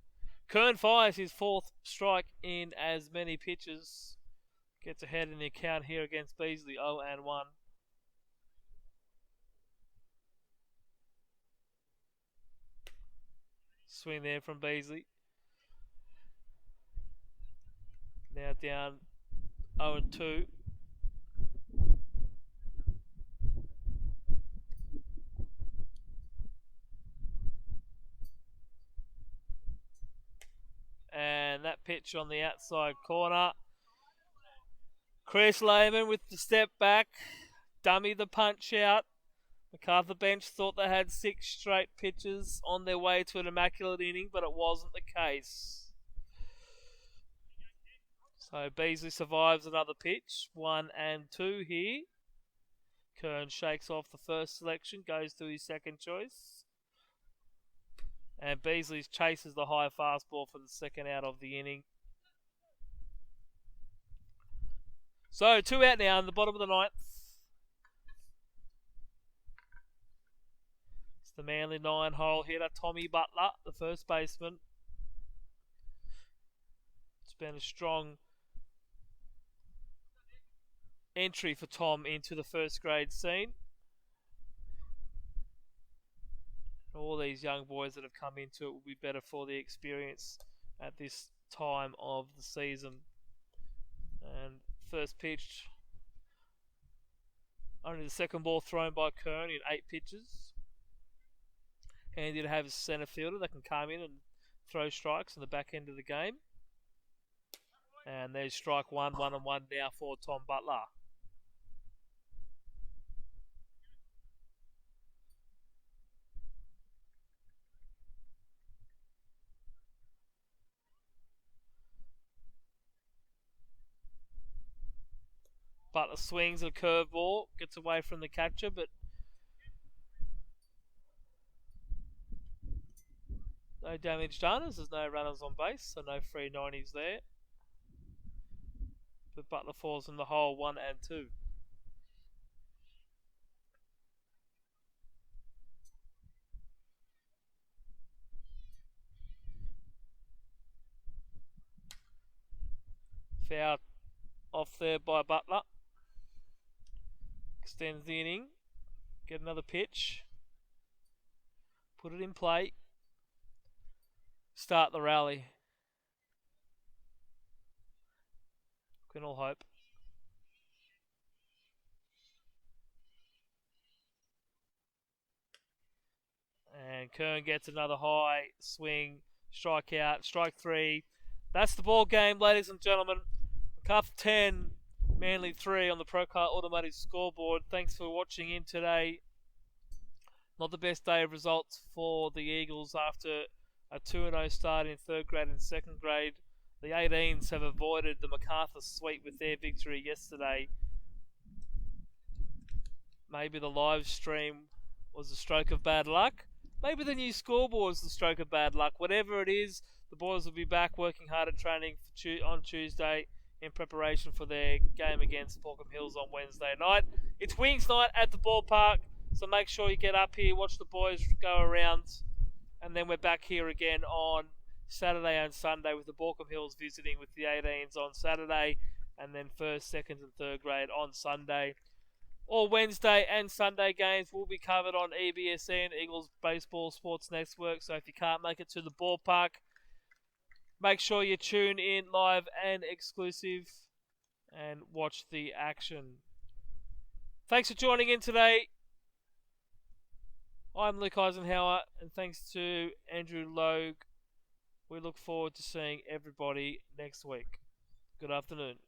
A: Kern fires his 4th strike in as many pitches. Gets ahead in the account here against Beasley, 0-1. Swing there from Beasley. Now down 0-2. And that pitch on the outside corner. Chris Lehman with the step back. Dummy the punch out. Macarthur bench thought they had 6 straight pitches on their way to an immaculate inning, but it wasn't the case. So Beasley survives another pitch. 1-2 here. Kern shakes off the first selection, goes to his second choice. And Beasley chases the high fastball for the 2nd out of the inning. So 2 out now in the bottom of the 9th. It's the Manly 9-hole hitter, Tommy Butler, the first baseman. It's been a strong entry for Tom into the 1st grade scene. All these young boys that have come into it will be better for the experience at this time of the season. And first pitch, only the 2nd ball thrown by Kern in 8 pitches. Handy to have a centre fielder that can come in and throw strikes in the back end of the game. And there's strike 1, 1-1 now for Tom Butler. Butler swings a curveball, gets away from the catcher, but no damage done as there's no runners on base, so no free 90s there. But Butler falls in the hole, 1-2. Foul off there by Butler. Extends the inning. Get another pitch. put it in play, start the rally. Can all hope. And Kern gets another high swing, strike out, strike 3. That's the ball game, ladies and gentlemen. Macarthur 10, Manly 3 on the Procar Automotive scoreboard. Thanks for watching in today. Not the best day of results for the Eagles after a 2-0 start in third grade and second grade. The 18s have avoided the Macarthur sweep with their victory yesterday. Maybe the live stream was a stroke of bad luck. Maybe the new scoreboard was the stroke of bad luck. Whatever it is, the boys will be back working hard at training on Tuesday in preparation for their game against Baulkham Hills on Wednesday night. It's Wings night at the ballpark, so make sure you get up here, watch the boys go around, and then we're back here again on Saturday and Sunday with the Baulkham Hills visiting with the 18s on Saturday, and then first, second and third grade on Sunday. All Wednesday and Sunday games will be covered on EBSN, Eagles Baseball Sports Network. So if you can't make it to the ballpark, make sure you tune in live and exclusive and watch the action. Thanks for joining in today. I'm Luke Eisenhower, and thanks to Andrew Logue. We look forward to seeing everybody next week. Good afternoon.